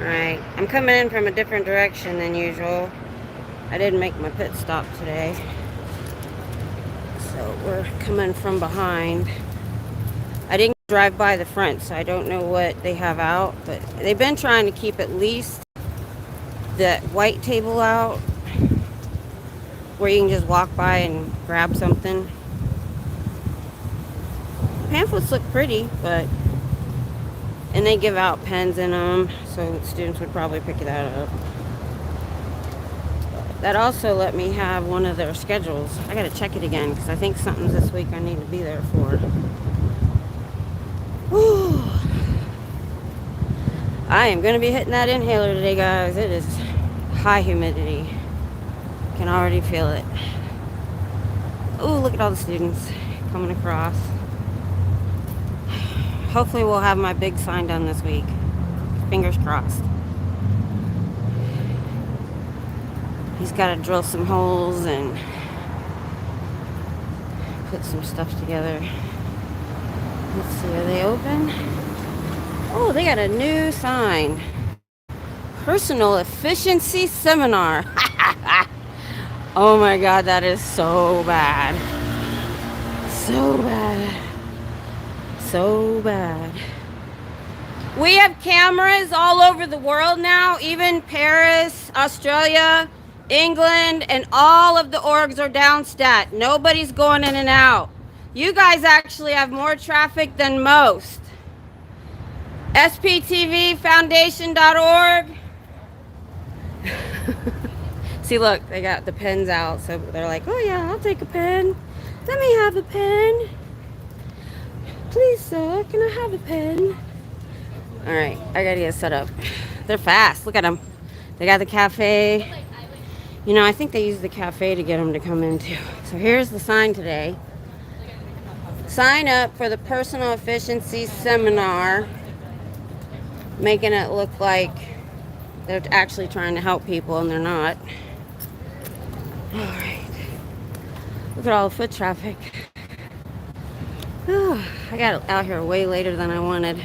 Alright, I'm coming in from a different direction than usual. I didn't make my pit stop today. So we're coming from behind. I didn't drive by the front, so I don't know what they have out. But they've been trying to keep at least the white table out, where you can just walk by and grab something. Pamphlets look pretty, but... And they give out pens in them, so students would probably pick that up. That also let me have one of their schedules. I gotta check it again, because I think something's this week I need to be there for. Whew. I am gonna be hitting that inhaler today, guys. It is high humidity. Can already feel it. Ooh, look at all the students coming across. Hopefully we'll have my big sign done this week. Fingers crossed. He's got to drill some holes and put some stuff together. Let's see, are they open? Oh, they got a new sign. Personal Efficiency Seminar. Oh my God, that is so bad. So bad. So bad. We have cameras all over the world now, even Paris, Australia, England, and all of the orgs are down stat. Nobody's going in and out. You guys actually have more traffic than most. SPTV Foundation.org. See, look, they got the pens out, so they're like, oh yeah, I'll take a pen. Let me have a pen. Please, sir, can I have a pen? All right, I gotta get set up. They're fast. Look at them. They got the cafe. You know, I think they use the cafe to get them to come in too. So here's the sign today. Sign up for the Personal Efficiency Seminar. Making it look like they're actually trying to help people, and they're not. All right. Look at all the foot traffic. Oh, I got out here way later than I wanted.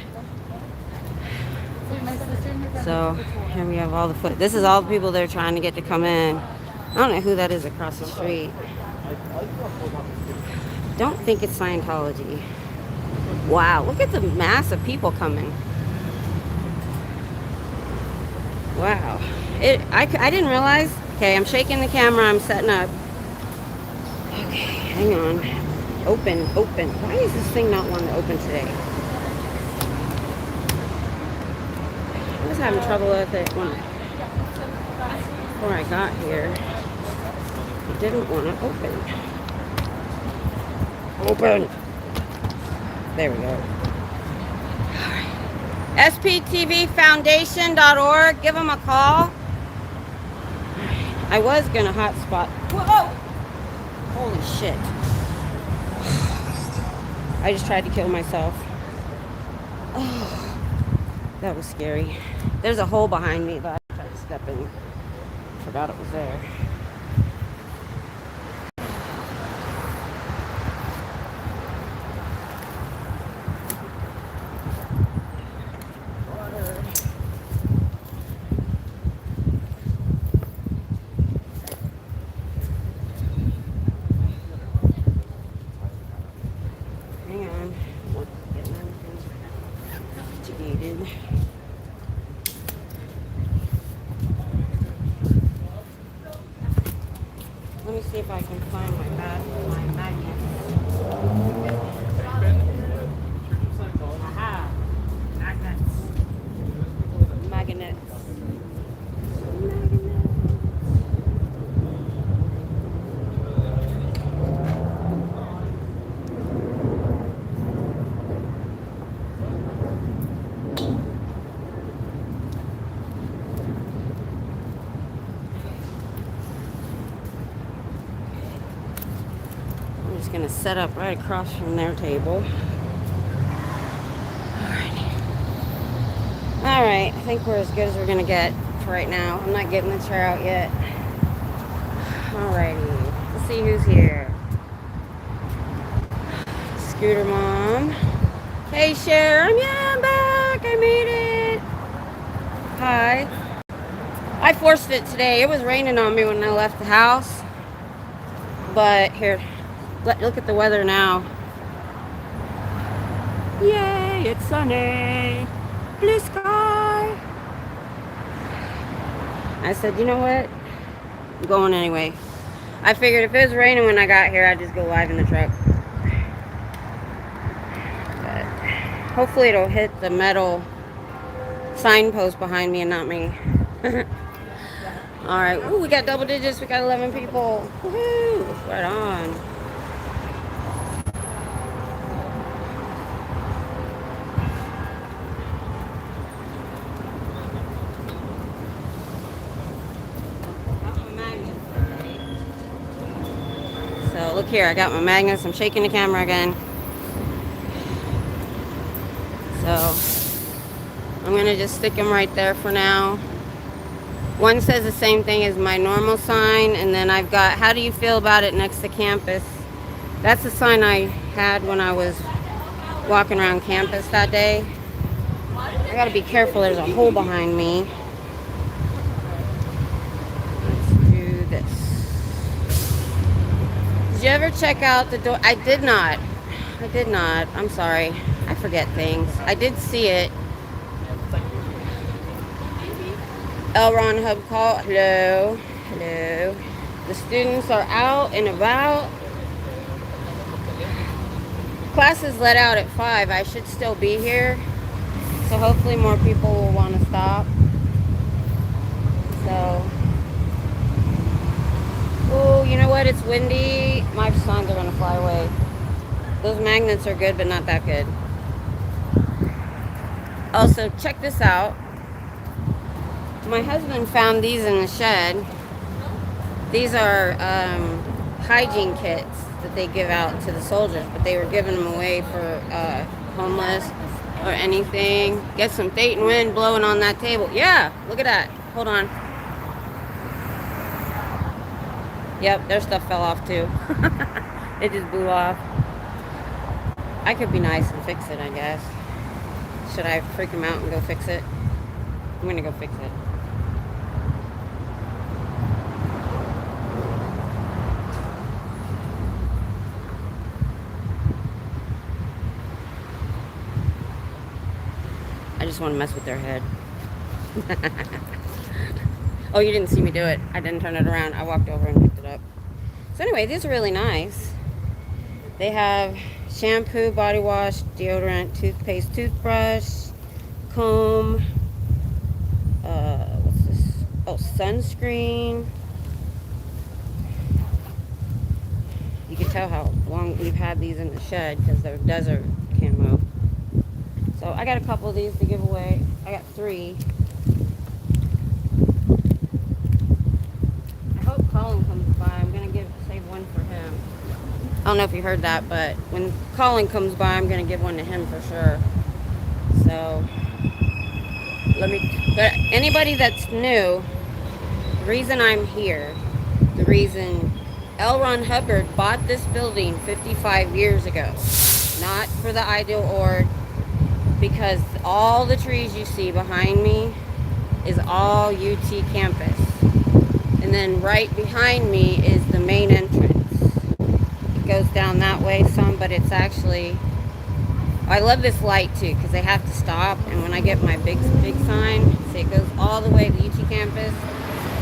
So here we have all the foot. This is all the people they're trying to get to come in. I don't know who that is across the street. Don't think it's Scientology. Wow, look at the mass of people coming. Wow. I didn't realize. Okay, I'm shaking the camera. I'm setting up. Okay, hang on. Open. Why is this thing not wanting to open today? I was having trouble with it before I got here. It didn't want to open. Open! There we go. Alright. SPTVFoundation.org. Give them a call. I was going to hotspot. Whoa! Holy shit. I just tried to kill myself. Oh, that was scary. There's a hole behind me that I tried to step in. Forgot it was there. Let me see if I can find my magnet. Aha! Magnets. Magnets. I'm just going to set up right across from their table. Alright, I think we're as good as we're going to get for right now. I'm not getting the chair out yet. Alrighty, let's see who's here. Scooter Mom. Hey Sharon, yeah, I'm back. I made it. Hi. guys. I forced it today. It was raining on me when I left the house. But here, look at the weather now. Yay, it's sunny. Blue sky. I said, you know what? I'm going anyway. I figured if it was raining when I got here, I'd just go live in the truck. But hopefully it'll hit the metal signpost behind me and not me. Alright, ooh, we got double digits. We got 11 people. Woohoo! Right on. So look here, I got my magnets. I'm shaking the camera again. So I'm gonna just stick them right there for now. One says the same thing as my normal sign, and then I've got, how do you feel about it next to campus? That's the sign I had when I was walking around campus that day. I gotta be careful, there's a hole behind me. Let's do this. Did you ever check out the door? I did not. I'm sorry. I forget things. I did see it. L. Ron Hub call. Hello. Hello. The students are out and about. Class is let out at 5. I should still be here. So hopefully more people will want to stop. So. Oh, you know what? It's windy. My signs are going to fly away. Those magnets are good, but not that good. Also, check this out. My husband found these in the shed. These are hygiene kits that they give out to the soldiers, but they were giving them away for homeless or anything. Get some Thetan wind blowing on that table. Yeah, look at that. Hold on. Yep, their stuff fell off too. It just blew off. I could be nice and fix it, I guess. Should I freak him out and go fix it? I'm gonna go fix it. I just want to mess with their head. Oh, you didn't see me do it. I didn't turn it around. I walked over and picked it up. So anyway, these are really nice. They have shampoo, body wash, deodorant, toothpaste, toothbrush, comb, what's this? Oh, sunscreen. You can tell how long we've had these in the shed because they're desert camo. So I got a couple of these to give away. I got 3. I hope Colin comes by. I'm gonna save one for him. I don't know if you heard that, but when Colin comes by, I'm gonna give one to him for sure. So but anybody that's new, the reason I'm here, the reason L. Ron Hubbard bought this building 55 years ago, not for the ideal org, because all the trees you see behind me is all UT campus. And then right behind me is the main entrance. It goes down that way some, but it's actually, I love this light too, because they have to stop. And when I get my big sign, see, it goes all the way to UT campus,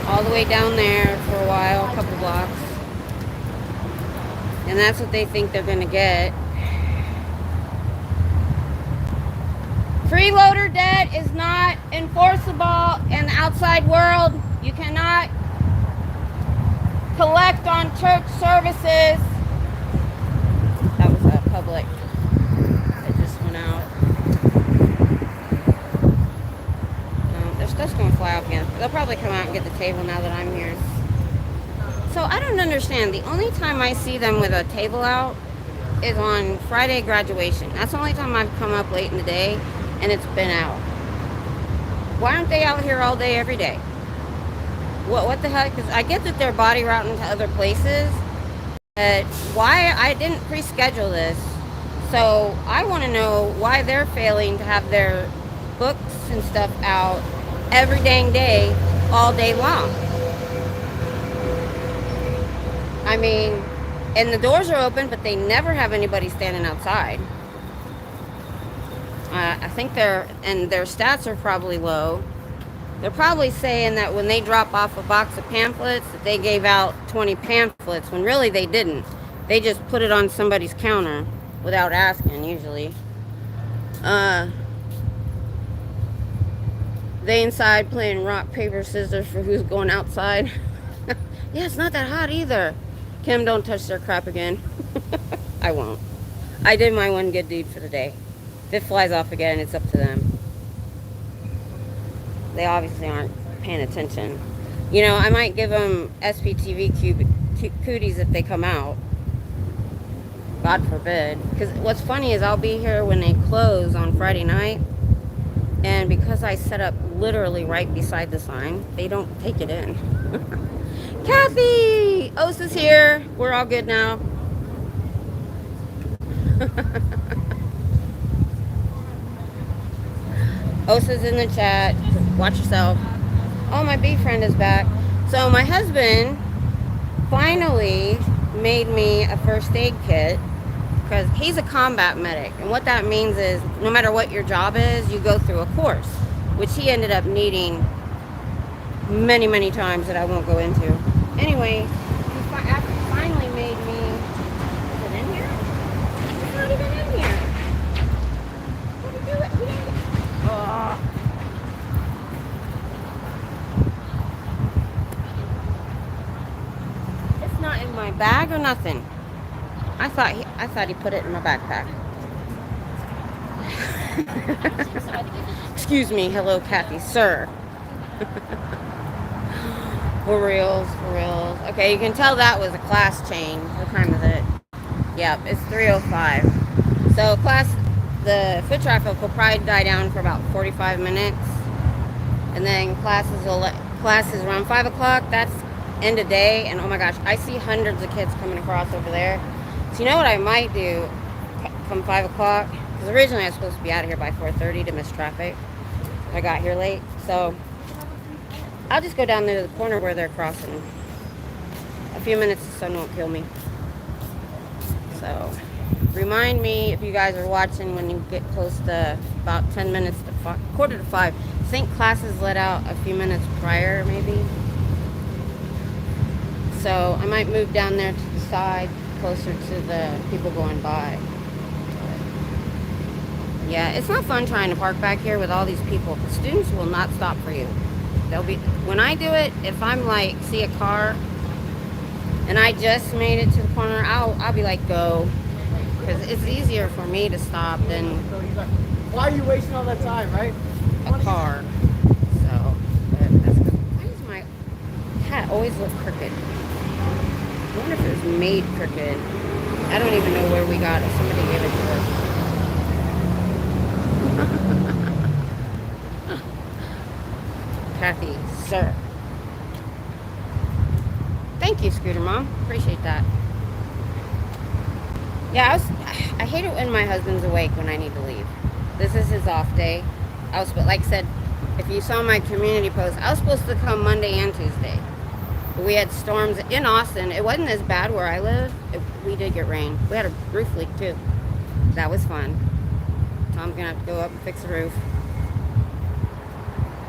all the way down there for a while, a couple blocks. And that's what they think they're going to get. Freeloader debt is not enforceable in the outside world. You cannot collect on church services. That was a public. It just went out. Their stuff's going to fly off again. They'll probably come out and get the table now that I'm here. So I don't understand. The only time I see them with a table out is on Friday graduation. That's the only time I've come up late in the day and it's been out. Why aren't they out here all day, every day? What the heck? Because I get that they're body routing to other places, but why? I didn't pre-schedule this, so I want to know why they're failing to have their books and stuff out every dang day, all day long. I mean, and the doors are open, but they never have anybody standing outside. I think their stats are probably low. They're probably saying that when they drop off a box of pamphlets, that they gave out 20 pamphlets, when really they didn't. They just put it on somebody's counter without asking, usually. They inside playing rock, paper, scissors for who's going outside. Yeah, it's not that hot either. Kim, don't touch their crap again. I won't. I did my one good deed for the day. If it flies off again, it's up to them. They obviously aren't paying attention. You know, I might give them SPTV cooties if they come out. God forbid. Because what's funny is I'll be here when they close on Friday night. And because I set up literally right beside the sign, they don't take it in. Kathy! Os is here. We're all good now. Osa's in the chat. Watch yourself. Oh, my bee friend is back. So my husband finally made me a first aid kit, because he's a combat medic. And what that means is no matter what your job is, you go through a course, which he ended up needing many, many times that I won't go into. Anyway, he finally made me... Is it in here? It's not even in here. What did you do? Oh. It's not in my bag or nothing. I thought he put it in my backpack. Excuse me. Hello, Kathy. Sir. For reals, for reals. Okay, you can tell that was a class change. What time is it? Yep, it's 3:05. So the foot traffic will probably die down for about 45 minutes. And then classes around 5 o'clock. That's end of day. And oh my gosh, I see hundreds of kids coming across over there. So you know what I might do come 5 o'clock? Because originally I was supposed to be out of here by 4:30 to miss traffic. I got here late. So I'll just go down there to the corner where they're crossing. A few minutes, the sun won't kill me. So remind me if you guys are watching when you get close to about 10 minutes to 4:45. I think classes let out a few minutes prior, maybe. So I might move down there to the side, closer to the people going by. Yeah, it's not fun trying to park back here with all these people. The students will not stop for you. When I do it, if I'm like, see a car, and I just made it to the corner, I'll be like, go. Because it's easier for me to stop than... Why are you wasting all that time, right? A car. So, that's good. Why does my hat always look crooked? I wonder if it was made crooked. I don't even know where we got it. Somebody gave it to us. Kathy, sir. Thank you, Scooter Mom. Appreciate that. Yeah, I hate it when my husband's awake when I need to leave. This is his off day. Like I said, if you saw my community post, I was supposed to come Monday and Tuesday. But we had storms in Austin. It wasn't as bad where I live. We did get rain. We had a roof leak too. That was fun. Tom's gonna have to go up and fix the roof.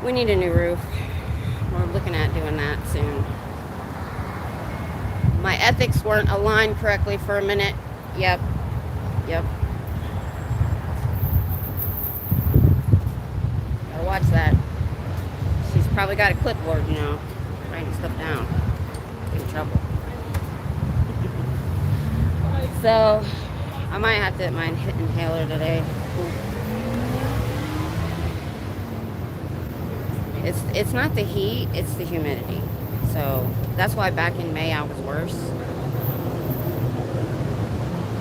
We need a new roof. We're looking at doing that soon. My ethics weren't aligned correctly for a minute. Yep. Gotta watch that. She's probably got a clipboard, you know, writing stuff down. In trouble. So, I might have to hit my inhaler today. It's not the heat, it's the humidity. So that's why back in May I was worse.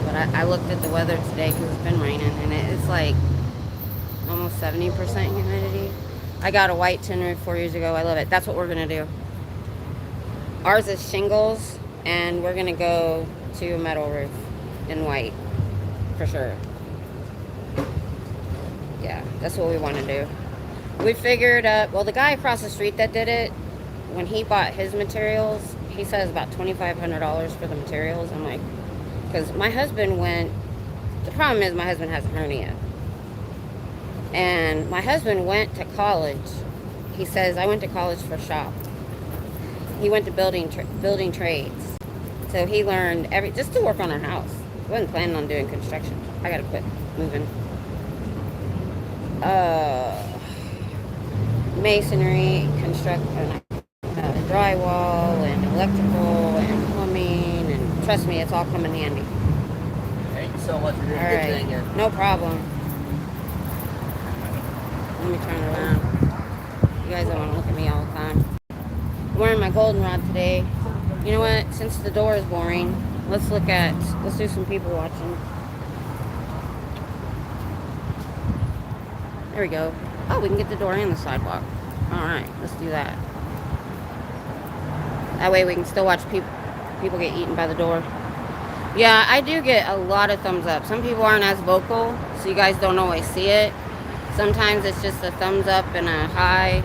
But I looked at the weather today because it's been raining, and it's like almost 70% humidity. I got a white tin roof 4 years ago. I love it. That's what we're going to do. Ours is shingles, and we're going to go to a metal roof in white for sure. Yeah, that's what we want to do. We figured well, the guy across the street that did it, when he bought his materials, he says about $2,500 for the materials. I'm like, because my husband went, the problem is my husband has a hernia. And my husband went to college. He says, I went to college for shop. He went to building trades. So he learned just to work on our house. He wasn't planning on doing construction. I gotta quit moving. Masonry, drywall, and electrical, and plumbing, and trust me, it's all coming handy. Thank you so much for doing All a good right, thing here. no problem. Let me turn around. You guys don't want to look at me all the time. I'm wearing my goldenrod today. You know what? Since the door is boring, let's do some people watching. There we go. Oh, we can get the door and the sidewalk. All right, let's do that. That way we can still watch people get eaten by the door. Yeah, I do get a lot of thumbs up. Some people aren't as vocal, so you guys don't always see it. Sometimes it's just a thumbs up and a hi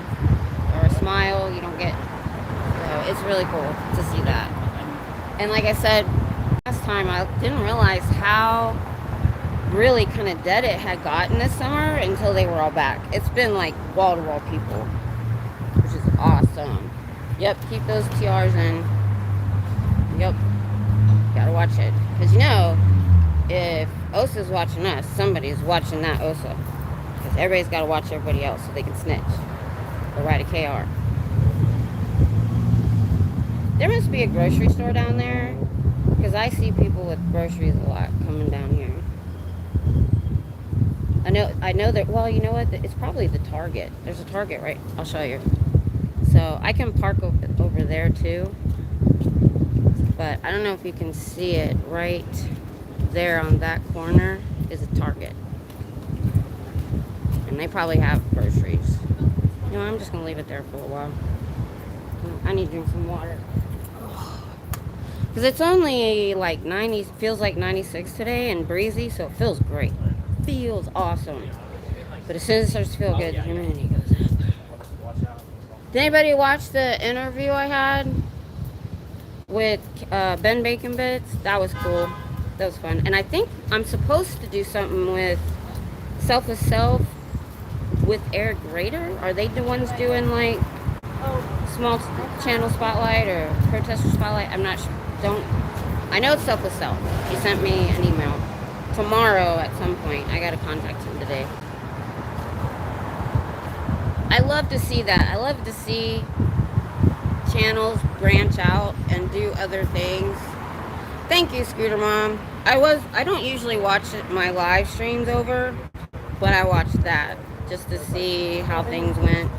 or a smile. You don't get, so it's really cool to see that. And like I said last time, I didn't realize how really kind of dead it had gotten this summer until they were all back. It's been like wall-to-wall people, which is awesome. Yep, keep those TRs in. Yep, gotta watch it. Because you know, if OSA's watching us, somebody's watching that OSA. Because everybody's gotta watch everybody else so they can snitch or write a KR. There must be a grocery store down there, because I see people with groceries a lot coming down here. I know that, well, you know what? It's probably the Target. There's a Target, right? I'll show you. So I can park over there too. But I don't know if you can see it. Right there on that corner is a Target. And they probably have groceries. You know, I'm just going to leave it there for a while. I need to drink some water. Because it's only like 90, feels like 96 today and breezy, so it feels great. Feels awesome. But as soon as it starts to feel good, the humidity goes up. Did anybody watch the interview I had with Ben Bacon Bits? That was cool. That was fun. And I think I'm supposed to do something with Selfless Self with Eric Rader. Are they the ones doing like small channel spotlight or protester spotlight? I'm not sure. I know it's Selfless Self. He sent me an email. Tomorrow at some point. I gotta contact him today. I love to see that. I love to see channels branch out and do other things. Thank you, Scooter Mom. I don't usually watch my live streams over, but I watched that just to see how things went.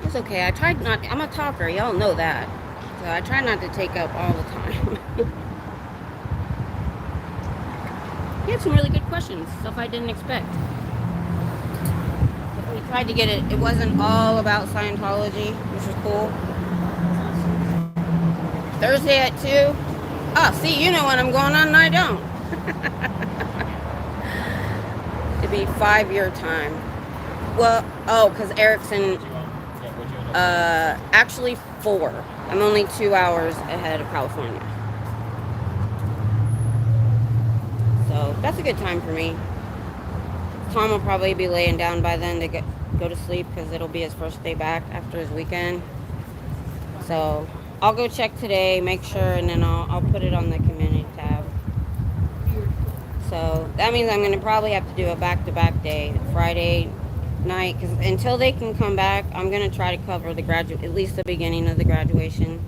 It's okay. I tried not. I'm a talker. Y'all know that. So I try not to take up all the time. He had some really good questions, stuff I didn't expect. We tried to get it. It wasn't all about Scientology, which was cool. Thursday at 2. Oh, see, you know when I'm going on and I don't. It'd be 5-year time. Well, because Erickson, actually 4. I'm only 2 hours ahead of California. So that's a good time for me. Tom will probably be laying down by then to go to sleep because it'll be his first day back after his weekend. So I'll go check today, make sure, and then I'll put it on the community tab. So that means I'm going to probably have to do a back-to-back day, Friday night, because until they can come back, I'm going to try to cover the at least the beginning of the graduation.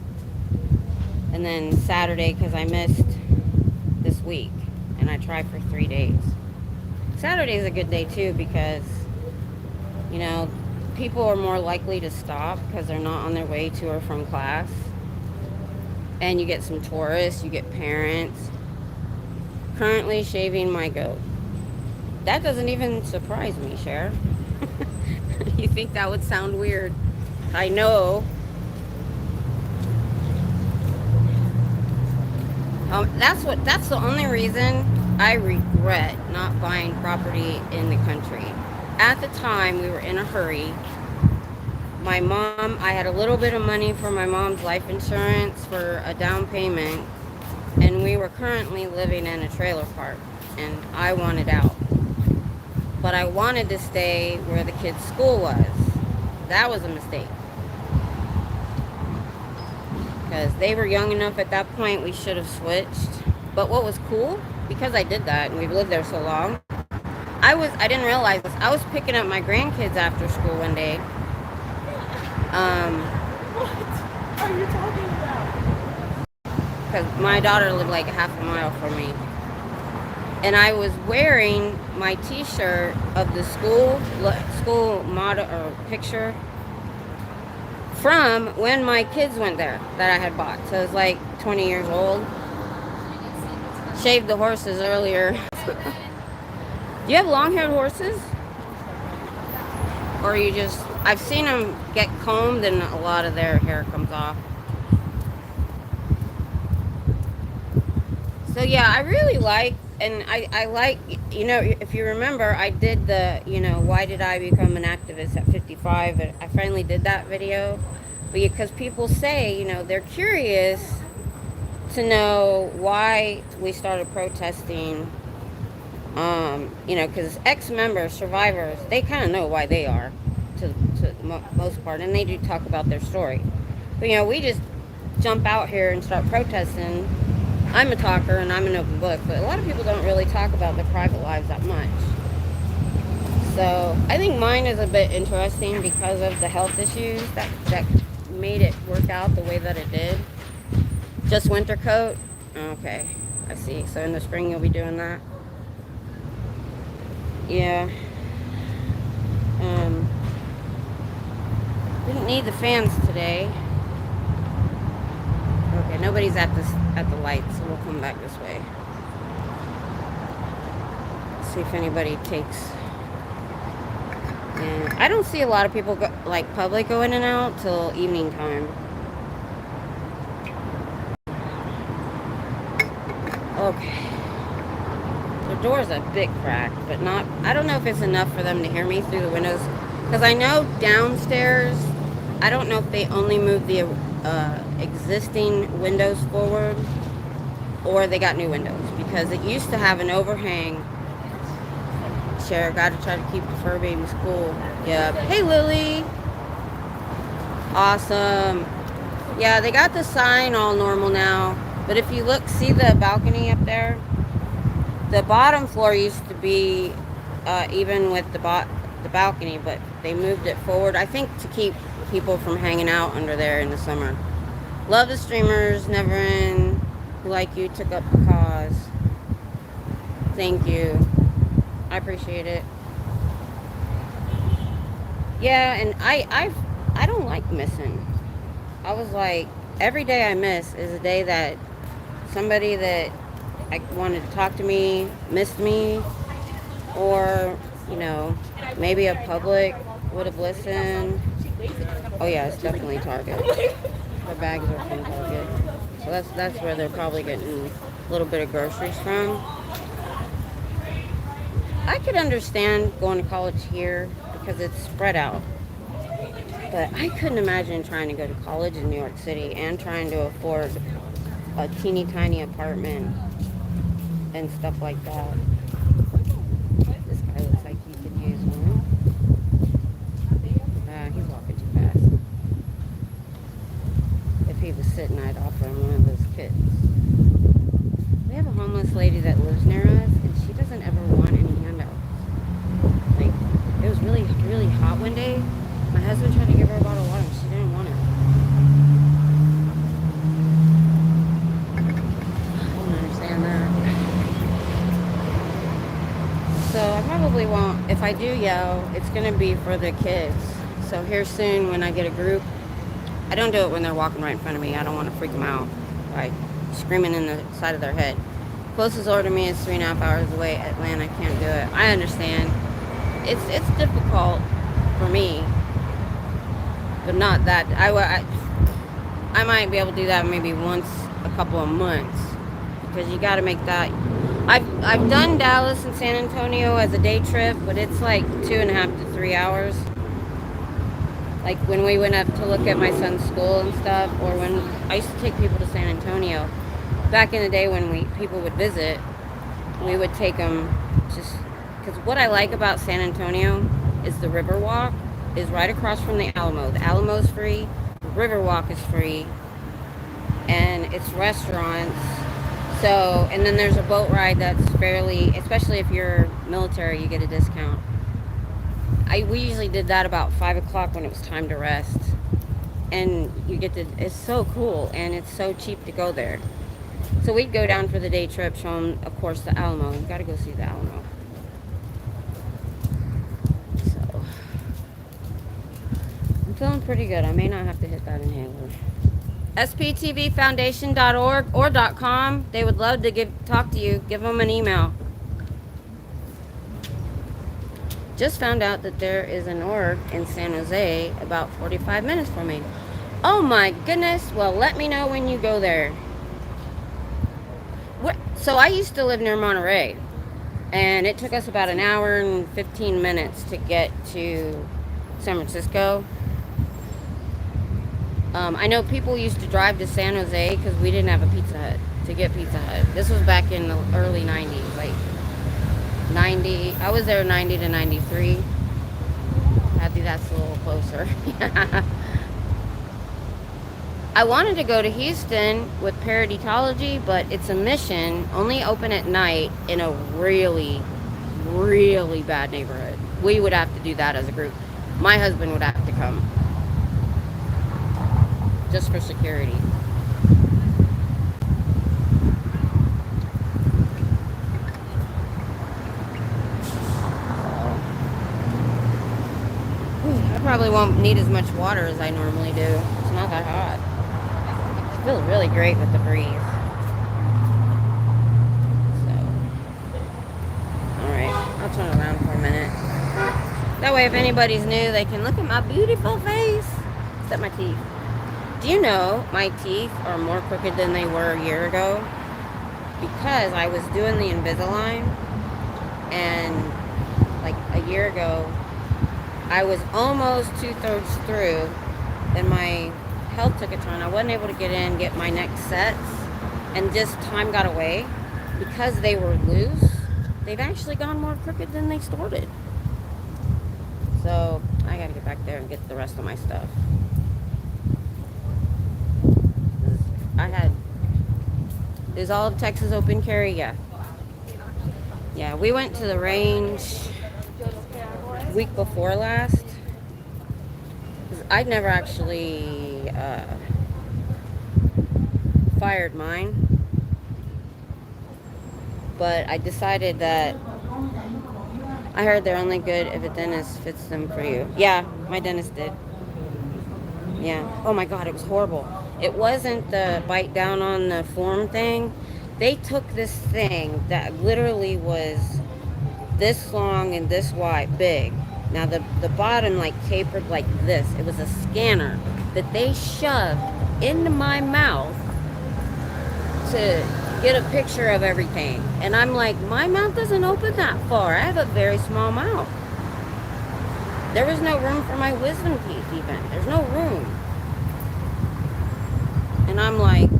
And then Saturday, because I missed this week, and I try for 3 days. Saturday is a good day too because, you know, people are more likely to stop because they're not on their way to or from class. And you get some tourists, you get parents. Currently shaving my goat. That doesn't even surprise me, Cher. You think that would sound weird? I know. That's the only reason I regret not buying property in the country. at the time, we were in a hurry. My mom, I had a little bit of money for my mom's life insurance for a down payment, and we were currently living in a trailer park, and I wanted out. But I wanted to stay where the kids' school was. That was a mistake. Because they were young enough at that point, we should have switched. But what was cool, because I did that and we've lived there so long, I didn't realize this. I was picking up my grandkids after school one day. What are you talking about? Because my daughter lived like a half a mile from me. And I was wearing my t-shirt of the school model or picture from when my kids went there that I had bought. So it was like 20 years old. Shaved the horses earlier. Do you have long-haired horses? Or you just... I've seen them get combed and a lot of their hair comes off. So yeah, I really like, and I like, you know, if you remember, I did the, you know, why did I become an activist at 55? And I finally did that video. Because people say, you know, they're curious to know why we started protesting. You know, because ex-members, survivors, they kind of know why they are, to the most part, and they do talk about their story. But, you know, we just jump out here and start protesting. I'm a talker and I'm an open book, but a lot of people don't really talk about their private lives that much. So I think mine is a bit interesting because of the health issues that made it work out the way that it did. Just winter coat? Okay, I see. So in the spring you'll be doing that? Yeah. Didn't need the fans today. Okay, nobody's at the light, so we'll come back this way. See if anybody takes. And I don't see a lot of people public go in and out till evening time. Okay. The door's a bit cracked, but not. I don't know if it's enough for them to hear me through the windows, because I know downstairs. I don't know if they only moved the existing windows forward or they got new windows, because it used to have an overhang. Share, gotta try to keep the fur babies cool. Yeah. Hey, Lily. Awesome. Yeah, they got the sign all normal now, but if you look, see the balcony up there? The bottom floor used to be even with the balcony, but they moved it forward, I think, to keep people from hanging out under there in the summer. Love the streamers, never in, who like you took up the cause. Thank you. I appreciate it. Yeah, and I don't like missing. I was like, every day I miss is a day that somebody that I wanted to talk to me missed me, or, you know, maybe a public would have listened. Oh yeah, it's definitely Target. The bags are from Target. So that's where they're probably getting a little bit of groceries from. I could understand going to college here because it's spread out. But I couldn't imagine trying to go to college in New York City and trying to afford a teeny tiny apartment and stuff like that. This guy looks like he could use one. He's walking too fast. If he was sitting, I'd offer him one of those kits. We have a homeless lady that lives near us, and she doesn't ever want any handouts. Like, it was really, really hot one day. My husband tried to give her a bottle of water, and she didn't want it. I don't understand that. So I probably won't. If I do yell, it's going to be for the kids. So here soon, when I get a group, I don't do it when they're walking right in front of me. I don't want to freak them out by screaming in the side of their head. Closest order to me is 3.5 hours away. Atlanta, I can't do it. I understand. It's difficult for me, but not that. I might be able to do that maybe once a couple of months, because you got to make that I've done Dallas and San Antonio as a day trip, but it's like 2.5 to 3 hours. Like when we went up to look at my son's school and stuff, or when I used to take people to San Antonio. Back in the day when people would visit, we would take them just because what I like about San Antonio is the Riverwalk is right across from the Alamo. The Alamo's free, the Riverwalk is free, and it's restaurants. So, and then there's a boat ride that's fairly, especially if you're military, you get a discount. We usually did that about 5 o'clock when it was time to rest. And you get to, it's so cool and it's so cheap to go there. So we'd go down for the day trip, show them, of course, the Alamo. You gotta go see the Alamo. So, I'm feeling pretty good. I may not have to hit that inhaler. SPTVfoundation.org or .com. They would love to talk to you. Give them an email. Just found out that there is an org in San Jose about 45 minutes from me. Oh my goodness. Well, let me know when you go there. So I used to live near Monterey, and it took us about an hour and 15 minutes to get to San Francisco. I know people used to drive to San Jose because we didn't have a Pizza Hut to get Pizza Hut. This was back in the early 90s, like 90. I was there 90 to 93. Happy that's a little closer. I wanted to go to Houston with Paraditology, but it's a mission, only open at night in a really, really bad neighborhood. We would have to do that as a group. My husband would have to come. Just for security. I probably won't need as much water as I normally do. It's not that hot. It feels really great with the breeze. So, alright, I'll turn around for a minute. That way if anybody's new, they can look at my beautiful face. Except my teeth. Do you know my teeth are more crooked than they were a year ago? Because I was doing the Invisalign, and like a year ago, I was almost 2/3 through, and my health took a turn. I wasn't able to get my next sets, and just time got away. Because they were loose, they've actually gone more crooked than they started. So I gotta get back there and get the rest of my stuff. Is all of Texas open carry? Yeah. Yeah, we went to the range week before last. I'd never actually fired mine. But I decided that I heard they're only good if a dentist fits them for you. Yeah, my dentist did. Yeah. Oh my God, it was horrible. It wasn't the bite down on the form thing. They took this thing that literally was this long and this wide, big. Now the bottom like tapered like this. It was a scanner that they shoved into my mouth to get a picture of everything. And I'm like, my mouth doesn't open that far. I have a very small mouth. There was no room for my wisdom teeth even. There's no room. And I'm like,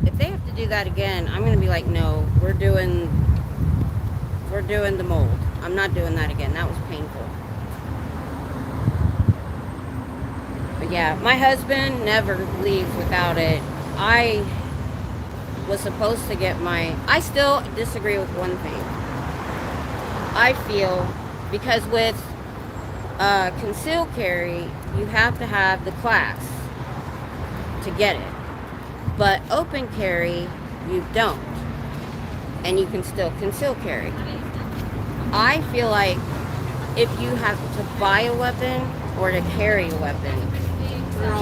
if they have to do that again, I'm going to be like, no, we're doing the mold. I'm not doing that again. That was painful. But yeah, my husband never leaves without it. I was supposed to get I still disagree with one thing. I feel, because with concealed carry, you have to have the class to get it. But open carry, you don't. And you can still conceal carry. I feel like if you have to buy a weapon or to carry a weapon,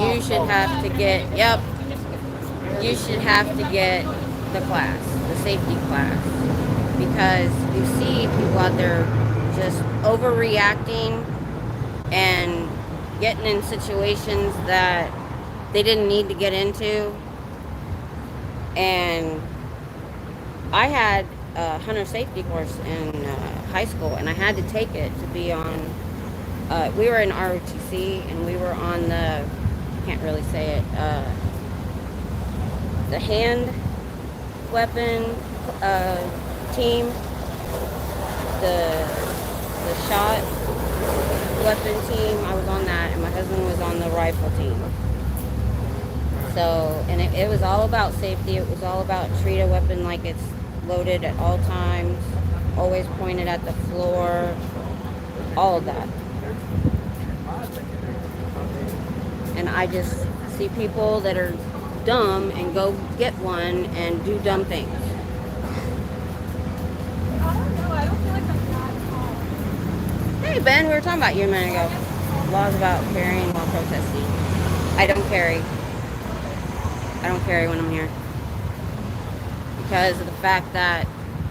you should have to get, you should have to get the class, the safety class. Because you see people out there just overreacting and getting in situations that they didn't need to get into. And I had a hunter safety course in high school, and I had to take it to be on. We were in ROTC, and we were on the, can't really say it, the hand weapon team, the shot weapon team. I was on that, and my husband was on the rifle team. So, and it was all about safety. It was all about treat a weapon like it's loaded at all times, always pointed at the floor, all of that. And I just see people that are dumb and go get one and do dumb things. I don't know. I don't feel like I'm that tall. Hey Ben, we were talking about you a minute ago. Laws about carrying while protesting. I don't carry. I don't carry when I'm here. Because of the fact that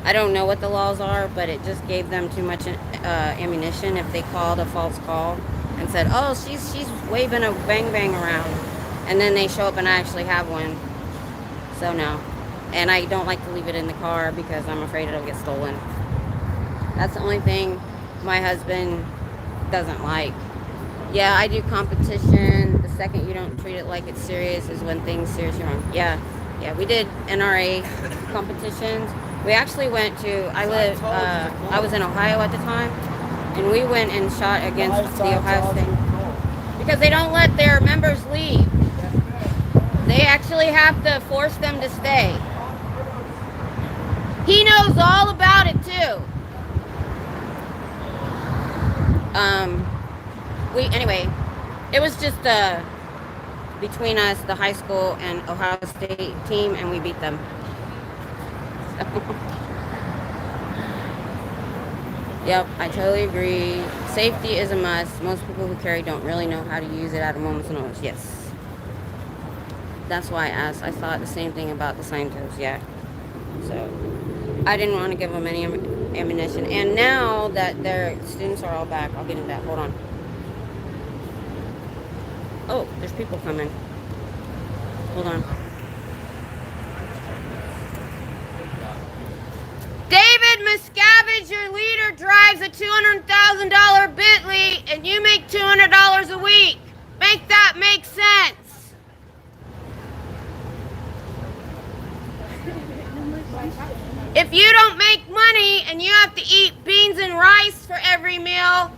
I don't know what the laws are, but it just gave them too much ammunition if they called a false call and said, oh, she's waving a bang bang around. And then they show up and I actually have one. So no. And I don't like to leave it in the car because I'm afraid it'll get stolen. That's the only thing my husband doesn't like. Yeah, I do competition. The second you don't treat it like it's serious is when things seriously wrong. Yeah, we did NRA competitions. We actually went to, I was in Ohio at the time, and we went and shot against the Ohio State. Because they don't let their members leave. They actually have to force them to stay. He knows all about it too. Anyway, it was just between us, the high school and Ohio State team, and we beat them. So. Yep, I totally agree. Safety is a must. Most people who carry don't really know how to use it at a moment's notice. Yes. That's why I asked. I thought the same thing about the Scientologists, yeah. So, I didn't want to give them any ammunition. And now that their students are all back, I'll get into that. Hold on. Oh, there's people coming. Hold on. David Miscavige, your leader, drives a $200,000 Bentley, and you make $200 a week. Make that make sense. If you don't make money and you have to eat beans and rice for every meal,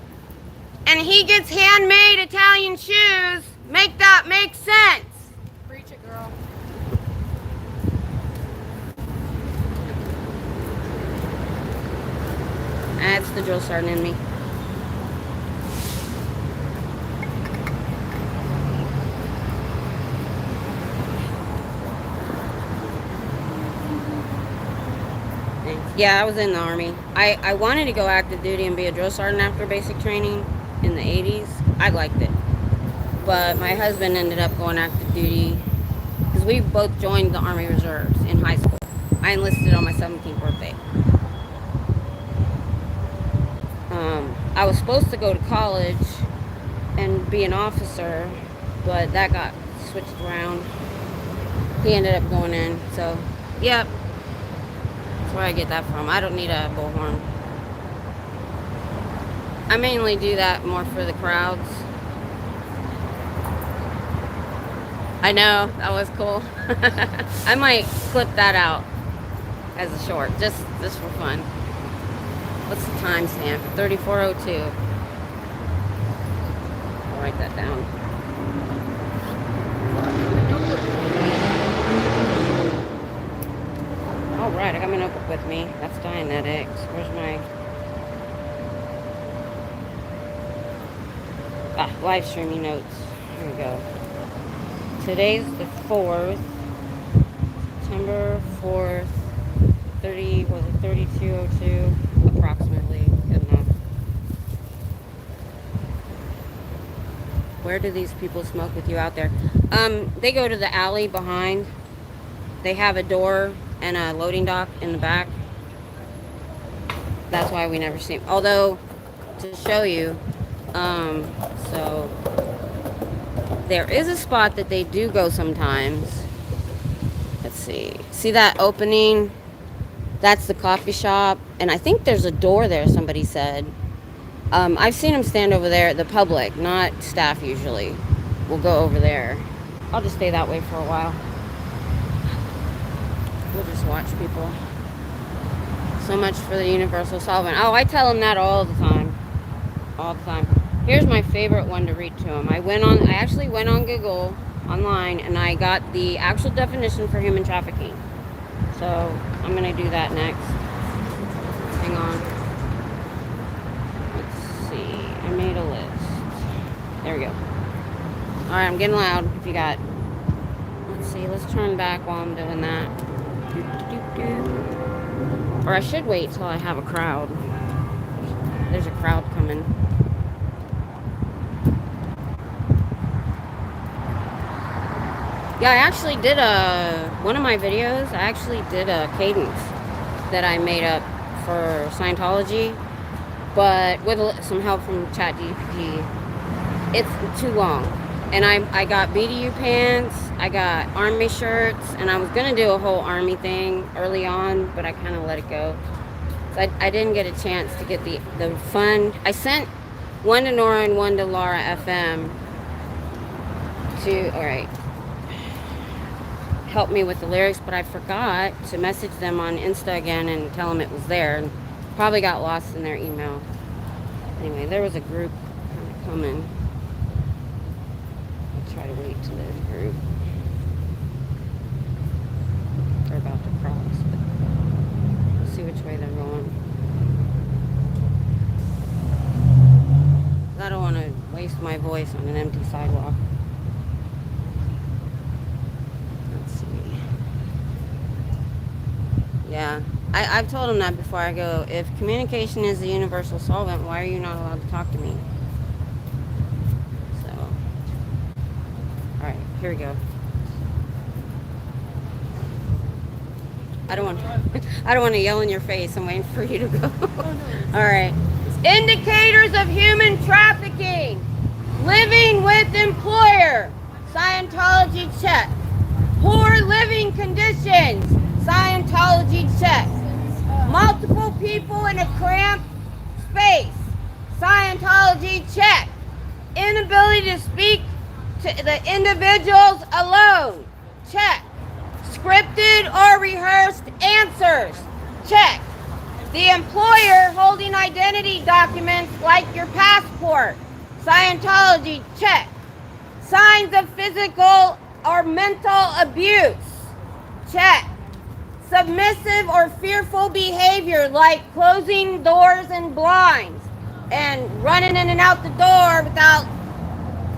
and he gets handmade Italian shoes, make that make sense. Preach it, girl. That's the drill sergeant in me. Yeah, I was in the Army. I wanted to go active duty and be a drill sergeant after basic training in the 80s. I liked it. But my husband ended up going active duty because we both joined the Army Reserves in high school. I enlisted on my 17th birthday. I was supposed to go to college and be an officer, but that got switched around. He ended up going in, so, yep. That's where I get that from. I don't need a bullhorn. I mainly do that more for the crowds. I know, that was cool. I might clip that out as a short, just for fun. What's the timestamp? 34:02. I'll write that down. All right, I got my notebook with me. That's Dianetics. Where's my... live streaming notes. Here we go. Today's the 4th. September 4th. 32:02 approximately. Good enough. Where do these people smoke with you out there? They go to the alley behind. They have a door and a loading dock in the back. That's why we never see them. Although, to show you, so there is a spot that they do go sometimes. Let's see. See that opening That's the coffee shop. And I think there's a door there, somebody said. I've seen them stand over there, the public, not staff usually. We'll go over there. I'll just stay that way for a while. We'll just watch people. So much for the universal solvent. Oh, I tell them that all the time. All the time. Here's my favorite one to read to them. I actually went on Google online and I got the actual definition for human trafficking. So I'm gonna do that next. Hang on. Let's see. I made a list. There we go. Alright, I'm getting loud if you got. Let's see, let's turn back while I'm doing that. Or I should wait till I have a crowd. There's a crowd coming. Yeah, I actually did one of my videos, I actually did a cadence that I made up for Scientology, but with some help from ChatGPT. It's too long. And I got BDU pants, I got army shirts, and I was going to do a whole army thing early on, but I kind of let it go. So I didn't get a chance to get the fun. I sent one to Nora and one to Laura FM to, alright, help me with the lyrics, but I forgot to message them on Insta again and tell them it was there. And probably got lost in their email. Anyway, there was a group kind of coming. Try to wait till there's a group. They're about to cross, but we'll see which way they're going. I don't want to waste my voice on an empty sidewalk. Let's see. Yeah, I've told them that before. I go, if communication is the universal solvent, why are you not allowed to talk to me? Alright, here we go. I don't want to yell in your face. I'm waiting for you to go. Alright. Indicators of human trafficking. Living with employer. Scientology check. Poor living conditions. Scientology check. Multiple people in a cramped space. Scientology check. Inability to speak to the individuals alone. Check. Scripted or rehearsed answers. Check. The employer holding identity documents like your passport. Scientology check. Signs of physical or mental abuse. Check. Submissive or fearful behavior like closing doors and blinds and running in and out the door without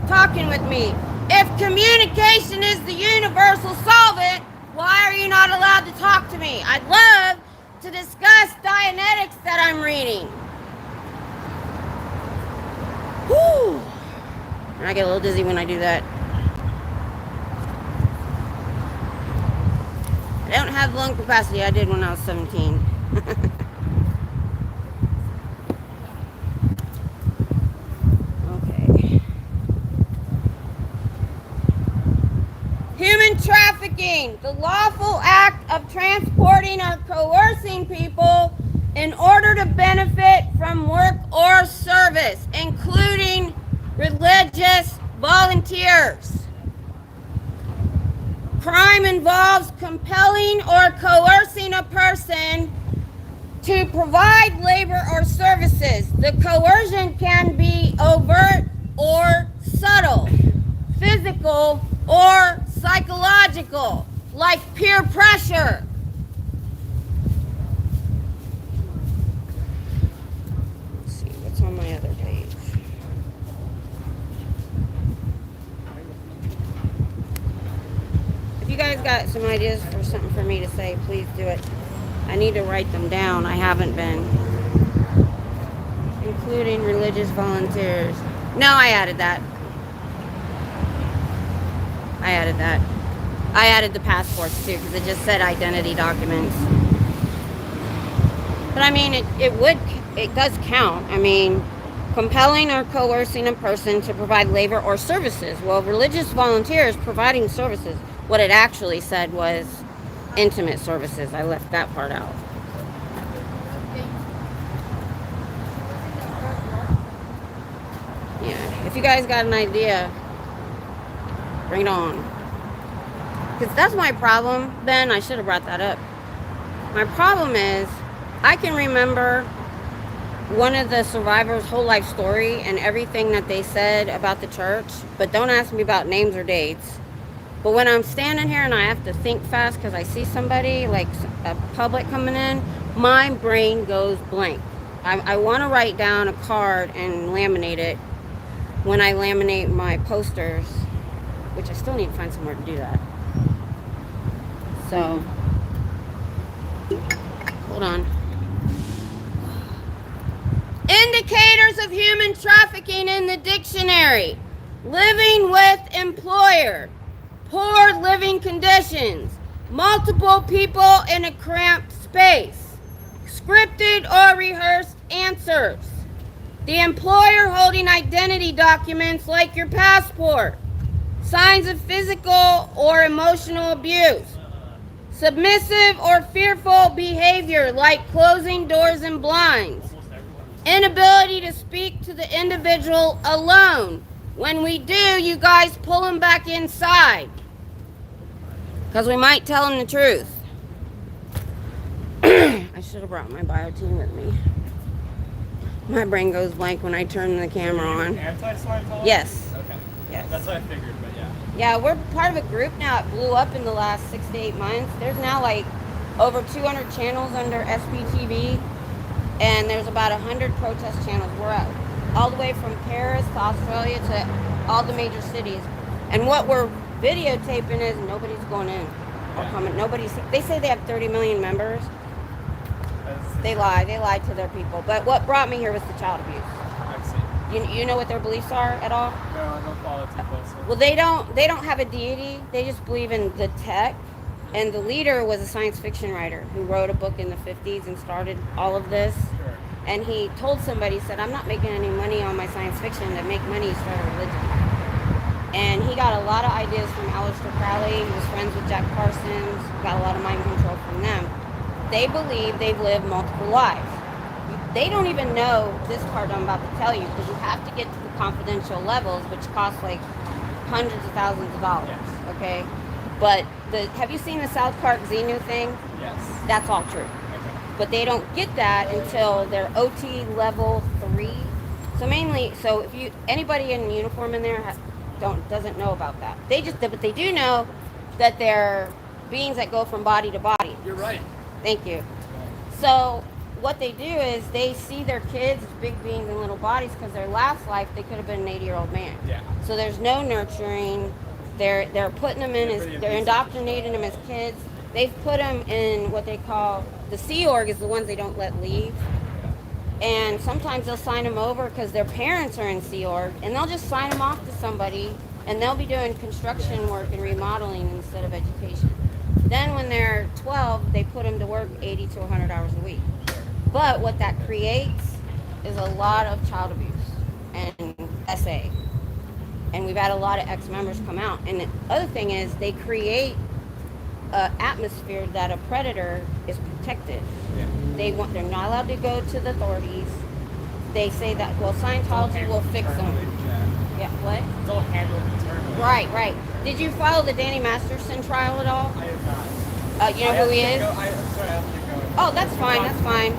talking with me. If communication is the universal solvent, why are you not allowed to talk to me? I'd love to discuss Dianetics that I'm reading. Whew. And I get a little dizzy when I do that. I don't have lung capacity. I did when I was 17. Human trafficking, the lawful act of transporting or coercing people in order to benefit from work or service, including religious volunteers. Crime involves compelling or coercing a person to provide labor or services. The coercion can be overt or subtle, physical or psychological, like peer pressure. Let's see, what's on my other page? If you guys got some ideas for something for me to say, please do it. I need to write them down. I haven't been. Including religious volunteers. No, I added that. I added the passports too because it just said identity documents. But I mean, it does count. I mean, compelling or coercing a person to provide labor or services. Well, religious volunteers providing services. What it actually said was intimate services. I left that part out. If you guys got an idea, bring it on. Because that's my problem. Ben, I should have brought that up. My problem is, I can remember one of the survivors' whole life story and everything that they said about the church, but don't ask me about names or dates. But when I'm standing here and I have to think fast because I see somebody, like a public coming in, my brain goes blank. I want to write down a card and laminate it when I laminate my posters, which I still need to find somewhere to do that. So, hold on. Indicators of human trafficking in the dictionary. Living with employer. Poor living conditions. Multiple people in a cramped space. Scripted or rehearsed answers. The employer holding identity documents like your passport. Signs of physical or emotional abuse. Submissive or fearful behavior like closing doors and blinds. Inability to speak to the individual alone. When we do, you guys pull them back inside. Because we might tell them the truth. I should have brought my bio team with me. My brain goes blank when I turn the camera on. Anti-Scientology? Yes. Okay. Yes. That's what I figured, but yeah. Yeah, we're part of a group now. It blew up in the last 6 to 8 months. There's now like over 200 channels under SPTV. And there's about 100 protest channels. We're at all the way from Paris to Australia to all the major cities. And what we're videotaping is nobody's going in or coming. They say they have 30 million members. They lie. They lied to their people. But what brought me here was the child abuse. I've seen. You know what their beliefs are at all? No, I don't follow too closely. Well, they don't have a deity. They just believe in the tech. And the leader was a science fiction writer who wrote a book in the 50s and started all of this. Sure. And he told somebody, he said, I'm not making any money on my science fiction. To make money, start a religion. And he got a lot of ideas from Aleister Crowley. He was friends with Jack Parsons. Got a lot of mind control from them. They believe they've lived multiple lives. They don't even know this part I'm about to tell you because you have to get to the confidential levels, which cost like hundreds of thousands of dollars. Okay? But have you seen the South Park Xenu thing? Yes. That's all true. Okay. But they don't get that until they're OT level 3. So mainly, if anybody in uniform in there doesn't know about that. But they do know that they're beings that go from body to body. You're right. Thank you. So what they do is they see their kids as big beings in little bodies because their last life they could have been an 80-year-old man. Yeah. So there's no nurturing. They're putting them in they're indoctrinating them as kids. They've put them in what they call the Sea Org is the ones they don't let leave. And sometimes they'll sign them over because their parents are in Sea Org, and they'll just sign them off to somebody, and they'll be doing construction work and remodeling instead of education. Then when they're 12, they put them to work 80 to 100 hours a week. But what that creates is a lot of child abuse and SA. And we've had a lot of ex-members come out. And the other thing is they create an atmosphere that a predator is protected. Yeah. They're not allowed to go to the authorities. They say that, well, Scientology will fix them. Yeah, what? It's all handled internally. Right. Did you follow the Danny Masterson trial at all? I have not. You know who he is? I'm sorry, I have to go. Oh, that's fine.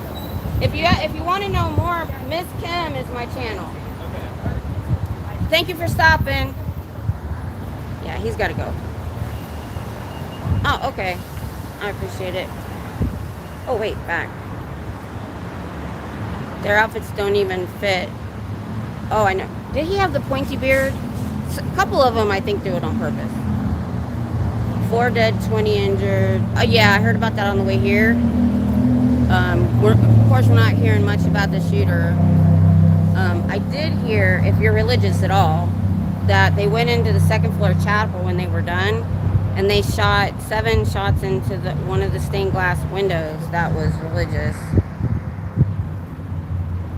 If you want to know more, Miss Kim is my channel. Okay. Thank you for stopping. Yeah, he's got to go. Oh, okay. I appreciate it. Oh, wait, back. Their outfits don't even fit. Oh, I know. Did he have the pointy beard? A couple of them, I think, do it on purpose. 4 dead, 20 injured. Oh, yeah, I heard about that on the way here. Of course, we're not hearing much about the shooter. I did hear, if you're religious at all, that they went into the second floor chapel when they were done, and they shot 7 shots into one of the stained glass windows that was religious.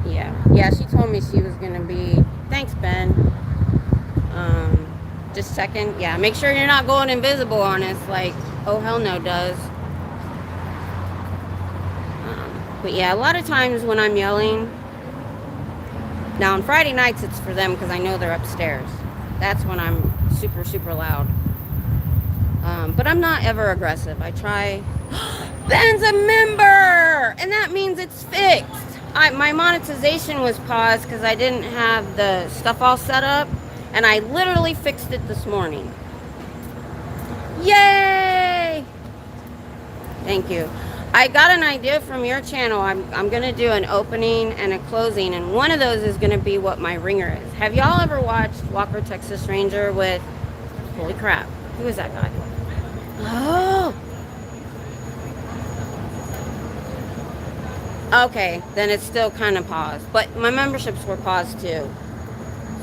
Yeah, she told me she was gonna be. Thanks, Ben. Just checking. Yeah, make sure you're not going invisible on us, like Oh Hell No does. But yeah, a lot of times when I'm yelling, Now on Friday nights it's for them because I know they're upstairs. That's when I'm super, super loud. But I'm not ever aggressive. I try. Ben's a member! And that means it's fixed. My monetization was paused because I didn't have the stuff all set up. And I literally fixed it this morning. Yay! Thank you. I got an idea from your channel. I'm going to do an opening and a closing. And one of those is going to be what my ringer is. Have y'all ever watched Walker, Texas Ranger with... Holy crap. Who is that guy? Oh! Okay, then it's still kind of paused. But my memberships were paused too.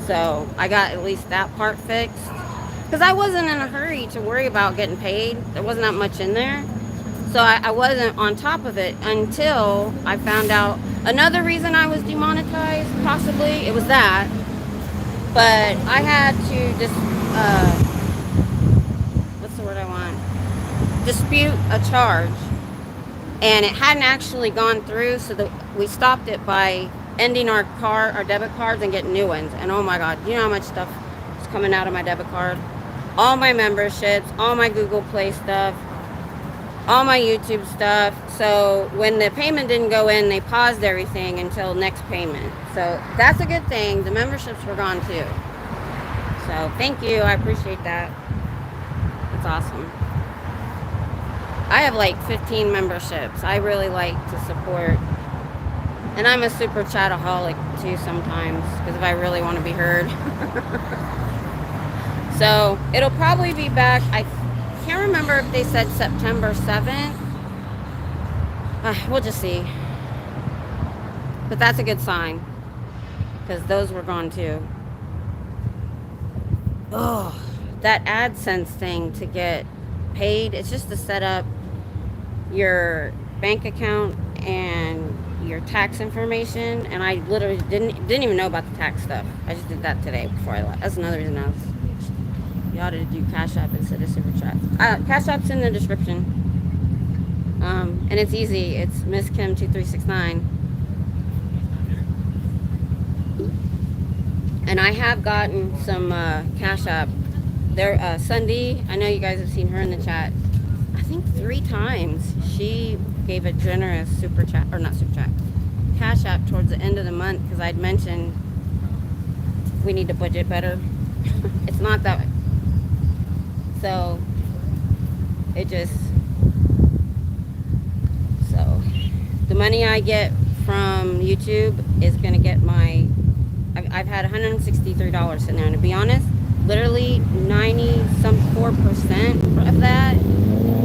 So I got at least that part fixed. Because I wasn't in a hurry to worry about getting paid. There wasn't that much in there. So I wasn't on top of it until I found out another reason I was demonetized, possibly. It was that. But I had to just, what's the word I want? Dispute a charge. And it hadn't actually gone through, so we stopped it by ending our debit cards and getting new ones. And oh my God, you know how much stuff is coming out of my debit card? All my memberships, all my Google Play stuff, all my YouTube stuff. So when the payment didn't go in, they paused everything until next payment. So that's a good thing. The memberships were gone too. So thank you, I appreciate that. That's awesome. I have like 15 memberships. I really like to support. And I'm a super chataholic too sometimes, because if I really want to be heard. So it'll probably be back. I can't remember if they said September 7th. We'll just see. But that's a good sign, because those were gone too. Oh, that AdSense thing to get paid, it's just to set up your bank account and your tax information. And I literally didn't even know about the tax stuff. I just did that today before I left. That's another reason I was... You ought to do Cash App instead of Super Chat. Cash App's in the description. And it's easy. It's Miss Kim 2369. And I have gotten some Cash App. There, Sunday, I know you guys have seen her in the chat. I think 3 times she gave a generous Super Chat, or not Super Chat, Cash App towards the end of the month, because I'd mentioned we need to budget better. It's not that way. So it just, so the money I get from YouTube is going to get my, I've had $163 in there, and to be honest, literally 90-some-4% of that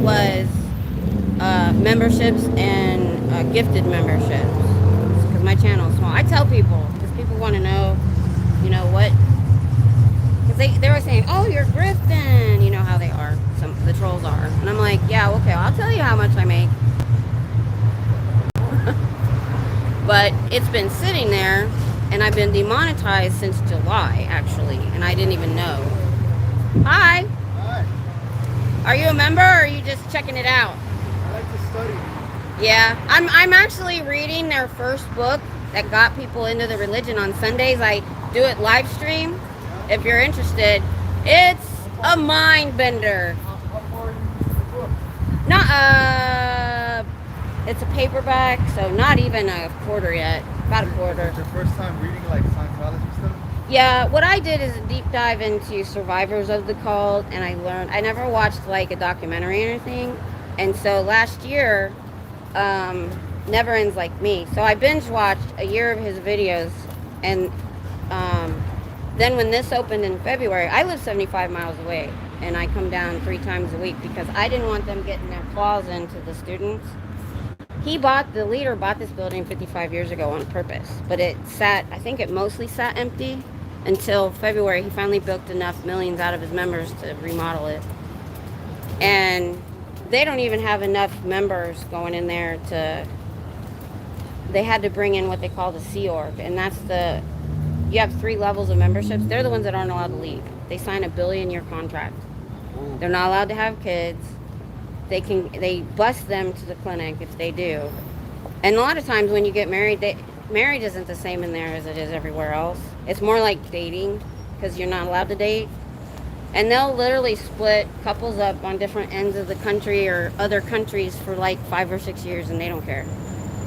was memberships and gifted memberships, because my channel is small. I tell people, because people want to know, you know what, because they were saying, oh, you're grifting, you know how they are, the trolls are, and I'm like, yeah, okay, I'll tell you how much I make. But it's been sitting there, and I've been demonetized since July, actually, and I didn't even know. Hi. Hi. Are you a member, or are you just checking it out? I like to study. Yeah, I'm actually reading their first book that got people into the religion on Sundays. I do it live stream. If you're interested, it's a mind bender. How far are you into the book? Not it's a paperback, so not even a quarter yet. About a quarter. It's your first time reading like Scientology stuff? Yeah, what I did is a deep dive into survivors of the cult, and I learned, I never watched like a documentary or anything, and so last year, Never Ends Like Me, so I binge watched a year of his videos, and then when this opened in February, I live 75 miles away, and I come down 3 times a week because I didn't want them getting their claws into the students. The leader bought this building 55 years ago on purpose, but it sat, I think it mostly sat empty until February. He finally bilked enough millions out of his members to remodel it. And they don't even have enough members going in there they had to bring in what they call the Sea Org, and that's you have 3 levels of memberships. They're the ones that aren't allowed to leave. They sign a billion-year contract. They're not allowed to have kids. They bus them to the clinic if they do. And a lot of times when you get married, marriage isn't the same in there as it is everywhere else. It's more like dating because you're not allowed to date. And they'll literally split couples up on different ends of the country or other countries for like 5 or 6 years, and they don't care.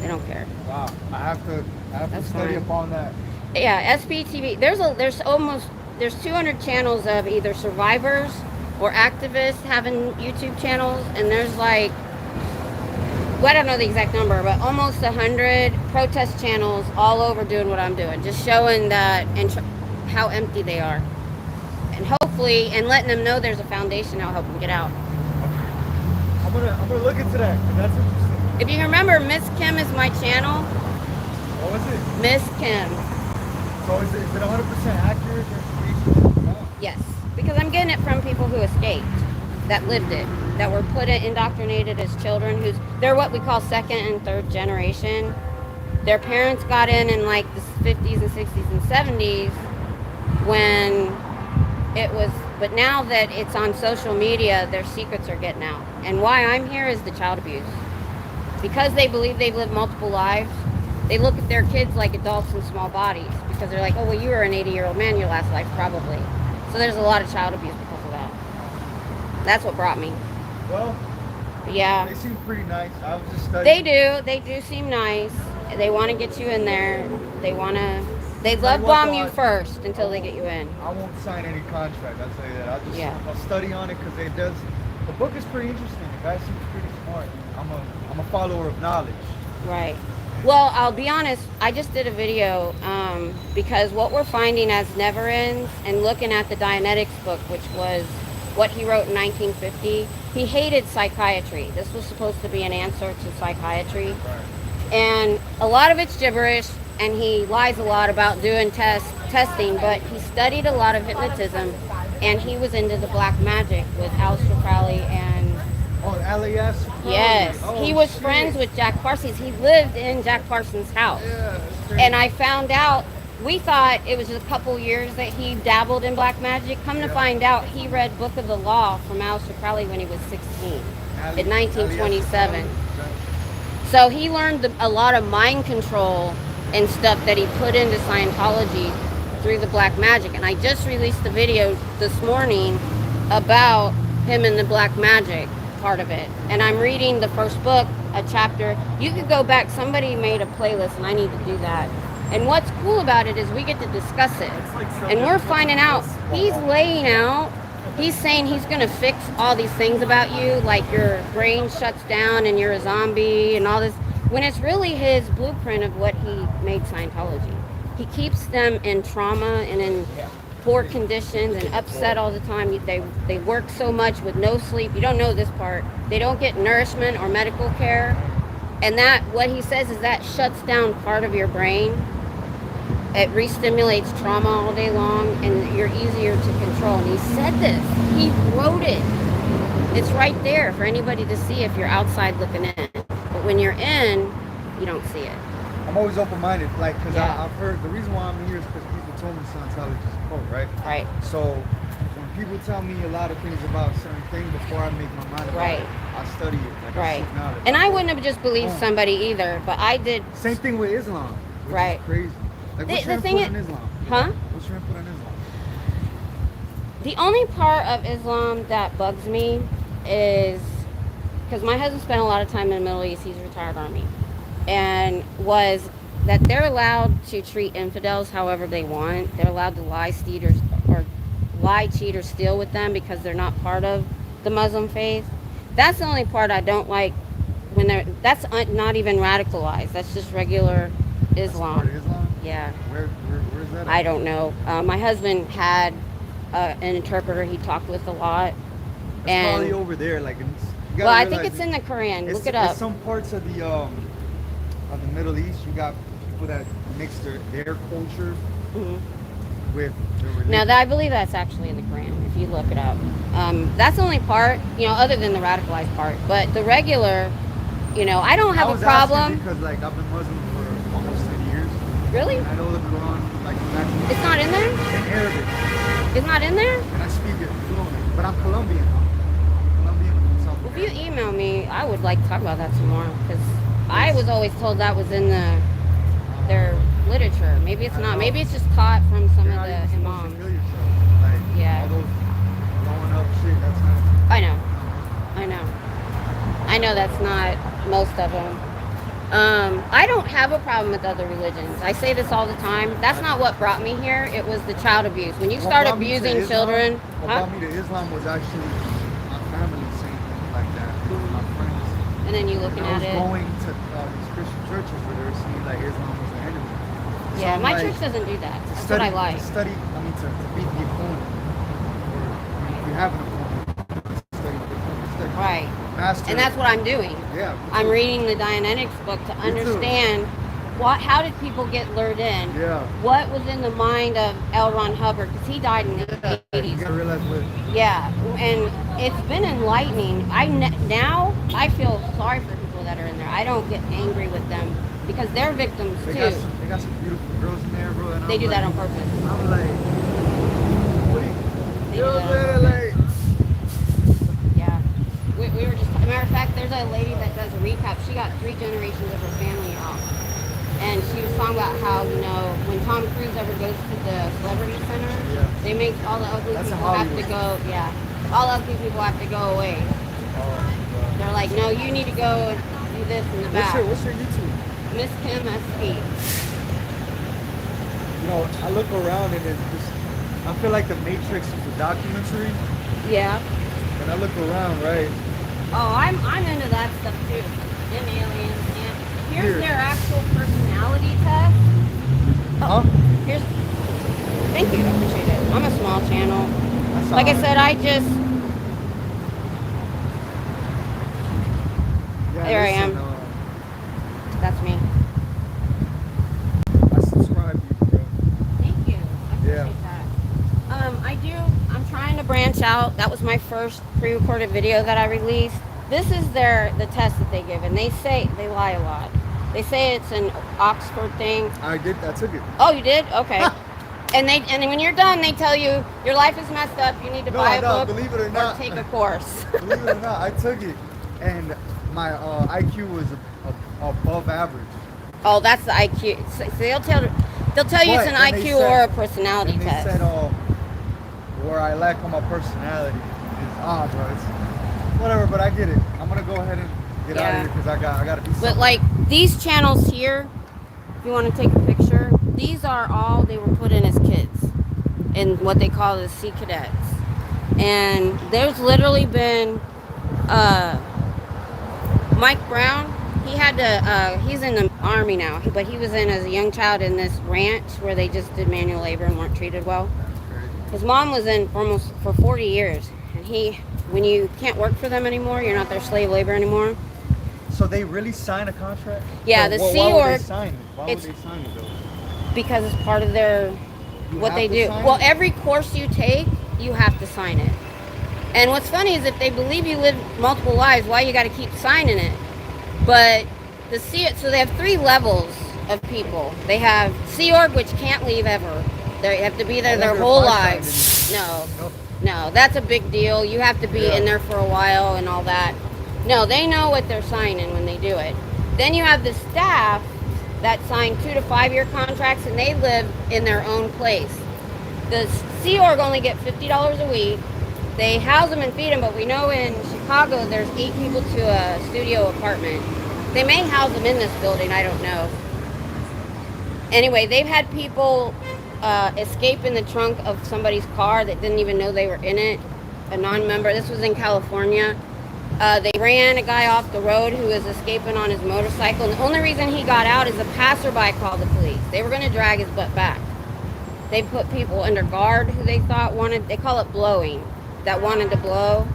They don't care. Wow. I have to That's study fine. upon that. Yeah, SPTV. There's 200 channels of either survivors or activists having YouTube channels, and there's like, well, I don't know the exact number, but almost 100 protest channels all over doing what I'm doing, just showing that and how empty they are, and hopefully, and letting them know there's a foundation that'll help them get out. I'm gonna look into that, 'cause that's interesting. If you remember, Miss Kim is my channel. What was it? Miss Kim. So is it 100% accurate information? No. Yes, because I'm getting it from people who escaped, that lived it, that were indoctrinated as children. They're what we call second and third generation. Their parents got in like the 50s and 60s and 70s when it was, but now that it's on social media, their secrets are getting out. And why I'm here is the child abuse. Because they believe they've lived multiple lives, they look at their kids like adults in small bodies, because they're like, oh, well, you were an 80-year-old man your last life, probably. So there's a lot of child abuse because of that. That's what brought me. Well, Yeah. they seem pretty nice. I was just studying. They do seem nice. They want to get you in there. They love bomb you first until they get you in. I won't sign any contract. I'll tell you that. Yeah. I'll study on it because the book is pretty interesting. The guy seems pretty smart. I'm a follower of knowledge. Right. Well, I'll be honest, I just did a video because what we're finding as never ends, and looking at the Dianetics book, which was what he wrote in 1950, he hated psychiatry. This was supposed to be an answer to psychiatry. Right. And a lot of it's gibberish, and he lies a lot about doing testing, but he studied a lot of hypnotism, and he was into the black magic with Aleister Crowley and Oh, LAS? yes, Oh, he was shit. friends with Jack Parsons. He lived in Jack Parsons' house. Yeah, that's crazy. And I found out, we thought it was just a couple years that he dabbled in black magic. Come to find out, he read Book of the Law from Aleister Crowley when he was 16 in 1927. So he learned a lot of mind control and stuff that he put into Scientology through the black magic. And I just released a video this morning about him and the black magic part of it. And I'm reading the first book, a chapter. You could go back, somebody made a playlist, and I need to do that. And what's cool about it is we get to discuss it. And we're finding out, he's laying out, he's saying he's going to fix all these things about you, like your brain shuts down and you're a zombie and all this, when it's really his blueprint of what he made Scientology. He keeps them in trauma and in poor conditions and upset all the time. They work so much with no sleep. You don't know this part. They don't get nourishment or medical care. And that, what he says is that shuts down part of your brain. It re-stimulates trauma all day long, and you're easier to control. And he said this. He wrote it. It's right there for anybody to see if you're outside looking in. But when you're in, you don't see it. I'm always open-minded, like, because Yeah. I've heard, the reason why I'm here is because people told me Scientology is a cult, right? Right. So when people tell me a lot of things about certain things, before I make my mind about Right. it, I study it. Like, I Right. seek knowledge. And I wouldn't have just believed somebody either, but I did. Same thing with Islam, which Right. is crazy. Like, what's The your thing input on is- Islam? Huh? What's your input on Islam? The only part of Islam that bugs me is because my husband spent a lot of time in the Middle East. He's a retired Army, and was that they're allowed to treat infidels however they want. They're allowed to lie, cheat, or steal with them because they're not part of the Muslim faith. That's the only part I don't like. When that's not even radicalized. That's just regular Islam. Part of Islam? Yeah. Where's that at? I don't know. My husband had an interpreter he talked with a lot. It's probably over there, like, you gotta Well, I think realize it's in the Quran. it's- Look it up. In some parts of the Middle East, you got people that mix their culture Mhm. with the religion. No, I believe that's actually in the Quran, if you look it up. That's the only part, other than the radicalized part. But the regular, I don't have I a was asking problem. because, like, I've been Muslim for almost 10 years. Really? And I know the Quran, like, It's not in there? in Arabic. It's not in there? And I speak it fluently. But I'm Colombian. I'm Colombian from South If you America. email me, I would like to talk about that some more. Because I was always told that was in the their literature. Maybe it's not. Maybe it's just taught from some You're of not the even supposed to imams. kill yourself. Like, Yeah. all those blowing up shit, that's not... I know. I know that's not most of them. I don't have a problem with other religions. I say this all the time. That's not what brought me here. It was the child abuse. When you What start brought me to abusing Islam- children, What brought me to Islam was actually my family saying things like that. My friends. and then you looking I at was it. going to these Christian churches where they were saying like Islam was the enemy. So Yeah, I'm my like, church doesn't do that. to That's study, what I like. To study, to beat the opponent. Or, if you have an opponent, study the opponent. Right. Master. And that's what I'm doing. Yeah. I'm reading the Dianetics book to understand how did people get lured in? Yeah. What was in the mind of L. Ron Hubbard? Because he died in the You 80s. gotta realize what... Yeah, and it's been enlightening. Now I feel sorry for people that are in there. I don't get angry with them because they're victims They too. got some beautiful girls in there, bro. And They I'm do that on like, purpose. I'm like, what do They you do know what that I'm on saying? Like, Yeah. We were just, matter of fact, there's a lady that does a recap. She got 3 generations of her family out. And she was talking about how, when Tom Cruise ever goes to the celebrity center, Yeah. they make all the ugly That's in people have to Hollywood. go, yeah. All ugly people have to go away. They're like, no, you need to go and do this in the back. what's your YouTube? Miss Kim SP. I look around and it's just, I feel like The Matrix is a documentary. Yeah. And I look around, right? Oh, I'm into that stuff too. Them aliens. And here's Here. their actual personality test. Huh? Here's. Thank you. I appreciate it. I'm a small channel. That's Like I all said, I just. Yeah, There I listen, am. That's me. I subscribe to you, bro. Thank you. I appreciate Yeah. that. I'm trying to branch out. That was my first pre-recorded video that I released. This is the test that they give, and they lie a lot. They say it's an Oxford thing. I took it. Oh, you did? Okay. And when you're done, they tell you your life is messed up. You need to buy a book believe it or not. take a course. Believe it or not, I took it, and my IQ was above average. Oh, that's the IQ. So they'll tell you it's an But- and they IQ said- or a personality and they test. said, where I lack on my personality is bro. It's whatever, but I get it. I'm gonna go ahead and get out of here because I gotta be. But like these channels here, if you want to take a picture, these are all they were put in as kids in what they call the Sea Cadets. And there's literally been Mike Brown. He had to. He's in the army now, but he was in as a young child in this ranch where they just did manual labor and weren't treated well. His mom was in for 40 years, and when you can't work for them anymore, you're not their slave labor anymore. So they really sign a contract? Yeah, So the why Sea would Org. they sign it? Why would it's- they sign it though? Because it's part of their what have they to do. sign Well, it? every course you take, you have to sign it. And what's funny is if they believe you live multiple lives, why you got to keep signing it? But so they have 3 levels of people. They have Sea Org, which can't leave ever. They have to be there their wonder if whole I signed lives. it. No, that's a big deal. You have to be Yeah. in there for a while and all that. No, they know what they're signing when they do it. Then you have the staff that sign 2 to 5 year contracts, and they live in their own place. The Sea Org only get $50 a week. They house them and feed them, but we know in Chicago there's 8 people to a studio apartment. They may house them in this building, I don't know. Anyway, they've had people escape in the trunk of somebody's car that didn't even know they were in it. A non-member. This was in California. They ran a guy off the road who was escaping on his motorcycle. And the only reason he got out is a passerby called the police. They were going to drag his butt back. They put people under guard who they thought they call it blowing, that wanted to blow.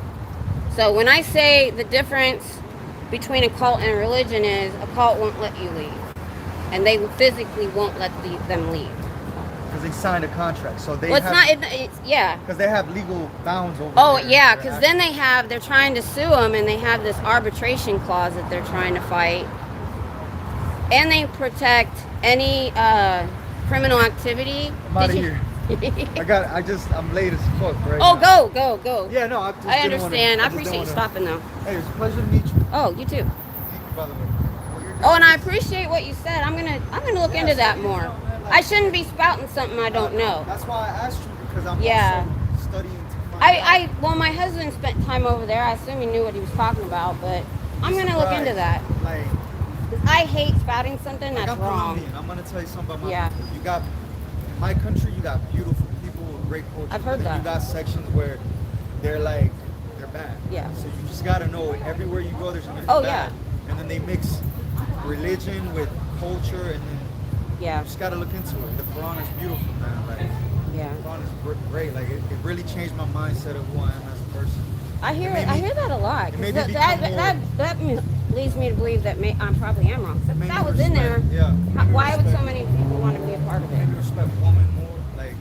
So when I say the difference between a cult and a religion is a cult won't let you leave. And they physically won't let them leave. Because they signed a contract, so they. Well, yeah. Because they have legal bounds over. Oh, their- yeah, their because actions. then they're trying to sue them, and they have this arbitration clause that they're trying to fight. And they protect any criminal activity. I'm out of Did you- here. I'm late as fuck right Oh, now. go. Yeah, no, I just I didn't understand. I just appreciate you didn't wanna- stopping, though. Hey, it's a pleasure to meet you. Oh, you too. By the way. Oh, and I appreciate what you said. I'm gonna look Yeah, into so that you more. know, man, like- I shouldn't be spouting something I don't know. That's why I asked you, because I'm Yeah. also studying to find out. Well, my husband spent time over there. I assume he knew what he was talking about, but I'm Be gonna look into that. surprised. Like, 'Cause I hate spouting something like that's I'm wrong. Colombian. I'm gonna tell you something about my Yeah. people. You got, in my country, you got beautiful people with great culture. I've heard and then that. You got sections where they're bad. Yeah. So you just gotta know everywhere you go, there's gonna be Oh, bad. And then they mix religion with culture, and then Yeah, you just gotta look into it. The Quran is beautiful, man. Like, yeah. the Quran is great. Like, it really changed my mindset of who I am as a person. I hear It made I me- hear that a lot. 'Cause it made me that become more- leads me to believe that I probably am wrong. If made that me was in there, respect- yeah, made me why would so respect- many people want to be a part of it? Maybe respect women more. Like,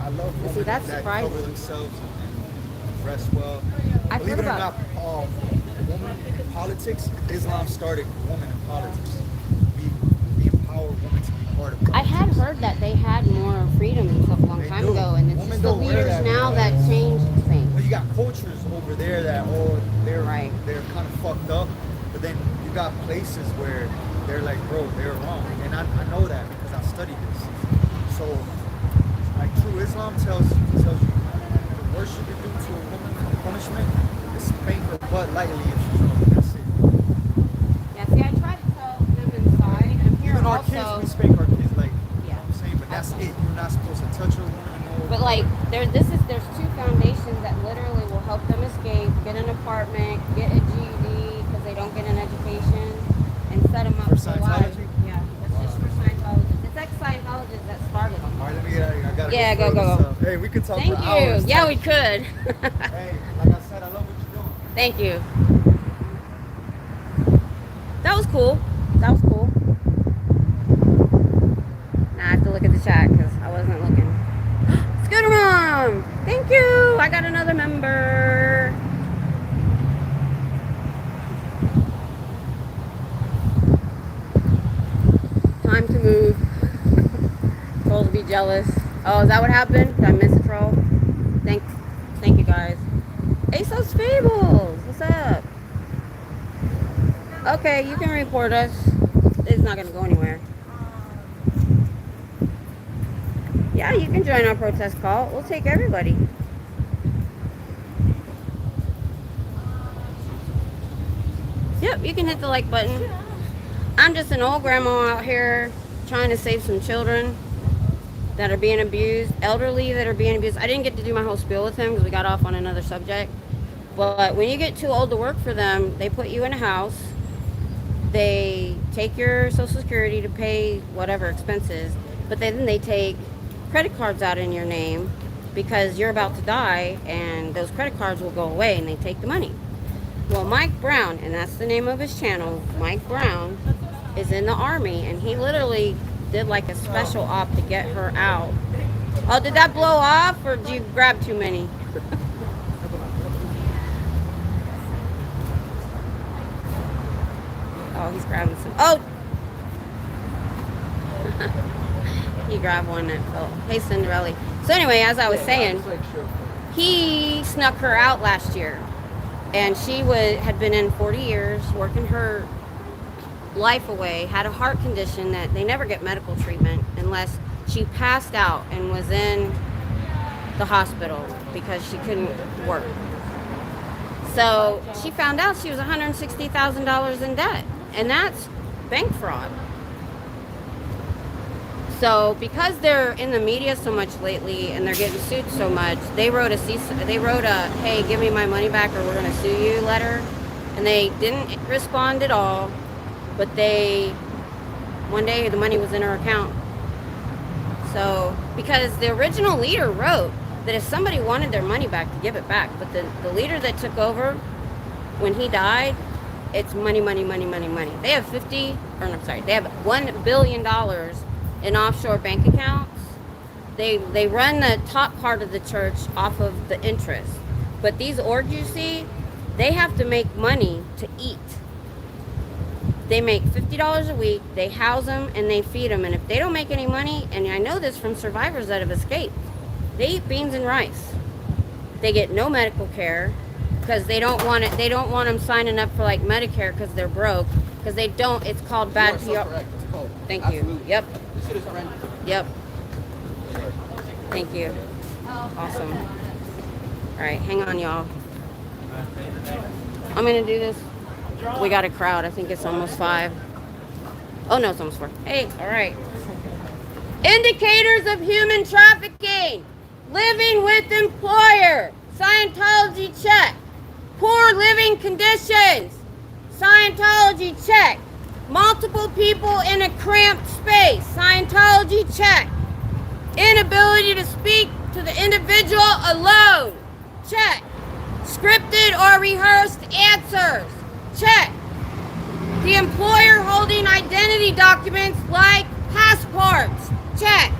I love See, women that's that surprising. cover themselves and dress well. I've Believe heard it or about- not, women in politics, Islam started women in politics. We empower women to be part of politics. I had heard that they had more freedom and stuff a long They time do. ago, and it's Women just the don't wear leaders that now because- that change things. But you got cultures over there that they're Right. they're kind of fucked up, but then you got places where they're like, bro, they're wrong, and I know that because I studied this. So, like, true Islam tells you the worst you can do to a woman, punishment, is spank her butt lightly if she's wrong. That's it. Yeah, see, I try to tell them inside. I'm here Even our also. kids, we spank our kids, like, you Yeah. know what I'm saying? But that's it. You're not supposed to touch a woman. No. But like there's two foundations that literally will help them escape, get an apartment, get a GED because they don't get an education, and set them up For for life. Scientology? Yeah, it's just for Scientologists. It's ex-Scientologists that started them. All right, let me get out of here. I gotta Yeah, go. go. through this stuff. Hey, we could talk Thank for you. hours. Yeah, we could. Hey, like I said, I love what you're doing. Thank you. That was cool. That was cool. Now I have to look at the chat because I wasn't looking. Scooter Mom! Thank you! I got another member. Time to move. Trolls be jealous. Oh, is that what happened? Did I miss a troll? Thank you guys. ASOS Fables! What's up? Okay, you can report us. It's not gonna go anywhere. Yeah, you can join our protest call. We'll take everybody. Yep, you can hit the like button. I'm just an old grandma out here trying to save some children that are being abused, elderly that are being abused. I didn't get to do my whole spiel with him because we got off on another subject. But when you get too old to work for them, they put you in a house. They take your Social Security to pay whatever expenses, but then they take credit cards out in your name because you're about to die, and those credit cards will go away, and they take the money. Well, Mike Brown, and that's the name of his channel, Mike Brown, is in the Army, and he literally did like a special op to get her out. Oh, did that blow off, or did you grab too many? Oh, he's grabbing some. Oh! He grabbed one that fell. Hey, Cinderella. So anyway, as I was saying, he snuck her out last year. And she had been in 40 years, working her life away, had a heart condition that they never get medical treatment unless she passed out and was in the hospital because she couldn't work. So she found out she was $160,000 in debt, and that's bank fraud. So because they're in the media so much lately and they're getting sued so much, they wrote a hey, give me my money back or we're going to sue you letter. And they didn't respond at all, but one day the money was in her account. So because the original leader wrote that if somebody wanted their money back, to give it back, but the leader that took over when he died, it's money, money, money, money, money. They have they have $1 billion in offshore bank accounts. They run the top part of the church off of the interest. But these orgs you see, they have to make money to eat. They make $50 a week, they house them, and they feed them. And if they don't make any money, and I know this from survivors that have escaped, they eat beans and rice. They get no medical care. because they don't want it. They don't want them signing up for like Medicare because they're broke. Because they don't. It's called bad PR. You are so correct. It's called. Thank Absolutely. you. Yep. This shit is horrendous. Yep. Thank you. Awesome. All right, hang on, y'all. I'm gonna do this. We got a crowd. I think it's almost 5. Oh no, it's almost 4. Hey, all right. Indicators of human trafficking. Living with employer. Scientology check. Poor living conditions. Scientology check. Multiple people in a cramped space. Scientology check. Inability to speak to the individual alone. Check. Scripted or rehearsed answers. Check. The employer holding identity documents like passports. Check.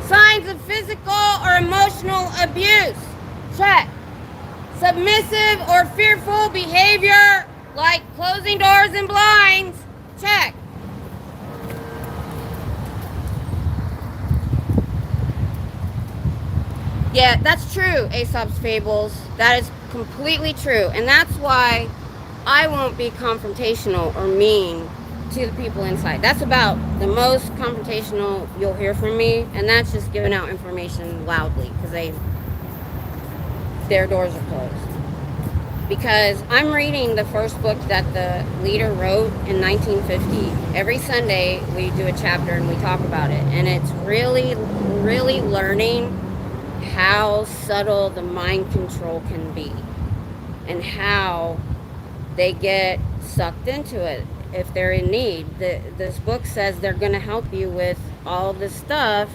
Signs of physical or emotional abuse. Check. Submissive or fearful behavior like closing doors and blinds. Check. Yeah, that's true, Aesop's Fables. That is completely true. And that's why I won't be confrontational or mean to the people inside. That's about the most confrontational you'll hear from me. And that's just giving out information loudly because their doors are closed. Because I'm reading the first book that the leader wrote in 1950. Every Sunday we do a chapter and we talk about it. And it's really, really learning how subtle the mind control can be and how they get sucked into it if they're in need. This book says they're going to help you with all this stuff.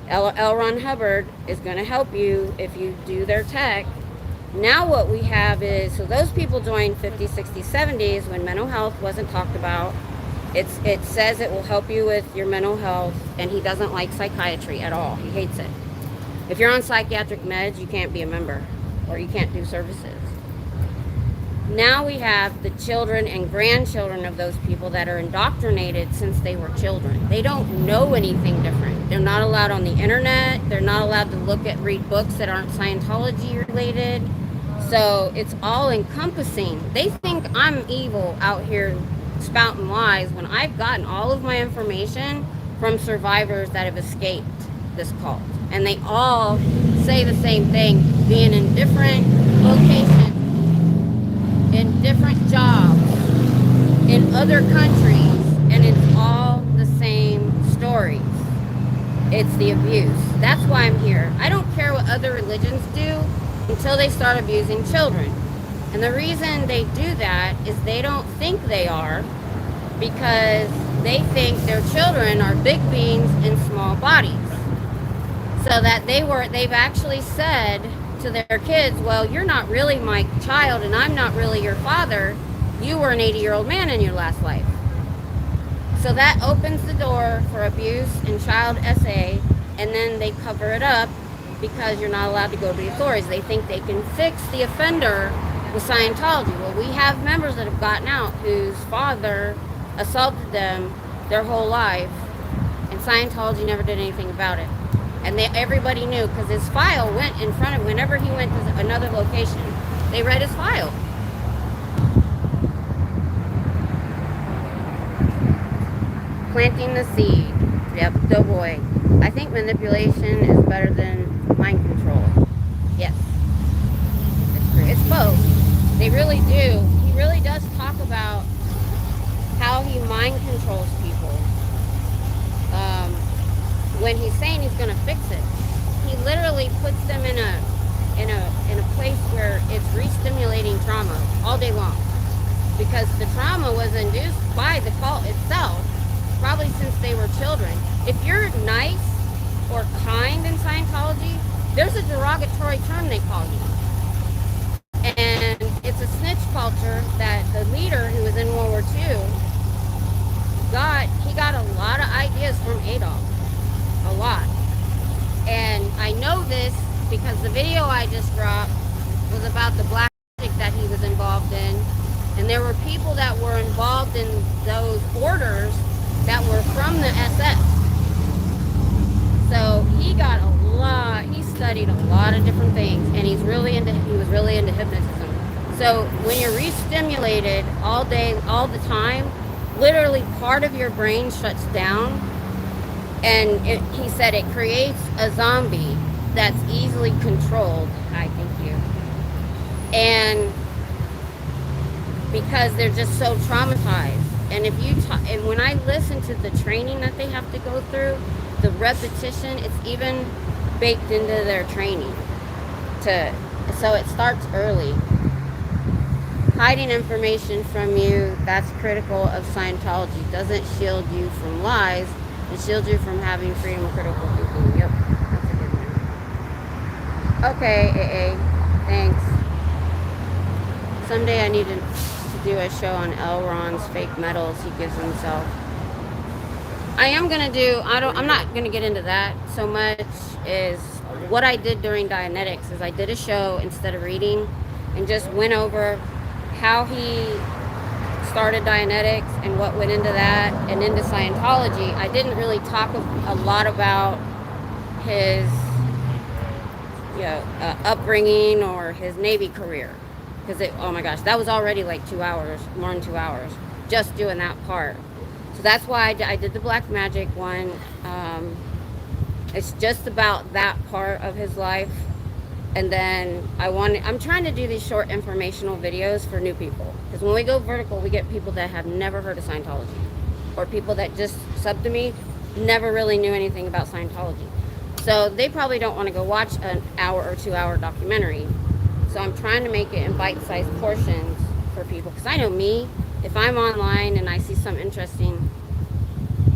L. Ron Hubbard is going to help you if you do their tech. Now what we have is, so those people joined 50s, 60s, 70s when mental health wasn't talked about. It says it will help you with your mental health, and he doesn't like psychiatry at all. He hates it. If you're on psychiatric meds, you can't be a member or you can't do services. Now we have the children and grandchildren of those people that are indoctrinated since they were children. They don't know anything different. They're not allowed on the internet. They're not allowed to read books that aren't Scientology related. So it's all encompassing. They think I'm evil out here spouting lies when I've gotten all of my information from survivors that have escaped this cult. And they all say the same thing, being in different locations, in different jobs, in other countries, and it's all the same stories. It's the abuse. That's why I'm here. I don't care what other religions do until they start abusing children. And the reason they do that is they don't think they are, because they think their children are big beings in small bodies. So that they've actually said to their kids, well, you're not really my child and I'm not really your father. You were an 80-year-old man in your last life. So that opens the door for abuse and child SA, and then they cover it up because you're not allowed to go to the authorities. They think they can fix the offender with Scientology. Well, we have members that have gotten out whose father assaulted them their whole life, and Scientology never did anything about it. And everybody knew because his file went in front of him whenever he went to another location. They read his file. Planting the seed. Yep, doughboy. I think manipulation is better than mind control. Yes. It's true. It's both. They really do. He really does talk about how he mind controls people. When he's saying he's going to fix it, he literally puts them in a place where it's re-stimulating trauma all day long, because the trauma was induced by the cult itself, probably since they were children. If you're nice or kind in Scientology, there's a derogatory term they call you, and it's a snitch culture that the leader, who was in World War II, got a lot of ideas from Adolf. A lot. And I know this because the video I just dropped was about the black magic that he was involved in, and there were people that were involved in those orders that were from the SS. So he got a he studied a lot of different things, and he was really into hypnotism. So when you're re-stimulated all day, all the time, literally part of your brain shuts down, and he said it creates a zombie that's easily controlled. I thank you. And because they're just so traumatized. And and when I listen to the training that they have to go through, the repetition, it's even baked into their training. So it starts early. Hiding information from you, that's critical of Scientology. Doesn't shield you from lies. It shields you from having freedom of critical thinking. Yep, that's a good one. Okay, AA, thanks. Someday I need to do a show on L. Ron's fake medals he gives himself. I'm not gonna get into that so much. Is what I did during Dianetics is I did a show instead of reading, and just went over how he started Dianetics and what went into that and into Scientology. I didn't really talk a lot about his upbringing or his Navy career, because oh my gosh, that was already like 2 hours, more than 2 hours, just doing that part. So that's why I did the black magic one. It's just about that part of his life. And then I'm trying to do these short informational videos for new people. Because when we go vertical, we get people that have never heard of Scientology. Or people that just sub to me, never really knew anything about Scientology. So they probably don't want to go watch an hour or 2 hour documentary. So I'm trying to make it in bite-sized portions for people. Because I know me, if I'm online and I see something interesting,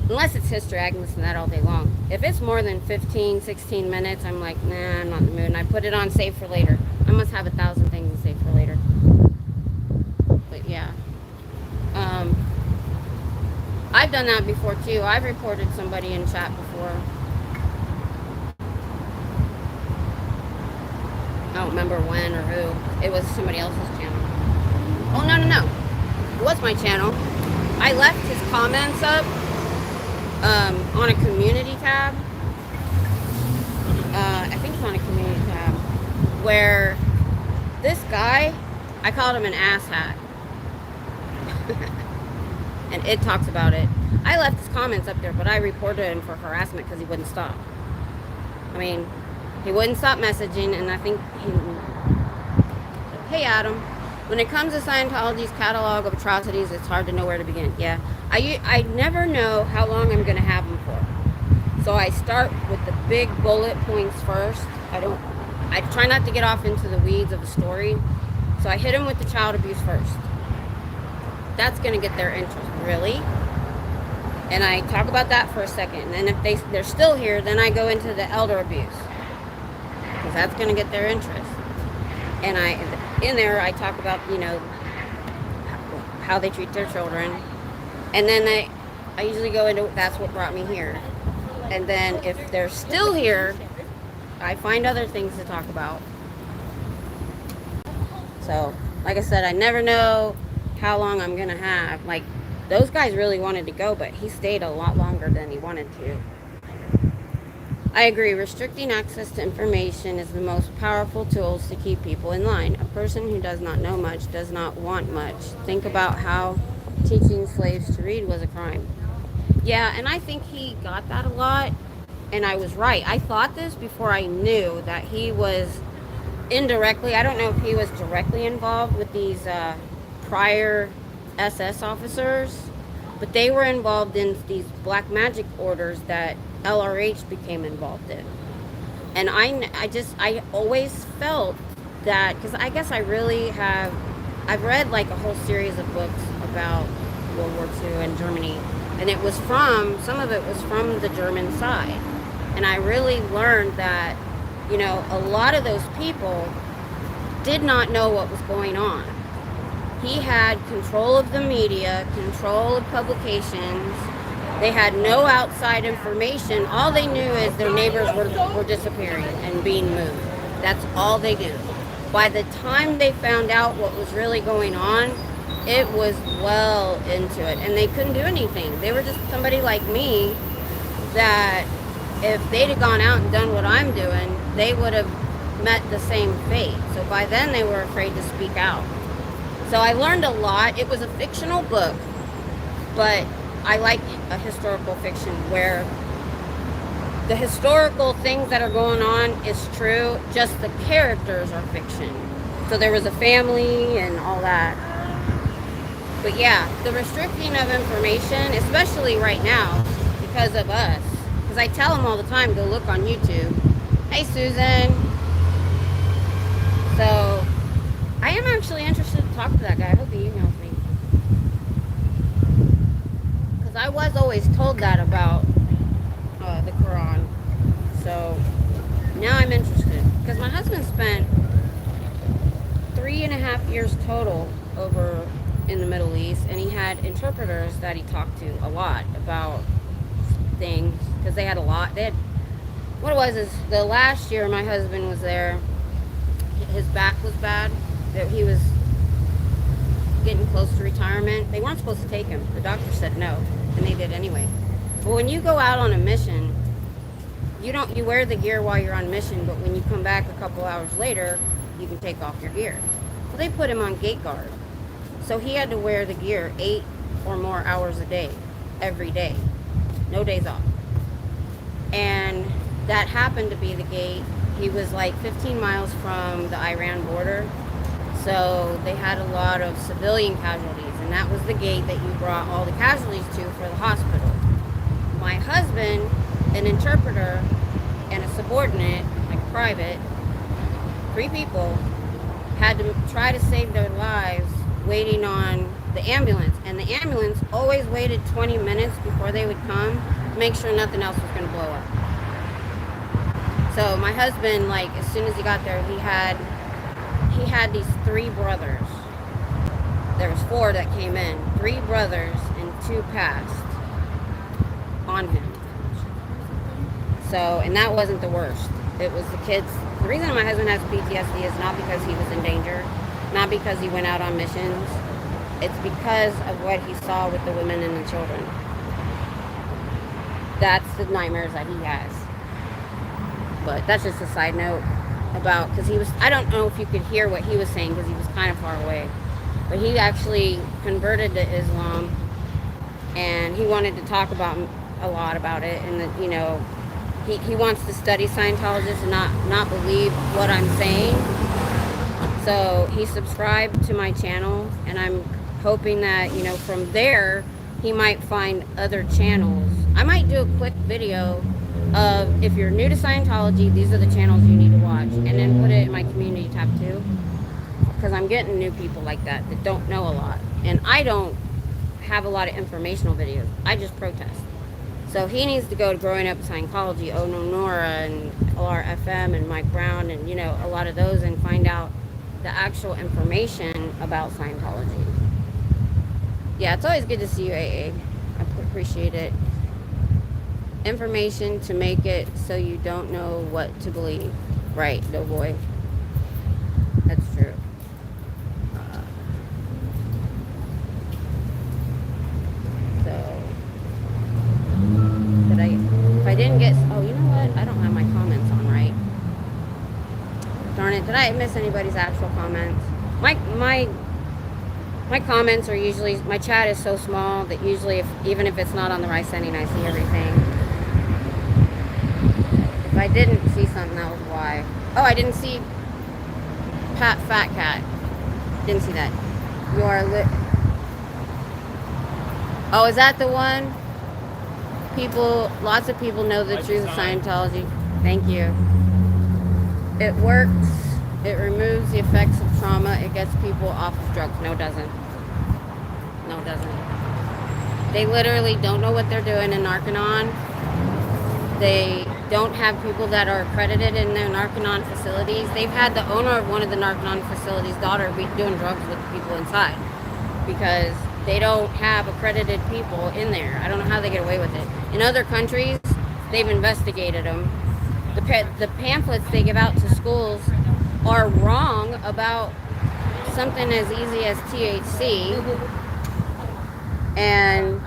unless it's history, I can listen to that all day long. If it's more than 15, 16 minutes, I'm like, nah, I'm not in the mood. And I put it on save for later. I must have 1,000 things to save for later. But yeah. I've done that before too. I've reported somebody in chat before. I don't remember when or who. It was somebody else's channel. Oh, no. It was my channel. I left his comments up on a community tab. I think it's on a community tab, where this guy, I called him an asshat. And it talks about it. I left his comments up there, but I reported him for harassment because he wouldn't stop. I mean, he wouldn't stop messaging, and I think hey Adam, when it comes to Scientology's catalog of atrocities, it's hard to know where to begin. Yeah, I never know how long I'm going to have them for. So I start with the big bullet points first. I try not to get off into the weeds of the story. So I hit them with the child abuse first. That's going to get their interest, really. And I talk about that for a second. And then if they're still here, then I go into the elder abuse, because that's going to get their interest. And in there I talk about, how they treat their children. And then I usually go into that's what brought me here. And then if they're still here, I find other things to talk about. So, like I said, I never know how long I'm gonna have. Like, those guys really wanted to go, but he stayed a lot longer than he wanted to. I agree, restricting access to information is the most powerful tools to keep people in line. A person who does not know much does not want much. Think about how teaching slaves to read was a crime. Yeah, and I think he got that a lot, and I was right. I thought this before I knew that he was indirectly, I don't know if he was directly involved with these prior SS officers, but they were involved in these black magic orders that LRH became involved in. And I always felt that, because I guess I've read like a whole series of books about World War II and Germany, and some of it was from the German side. And I really learned that, a lot of those people did not know what was going on. He had control of the media, control of publications. They had no outside information. All they knew is their neighbors were disappearing and being moved. That's all they knew. By the time they found out what was really going on, it was well into it, and they couldn't do anything. They were just somebody like me that if they'd have gone out and done what I'm doing, they would have met the same fate. So by then they were afraid to speak out. So I learned a lot. It was a fictional book, but I like a historical fiction where the historical things that are going on is true, just the characters are fiction. So there was a family and all that. But yeah, the restricting of information, especially right now, because of us, because I tell them all the time, go look on YouTube. Hey, Susan. So I am actually interested to talk to that guy. I hope he emails me. Because I was always told that about the Quran. So now I'm interested. Because my husband spent 3.5 years total over in the Middle East, and he had interpreters that he talked to a lot about things, because they had a lot. They had, what it was is the last year my husband was there, his back was bad, that he was getting close to retirement. They weren't supposed to take him. The doctor said no, and they did anyway. But when you go out on a mission, you wear the gear while you're on mission, but when you come back a couple hours later, you can take off your gear. Well, they put him on gate guard. So he had to wear the gear 8 or more hours a day, every day, no days off. And that happened to be the gate. He was like 15 miles from the Iran border. So they had a lot of civilian casualties, and that was the gate that you brought all the casualties to for the hospital. My husband, an interpreter, and a subordinate, like private, 3 people, had to try to save their lives waiting on the ambulance. And the ambulance always waited 20 minutes before they would come to make sure nothing else was going to blow up. So my husband, like, as soon as he got there, he had these 3 brothers. There was 4 that came in. 3 brothers and 2 passed on him. So, and that wasn't the worst. It was the kids. The reason my husband has PTSD is not because he was in danger, not because he went out on missions. It's because of what he saw with the women and the children. That's the nightmares that he has. But that's just a side note about, because he was, I don't know if you could hear what he was saying because he was kind of far away. But he actually converted to Islam, and he wanted to talk about a lot about it, and that, you know, he wants to study Scientologists and not believe what I'm saying. So he subscribed to my channel, and I'm hoping that, you know, from there he might find other channels. I might do a quick video of, if you're new to Scientology, these are the channels you need to watch, and then put it in my community tab too, because I'm getting new people like that don't know a lot, and I don't have a lot of informational videos. I just protest. So he needs to go to Growing Up Scientology, Ono Nora and LRFM and Mike Brown, and, you know, a lot of those, and find out the actual information about Scientology. Yeah, it's always good to see you, AA. I appreciate it. Information to make it so you don't know what to believe. Right, Doughboy. That's true. If I didn't get, oh, you know what? I don't have my comments on right. Darn it, did I miss anybody's actual comments? My comments are usually, my chat is so small that usually, even if it's not on the right setting, I see everything. If I didn't see something, that was why. Oh, I didn't see Fat Cat. Didn't see that. You are lit. Oh, is that the one? People, lots of people know the truth of Scientology. Thank you. It works. It removes the effects of trauma. It gets people off of drugs. No, it doesn't. No, it doesn't. They literally don't know what they're doing in Narconon. They don't have people that are accredited in their Narconon facilities. They've had the owner of one of the Narconon facilities' daughter be doing drugs with the people inside because they don't have accredited people in there. I don't know how they get away with it. In other countries, they've investigated them. The pamphlets they give out to schools are wrong about something as easy as THC. And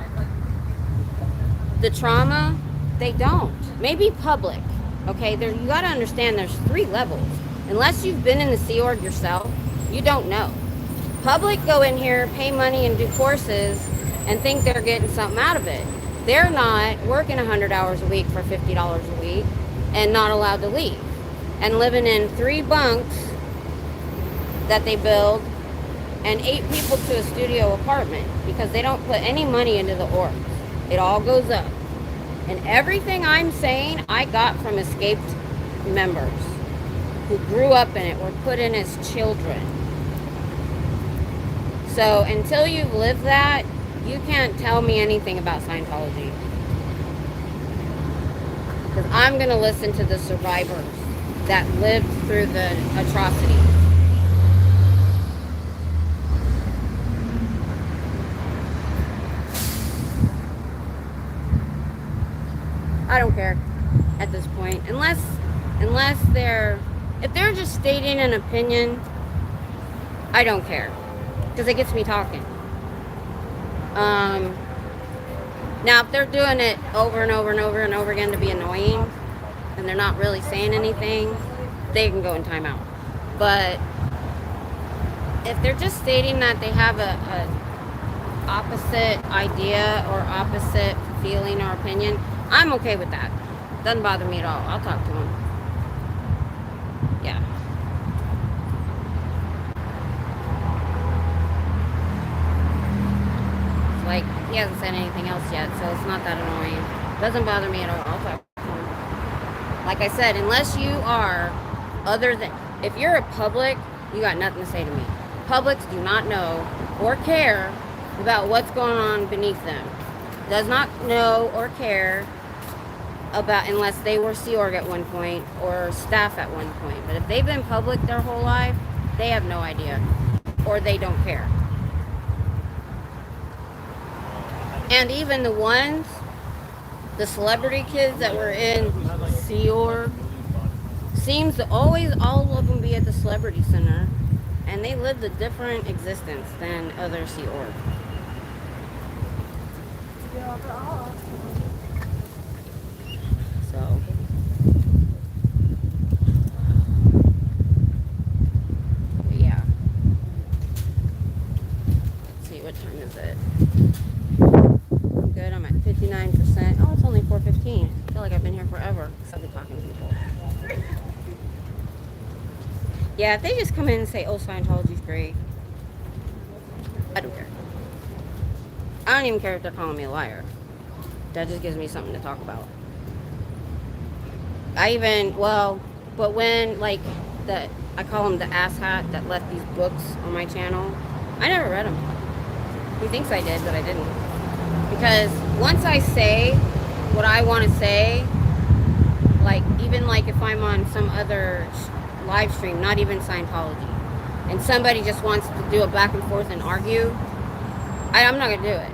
the trauma, They don't. Maybe public. Okay, there, you got to understand there's 3 levels. Unless you've been in the Sea Org yourself, you don't know. Public go in here, pay money, and do courses and think they're getting something out of it. They're not working 100 hours a week for $50 a week and not allowed to leave. And living in 3 bunks that they build and 8 people to a studio apartment because they don't put any money into the orgs. It all goes up. And everything I'm saying, I got from escaped members who grew up in it, were put in as children. So until you've lived that, you can't tell me anything about Scientology. Because I'm going to listen to the survivors that lived through the atrocities. I don't care at this point. Unless if they're just stating an opinion, I don't care. Because it gets me talking. Now, if they're doing it over and over and over and over again to be annoying, and they're not really saying anything, they can go in timeout. But if they're just stating that they have a opposite idea or opposite feeling or opinion, I'm okay with that. Doesn't bother me at all. I'll talk to them. Yeah. Like, he hasn't said anything else yet, so it's not that annoying. Doesn't bother me at all. I'll talk to him. Like I said, unless you are other than... If you're a public, you got nothing to say to me. Publics do not know or care about what's going on beneath them. Does not know or care about, unless they were Sea Org at one point or staff at one point. But if they've been public their whole life, they have no idea. Or they don't care. And even the ones, the celebrity kids that were in Sea Org, seems to always all of them be at the Celebrity Center, and they lived a different existence than other Sea Org. So, but yeah. Let's see, what time is it? Good, I'm at 59%. Oh, it's only 4:15. I feel like I've been here forever. So I've been talking to people. Yeah, if they just come in and say, oh, Scientology's great, I don't care. I don't even care if they're calling me a liar. That just gives me something to talk about. But when, like, I call him the asshat that left these books on my channel, I never read them. He thinks I did, but I didn't. Because once I say what I want to say, like, even like if I'm on some other live stream, not even Scientology, and somebody just wants to do a back and forth and argue, I'm not going to do it.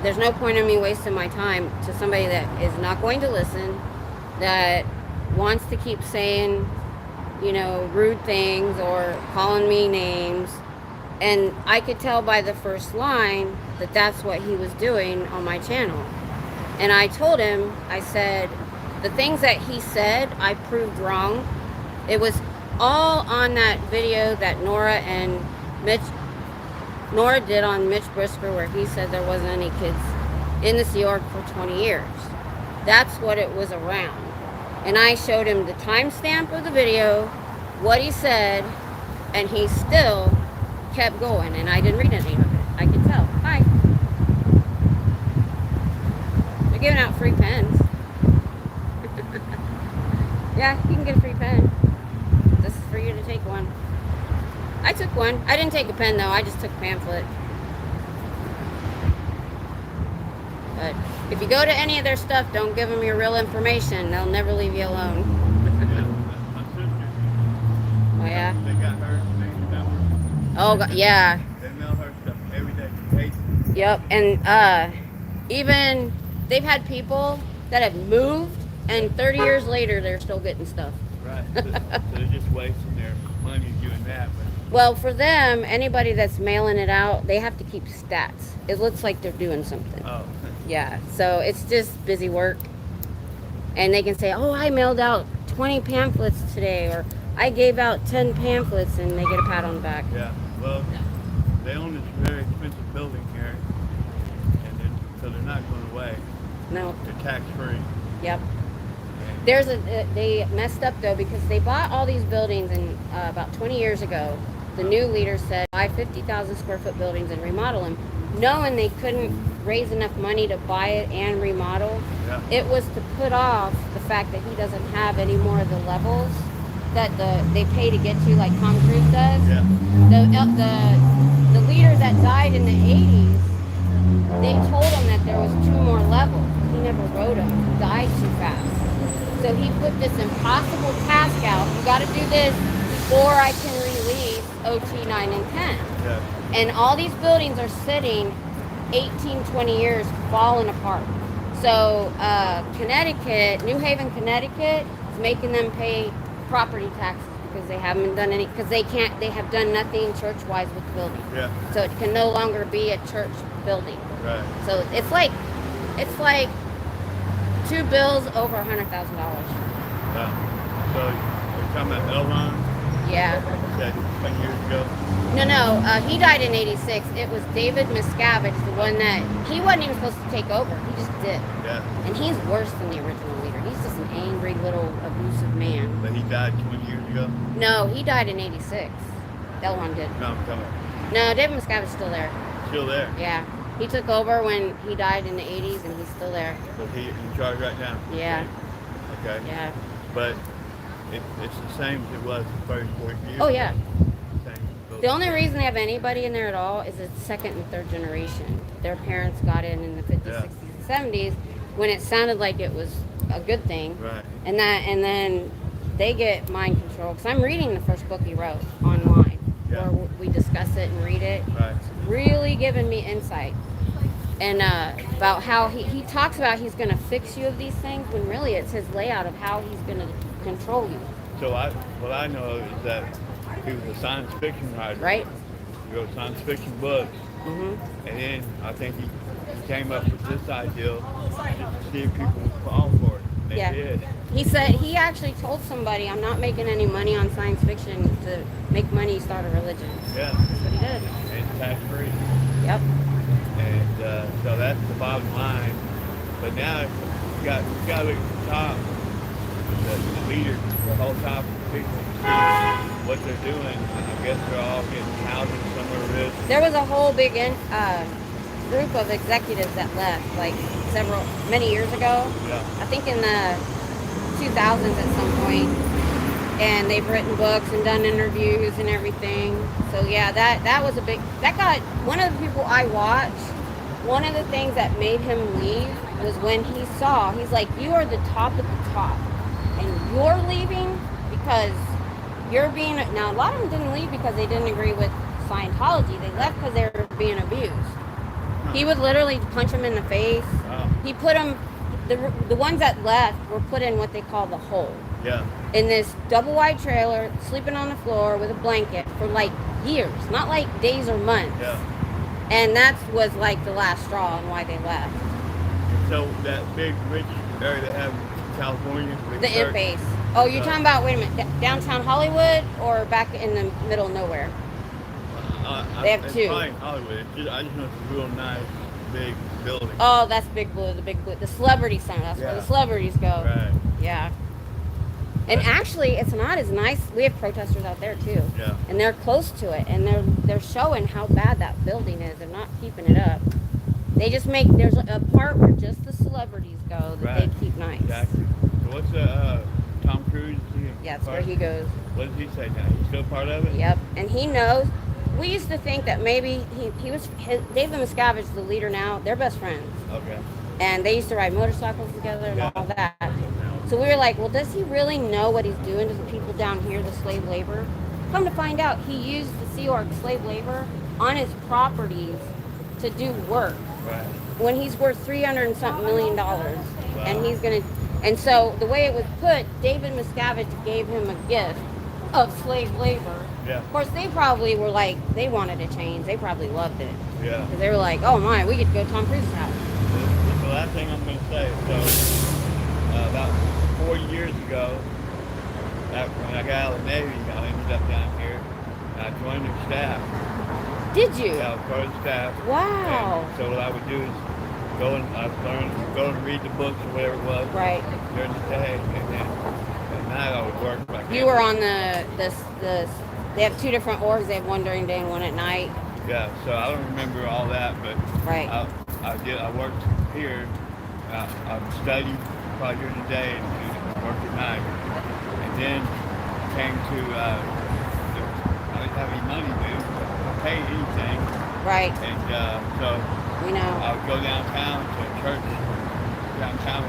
There's no point in me wasting my time to somebody that is not going to listen, that wants to keep saying, you know, rude things or calling me names. And I could tell by the first line that that's what he was doing on my channel. And I told him, I said, the things that he said, I proved wrong. It was all on that video that Nora did on Mitch Brisker, where he said there wasn't any kids in the Sea Org for 20 years. That's what it was around. And I showed him the timestamp of the video, what he said, and he still kept going, and I didn't read any of it. I could tell. Hi. They're giving out free pens. Yeah, you can get a free pen. This is for you to take one. I took one. I didn't take a pen though, I just took a pamphlet. But if you go to any of their stuff, don't give them your real information. They'll never leave you alone. Oh yeah? They got her name. Oh God, yeah. They mail her stuff every day. Yep, and even they've had people that have moved, and 30 years later they're still getting stuff. Right. So they're just wasting their money doing that. But Well, for them, anybody that's mailing it out, they have to keep stats. It looks like they're doing something. oh. Yeah, so it's just busy work. And they can say, oh, I mailed out 20 pamphlets today, or I gave out 10 pamphlets, and they get a pat on the back. Yeah. Well, they own this very expensive building here, and then, so they're not going away. No. They're tax-free. Yep. They messed up though, because they bought all these buildings and about 20 years ago. The new leader said buy 50,000 square foot buildings and remodel them, knowing they couldn't raise enough money to buy it and remodel. Yeah. It was to put off the fact that he doesn't have any more of the levels that they pay to get to, like Tom Cruise does. Yeah. The leader that died in the 80s, they told him that there was 2 more levels. He never wrote them. He died too fast. So he put this impossible task out. You got to do this before I can release OT 9 and 10. Yeah. And all these buildings are sitting 18, 20 years falling apart. So Connecticut, New Haven, Connecticut is making them pay property taxes because they haven't done any, because they have done nothing church-wise with the building. Yeah. So it can no longer be a church building. Right. So it's like 2 bills over $100,000. Yeah. So you're talking about Elron? Yeah. That 20 years ago? No. He died in '86. It was David Miscavige, the one that he wasn't even supposed to take over. He just did. Yeah. And he's worse than the original leader. He's just an angry little abusive man. But he died 20 years ago? No, he died in '86. Delron did. No, I'm talking about No, David Miscavige's still there. still there. Yeah. He took over when he died in the '80s, and he's still there. But he in charge right now? Yeah. Okay. Yeah. But it's the same as it was 30, 40 years Oh, yeah. ago. The only reason they have anybody in there at all is it's 2nd and 3rd generation. Their parents got in the 50s, Yeah. 60s, and 70s when it sounded like it was a good thing. Right. And then they get mind control. Because I'm reading the first book he wrote online, Yeah. where we discuss it and read it. Right. It's really giving me insight. And about how he talks about he's going to fix you of these things, when really it's his layout of how he's going to control you. So what I know is that he was a science fiction writer. Right? He wrote science fiction books. Mm-hmm. And then I think he came up with this idea just to see if people would fall for it. And they Yeah. did. He said he actually told somebody, I'm not making any money on science fiction. To make money, start a religion. Yeah. That's what he did. And tax free. Yep. And so that's the bottom line. But now you got to look at the top, the leaders, the whole top of the people, what they're doing. I guess they're all getting housing somewhere rich. There was a whole big group of executives that left, like many years ago. Yeah. I think in the 2000s at some point. And they've written books and done interviews and everything. So yeah, that was that got one of the people I watched. One of the things that made him leave was when he's like, you are the top of the top, and you're leaving because you're being. Now a lot of them didn't leave because they didn't agree with Scientology. They left because they were being abused. He would literally punch them in the face. Wow. He put them. The ones that left were put in what they call the hole. Yeah. In this double wide trailer, sleeping on the floor with a blanket for like years, not like days or months. Yeah. And that was like the last straw on why they left. So that big rich area they have in California. The imp base. Oh, you're talking about, wait a minute, downtown Hollywood or back in the middle of nowhere? They have it's two. Probably in Hollywood. I just know it's a real nice big building. Oh, that's Big Blue, the Big Blue. The Celebrity Center, that's where the celebrities go. Right. Yeah. And actually, it's not as nice. We have protesters out there too. Yeah. And they're close to it, and they're showing how bad that building is. They're not keeping it up. They just there's a part where just the celebrities go that they keep nice. Exactly. So what's Tom Cruise? Yeah, that's where he goes. What does he say now? He's still part of it? Yep. And he knows. We used to think that maybe David Miscavige, the leader now, they're best friends. Okay. And they used to ride motorcycles together and all that. So we were like, well, does he really know what he's doing to the people down here, the slave labor? Come to find out, he used the Sea Org slave labor on his properties to do work. Right. When he's worth $300 and something million. Wow. And he's going to, and so the way it was put, David Miscavige gave him a gift of slave labor. Yeah. Of course, they probably were like, they wanted to change. They probably loved it. Yeah. Because they were like, oh my, we get to go to Tom Cruise's house. The last thing I'm going to say, so about 40 years ago, when I got out of the Navy, I ended up down here, and I joined their staff. Did you? Yeah, I was part of the staff. Wow. And so what I would do is go and read the books or whatever it was. Right. During the day, and then at night I would work. Like You were on the they have two different orgs. They have one during the day and one at night. Yeah, so I don't remember all that, but Right. I worked here. I studied probably during the day and worked at night. And then came to, I didn't have any money to pay anything. Right. And so We know. I would go downtown to a church downtown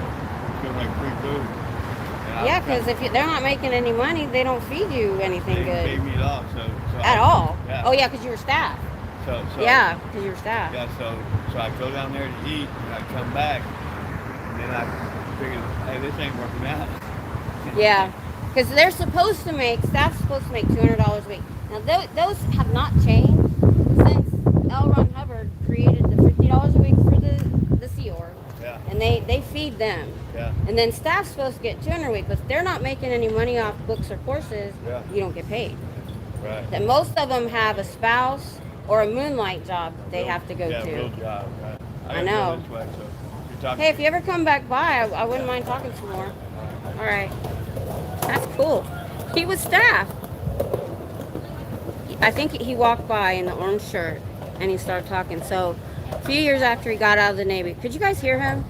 to make free food. And Yeah, because if they're not making any money, they don't feed you anything they good. paid me at all. So At all? Yeah. Oh, yeah, because you were staff. So Yeah, because you were staff. Yeah, so I go down there to eat, and I come back, and then I figured, hey, this ain't working out. Yeah, because they're supposed to make, staff's supposed to make $200 a week. Now, those have not changed since L. Ron Hubbard created the $50 a week for the Sea Org. Yeah. And they feed them. Yeah. And then staff's supposed to get $200 a week, but if they're not making any money off books or courses, Yeah. you don't get paid. Right. And most of them have a spouse or a moonlight job that they have to go yeah, to. real job, right. I gotta know. Go this way, so you're talking Hey, if you ever come back by, I wouldn't mind talking some more. All right. That's cool. He was staff. I think he walked by in the orange shirt and he started talking. So a few years after he got out of the Navy, could you guys hear him?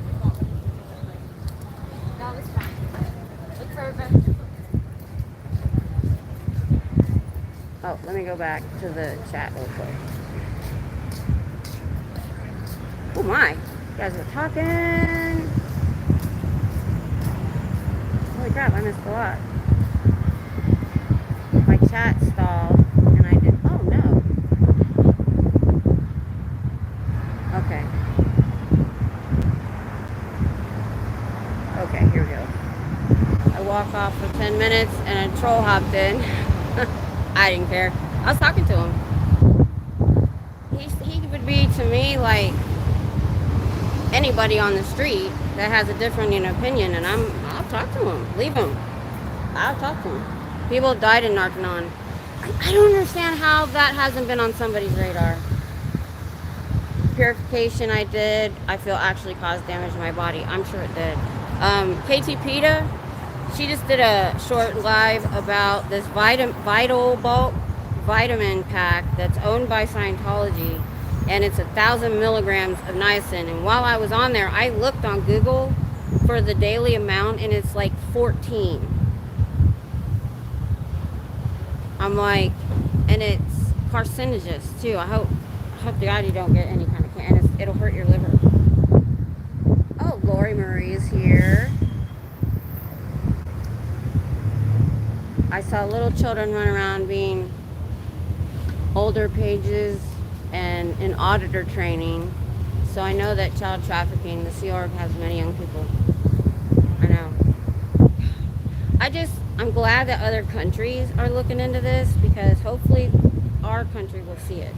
No, it's fine. Look for a Oh, let me go back to the chat real quick. Oh my, you guys were talking. Holy crap, I missed a lot. My chat stalled and I did, oh no. Okay. Okay, here we go. I walk off for 10 minutes and a troll hopped in. I didn't care. I was talking to him. He would be to me like anybody on the street that has a different opinion, and I'll talk to him. Leave him. I'll talk to him. People have died in Narconon. I don't understand how that hasn't been on somebody's radar. Purification I did, I feel actually caused damage to my body. I'm sure it did. KT PETA, she just did a short live about this Vital Bulk vitamin pack that's owned by Scientology, and it's 1,000 milligrams of niacin. And while I was on there, I looked on Google for the daily amount, and it's like 14. I'm like, and it's carcinogenous too. I hope to God you don't get any kind of cancer, and it'll hurt your liver. Oh, Lori Marie is here. I saw little children run around being older pages and in auditor training. So I know that child trafficking, the Sea Org has many young people. I know. I'm glad that other countries are looking into this, because hopefully our country will see it.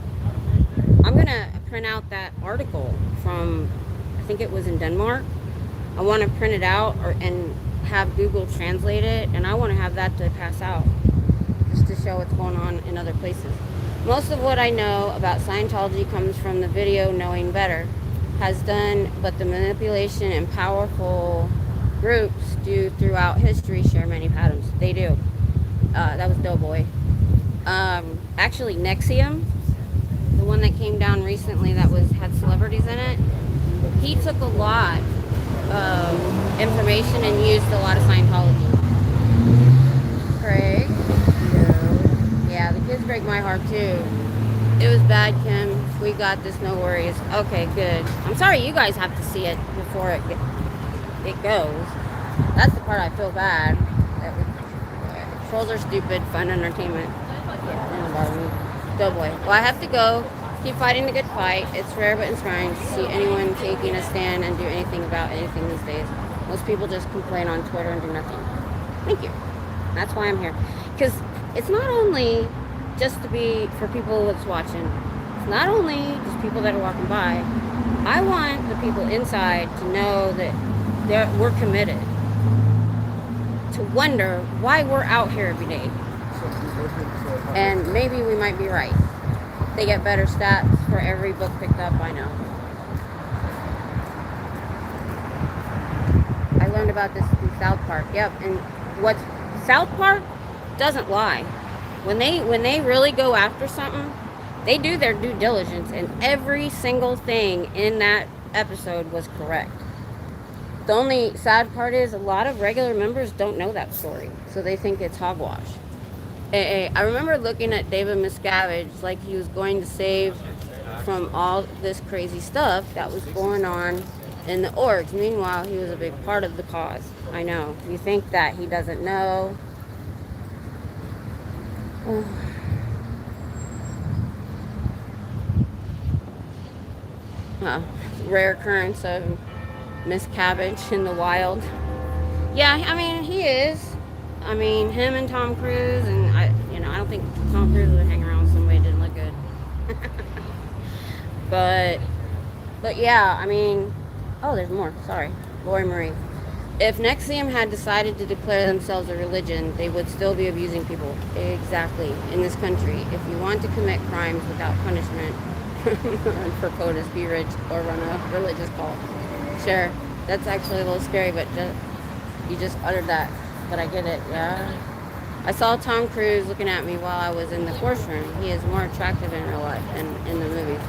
I'm going to print out that article from, I think it was in Denmark. I want to print it out and have Google translate it, and I want to have that to pass out just to show what's going on in other places. Most of what I know about Scientology comes from the video Knowing Better has done, but the manipulation and powerful groups do throughout history share many patterns. They do. That was Doughboy. Actually, Nexium, the one that came down recently that had celebrities in it, he took a lot of information and used a lot of Scientology. Craig? Yeah, the kids break my heart too. It was bad, Kim. We got this, no worries. Okay, good. I'm sorry you guys have to see it before it goes. That's the part I feel bad. Trolls are stupid, fun entertainment. Doughboy. Well, I have to go. Keep fighting the good fight. It's rare but inspiring to see anyone taking a stand and do anything about anything these days. Most people just complain on Twitter and do nothing. Thank you. That's why I'm here. Because it's not only just to be for people that's watching. It's not only just people that are walking by. I want the people inside to know that we're committed. to wonder why we're out here every day. And maybe we might be right. They get better stats for every book picked up, I know. I learned about this in South Park. Yep, and what's South Park doesn't lie. When they really go after something, they do their due diligence, and every single thing in that episode was correct. The only sad part is a lot of regular members don't know that story, so they think it's hogwash. I remember looking at David Miscavige like he was going to save from all this crazy stuff that was going on in the orgs. Meanwhile, he was a big part of the cause. I know. You think that he doesn't know. Rare occurrence of Miscavige in the wild. Yeah, I mean, he is. I mean, him and Tom Cruise, and I don't think Tom Cruise would hang around with somebody who didn't look good. But yeah, I mean, oh, there's more. Sorry, Lori Marie. If NXIVM had decided to declare themselves a religion, they would still be abusing people. Exactly. In this country, if you want to commit crimes without punishment, run for POTUS, be rich, or run a religious cult. Sure, that's actually a little scary, but you just uttered that. But I get it, yeah. I saw Tom Cruise looking at me while I was in the courtroom. He is more attractive in real life than in the movies.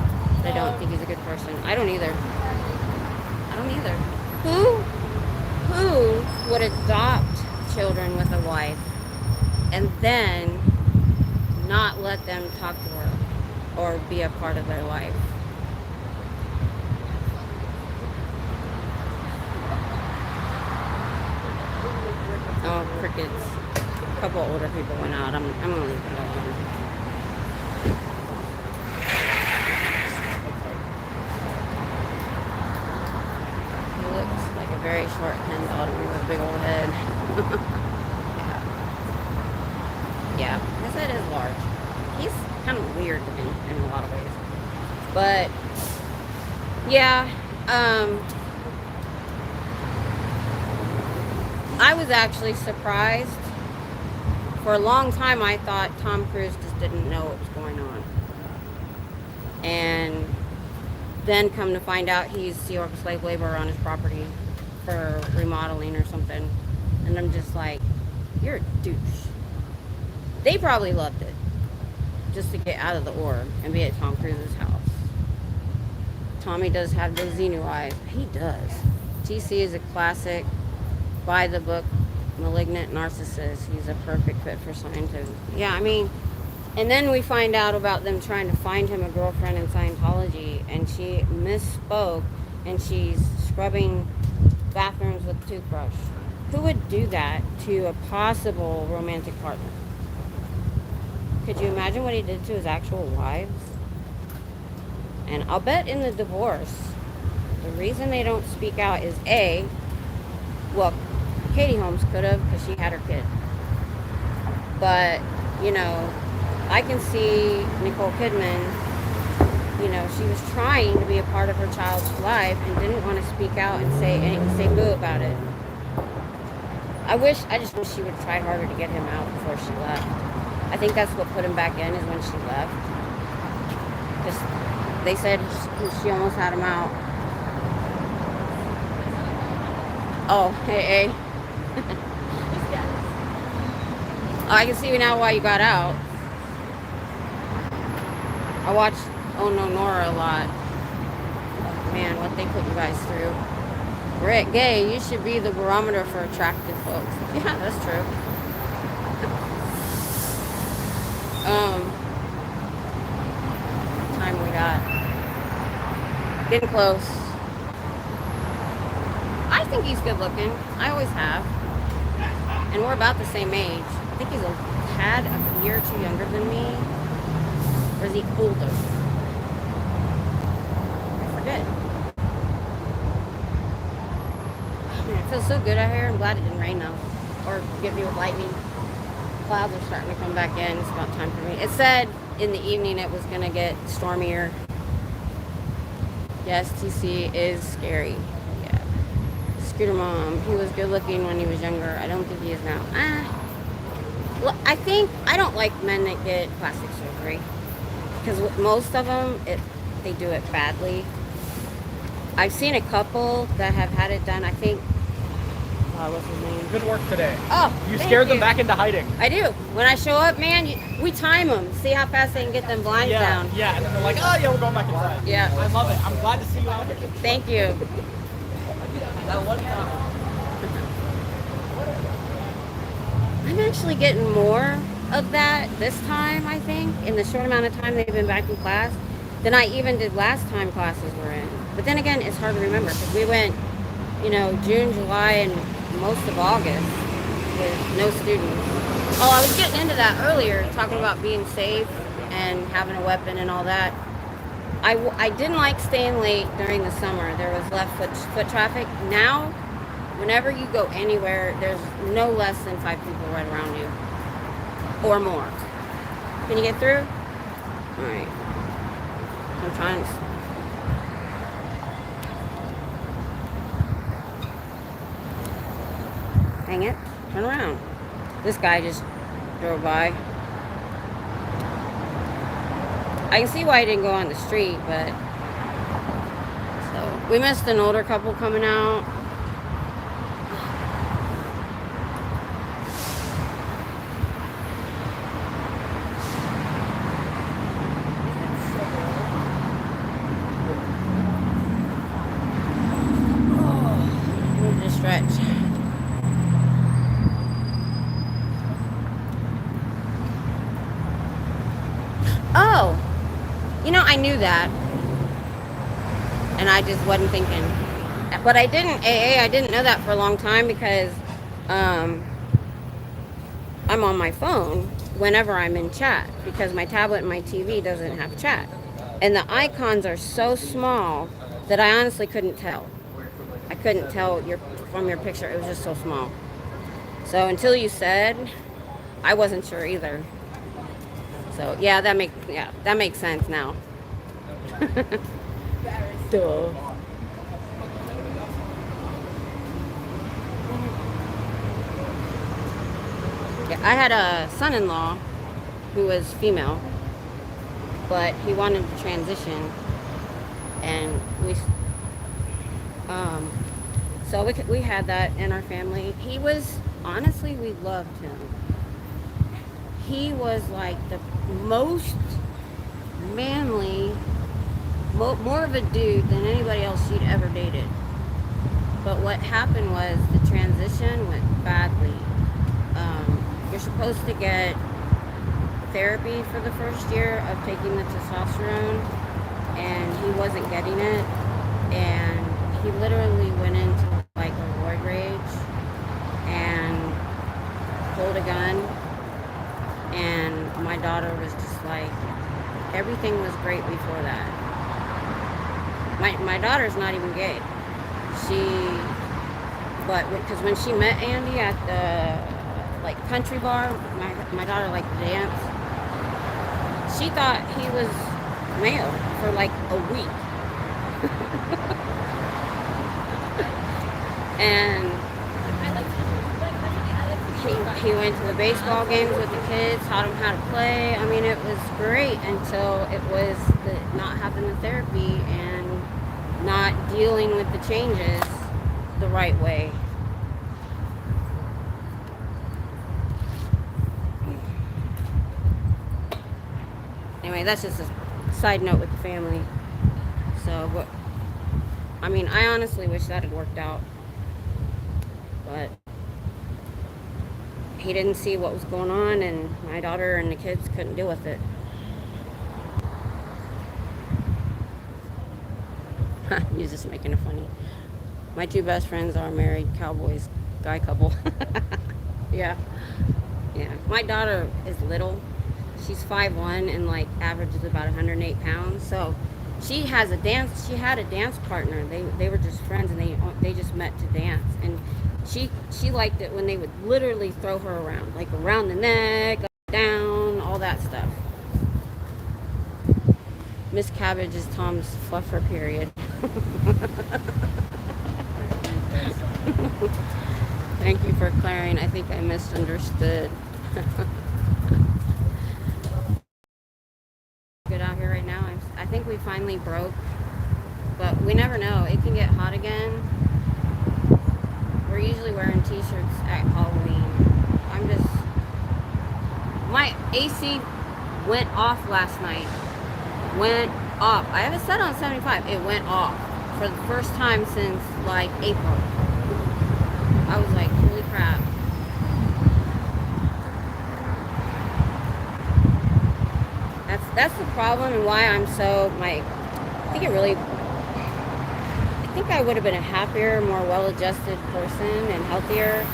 I don't think he's a good person. I don't either. Who would adopt children with a wife and then not let them talk to her or be a part of their life? Oh, crickets. A couple older people went out. I'm gonna leave it alone. He looks like a very short Ken Dalton with a big old head. Yeah, his head is large. He's kind of weird looking in a lot of ways. But yeah, I was actually surprised. For a long time, I thought Tom Cruise just didn't know what was going on. And then come to find out he's York slave labor on his property for remodeling or something. And I'm just like, you're a douche. They probably loved it. Just to get out of the org and be at Tom Cruise's house. Tommy does have those Xenu eyes. He does. TC is a classic, by the book, malignant narcissist. He's a perfect fit for Scientology. Yeah, I mean, and then we find out about them trying to find him a girlfriend in Scientology, and she misspoke, and she's scrubbing bathrooms with a toothbrush. Who would do that to a possible romantic partner? Could you imagine what he did to his actual wives? And I'll bet in the divorce, the reason they don't speak out is well, Katie Holmes could have because she had her kid. But, I can see Nicole Kidman, she was trying to be a part of her child's life and didn't want to speak out and say boo about it. I just wish she would try harder to get him out before she left. I think that's what put him back in is when she left. Just, they said she almost had him out. Oh, hey. I can see now why you got out. I watched Oh No Nora a lot. Man, what they put you guys through. Rick, gay, you should be the barometer for attractive folks. Yeah, that's true. Time we got. Getting close. I think he's good looking. I always have. And we're about the same age. I think he's a tad a year or two younger than me. Or is he older? I forget. Man, it feels so good out here. I'm glad it didn't rain though. Or give me with lightning. Clouds are starting to come back in. It's about time for me. It said in the evening it was going to get stormier. Yes, TC is scary. Yeah. Scooter mom. He was good looking when he was younger. I don't think he is now. Well, I don't like men that get plastic surgery because most of them, they do it badly. I've seen a couple that have had it done. I think, what's his name? Good work today. Oh, You thank scared them you. back into hiding. I do. When I show up, man, we time them. See how fast they can get them blinds down. Yeah, and then they're like, oh yeah, we're going back inside. Yeah. I love it. I'm glad to see you out here. Thank you. I'm actually getting more of that this time, I think, in the short amount of time they've been back in class, than I even did last time classes were in. But then again, it's hard to remember because we went, June, July, and most of August with no students. Oh, I was getting into that earlier, talking about being safe and having a weapon and all that. I didn't like staying late during the summer. There was less foot traffic. Now, whenever you go anywhere, there's no less than 5 people right around you. Or more. Can you get through? Alright. I'm trying to... Dang it. Turn around. This guy just drove by. I can see why he didn't go on the street, but... So, we missed an older couple coming out. Stretch. Oh, I knew that, and I just wasn't thinking. But I didn't I didn't know that for a long time because I'm on my phone whenever I'm in chat because my tablet and my TV doesn't have chat, and the icons are so small that I honestly couldn't tell. I couldn't tell from your picture. It was just so small. So until you said, I wasn't sure either. So yeah, that makes sense now. Duh. Yeah, I had a son-in-law who was female, but he wanted to transition, and so we had that in our family. He was, honestly, we loved him. He was like the most manly, more of a dude than anybody else she'd ever dated. But what happened was the transition went badly. You're supposed to get therapy for the first year of taking the testosterone, and he wasn't getting it, and he literally went into like a roid rage and pulled a gun, and my daughter was just like, everything was great before that. My daughter's not even gay. Because when she met Andy at the like country bar, my daughter liked to dance. She thought he was male for like a week. And he went to the baseball games with the kids, taught them how to play. I mean, it was great until it was not having the therapy and not dealing with the changes the right way. Anyway, that's just a side note with the family. So, I honestly wish that had worked out. But he didn't see what was going on, and my daughter and the kids couldn't deal with it. He's just making it funny. My two best friends are married cowboys, guy couple. Yeah. My daughter is little. She's 5'1" and like averages about 108 pounds. So she had a dance partner. They were just friends, and they just met to dance. And she liked it when they would literally throw her around, like around the neck, up, down, all that stuff. Miss Cabbage is Tom's fluffer period. Thank you for clearing. I think I misunderstood. Good out here right now. I think we finally broke, but we never know. It can get hot again. We're usually wearing t-shirts at Halloween. My AC went off last night. Went off. I have it set on 75. It went off for the first time since like April. I was like, holy crap. That's the problem, and why I'm so I think I would have been a happier, more well-adjusted person and healthier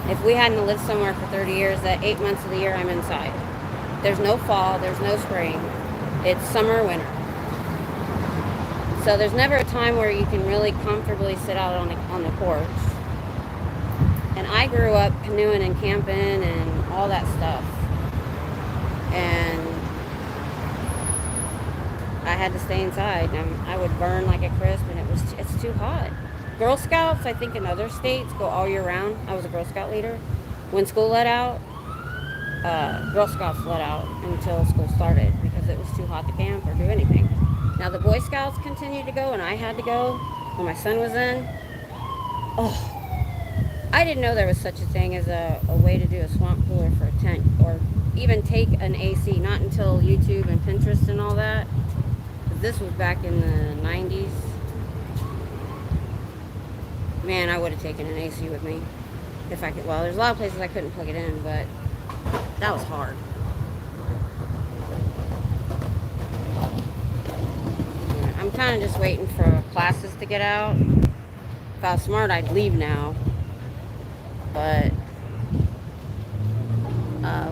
if we hadn't lived somewhere for 30 years that 8 months of the year I'm inside. There's no fall, there's no spring. It's summer, winter. So there's never a time where you can really comfortably sit out on the porch. And I grew up canoeing and camping and all that stuff. And I had to stay inside. And I would burn like a crisp, and it's too hot. Girl Scouts, I think in other states, go all year round. I was a Girl Scout leader. When school let out, Girl Scouts let out until school started because it was too hot to camp or do anything. Now the Boy Scouts continued to go, and I had to go when my son was in. Oh, I didn't know there was such a thing as a way to do a swamp cooler for a tent, or even take an AC, not until YouTube and Pinterest and all that. This was back in the 90s. Man, I would have taken an AC with me if I could. Well, there's a lot of places I couldn't plug it in, but that was hard. I'm kind of just waiting for classes to get out. If I was smart, I'd leave now. But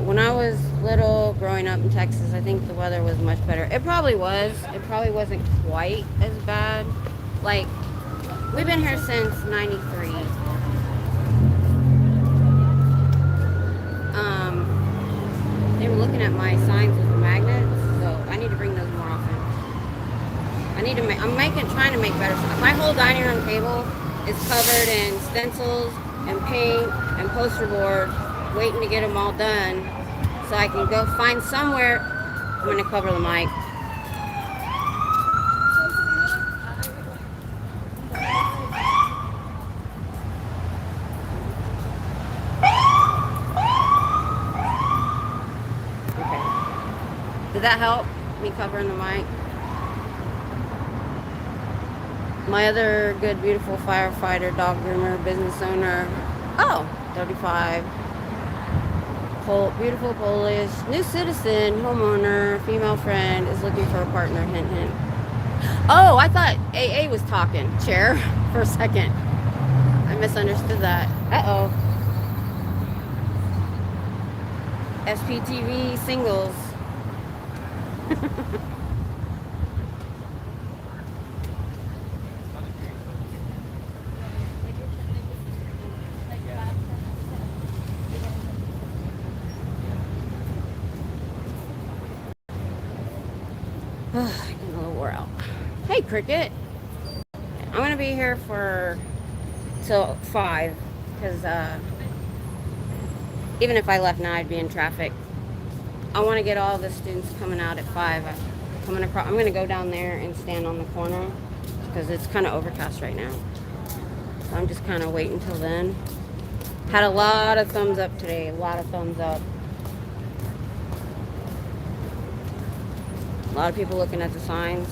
when I was little, growing up in Texas, I think the weather was much better. It probably was. It probably wasn't quite as bad. Like, we've been here since 93. They were looking at my signs with the magnets, so I need to bring those more often. I'm trying to make better stuff. My whole dining room table is covered in stencils and paint and poster board, waiting to get them all done so I can go find somewhere. I'm going to cover the mic. Okay. Did that help, me covering the mic? My other good, beautiful firefighter, dog groomer, business owner, 35, beautiful Polish, new citizen, homeowner, female friend, is looking for a partner, hint, hint. Oh, I thought AA was talking, chair, for a second. I misunderstood that. Uh-oh. SPTV singles. I'm a little wore out. Hey, Cricket. I'm going to be here till 5, because even if I left now, I'd be in traffic. I want to get all the students coming out at 5. I'm going to go down there and stand on the corner because it's kind of overcast right now. So I'm just kind of waiting till then. Had a lot of thumbs up today. A lot of thumbs up. A lot of people looking at the signs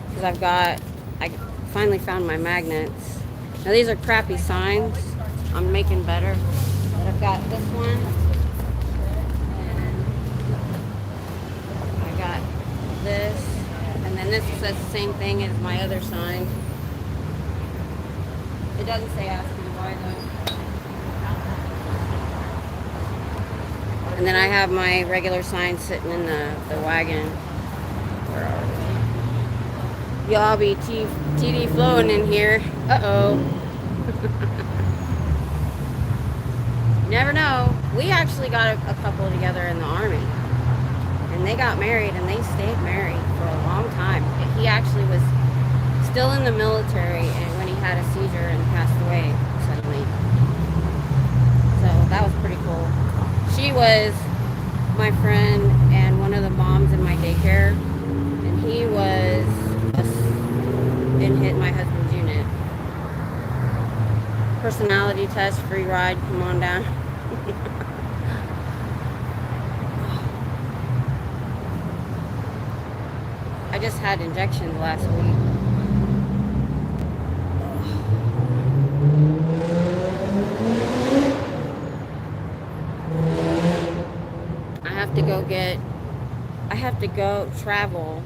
because I finally found my magnets. Now these are crappy signs. I'm making better. But I've got this one. And I got this. And then this says the same thing as my other sign. It doesn't say ask me why though. And then I have my regular sign sitting in the wagon. Where are we? Y'all be TV flowing in here. Uh-oh. Never know. We actually got a couple together in the Army. And they got married, and they stayed married for a long time. He actually was still in the military and when he had a seizure and passed away. So recently. So that was pretty cool. She was my friend and one of the moms in my daycare, and he was in my husband's unit. Personality test, free ride, come on down. I just had injections last week. I have to go travel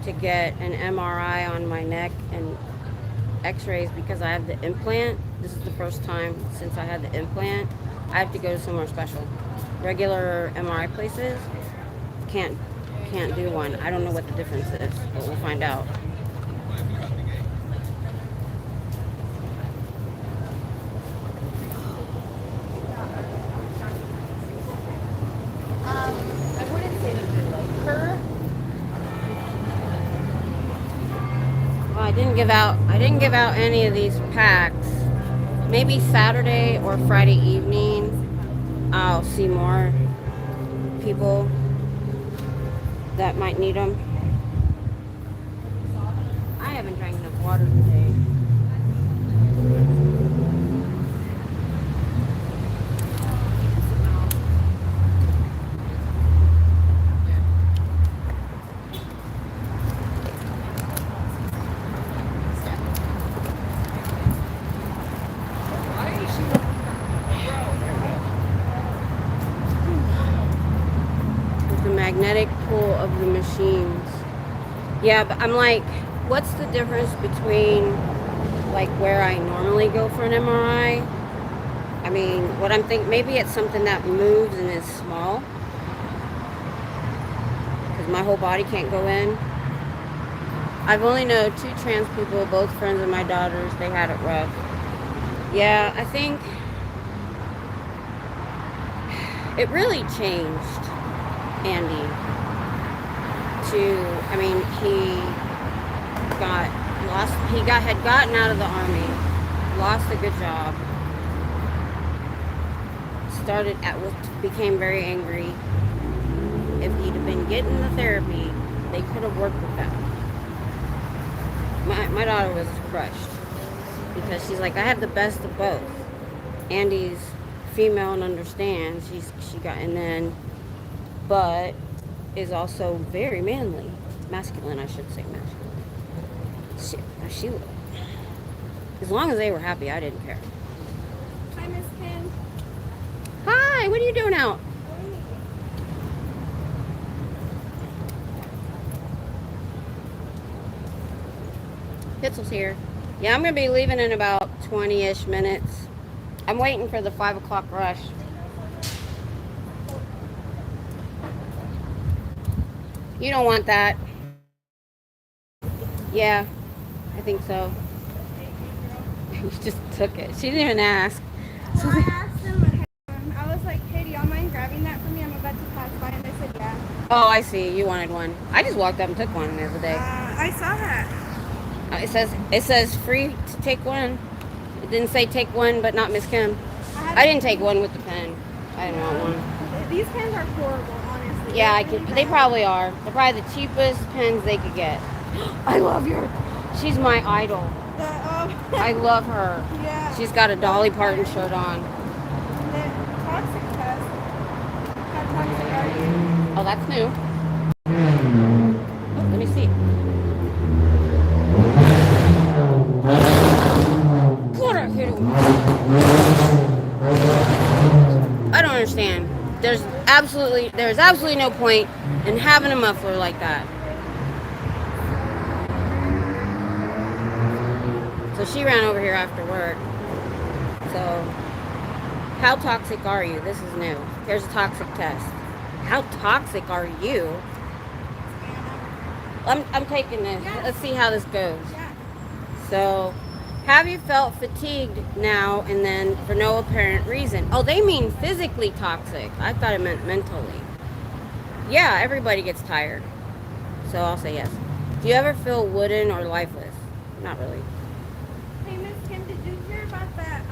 to get an MRI on my neck and x-rays because I have the implant. This is the first time since I had the implant. I have to go to somewhere special. Regular MRI places can't do one. I don't know what the difference is, but we'll find out. I wouldn't say that they're like her. Well, I didn't give out any of these packs. Maybe Saturday or Friday evening I'll see more people that might need them. I haven't drank enough water today. Magnetic pull of the machines. Yeah, but I'm like, what's the difference between like where I normally go for an MRI? I mean, what I'm thinking, maybe it's something that moves and is small, because my whole body can't go in. I've only known 2 trans people, both friends of my daughters. They had it rough. Yeah, I think it really changed Andy had gotten out of the army, lost a good job, became very angry. If he'd have been getting the therapy, they could have worked with that. My daughter was crushed because she's like, I have the best of both. Andy's female and understands, but is also very manly. Masculine, I should say masculine. She as long as they were happy, I didn't care. Hi, Miss Kim. Hi, what are you doing out? Pitzel's here. Yeah, I'm going to be leaving in about 20-ish minutes. I'm waiting for the 5 o'clock rush. You don't want that. Yeah, I think so. You just took it. She didn't even ask. Well, I asked them, I was like, hey, do y'all mind grabbing that for me? I'm about to pass by. And they said, yeah. Oh, I see. You wanted one. I just walked up and took one the other day. I saw that. It says free to take one. It didn't say take one, but not Miss Kim. I didn't take one with the pen. I didn't want one. These pens are horrible, honestly. Yeah, they probably are. They're probably the cheapest pens they could get. I love her. She's my idol. I love her. Yeah. She's got a Dolly Parton shirt on. The toxic test. How toxic are you? Oh, that's new. Oh, let me see. I don't understand. There's absolutely no point in having a muffler like that. So she ran over here after work. So, how toxic are you? This is new. Here's a toxic test. How toxic are you? I'm taking this. Let's see how this goes. So, have you felt fatigued now and then for no apparent reason? Oh, they mean physically toxic. I thought it meant mentally. Yeah, everybody gets tired. So I'll say yes. Do you ever feel wooden or lifeless? Not really. Hey, Miss Kim, did you hear about that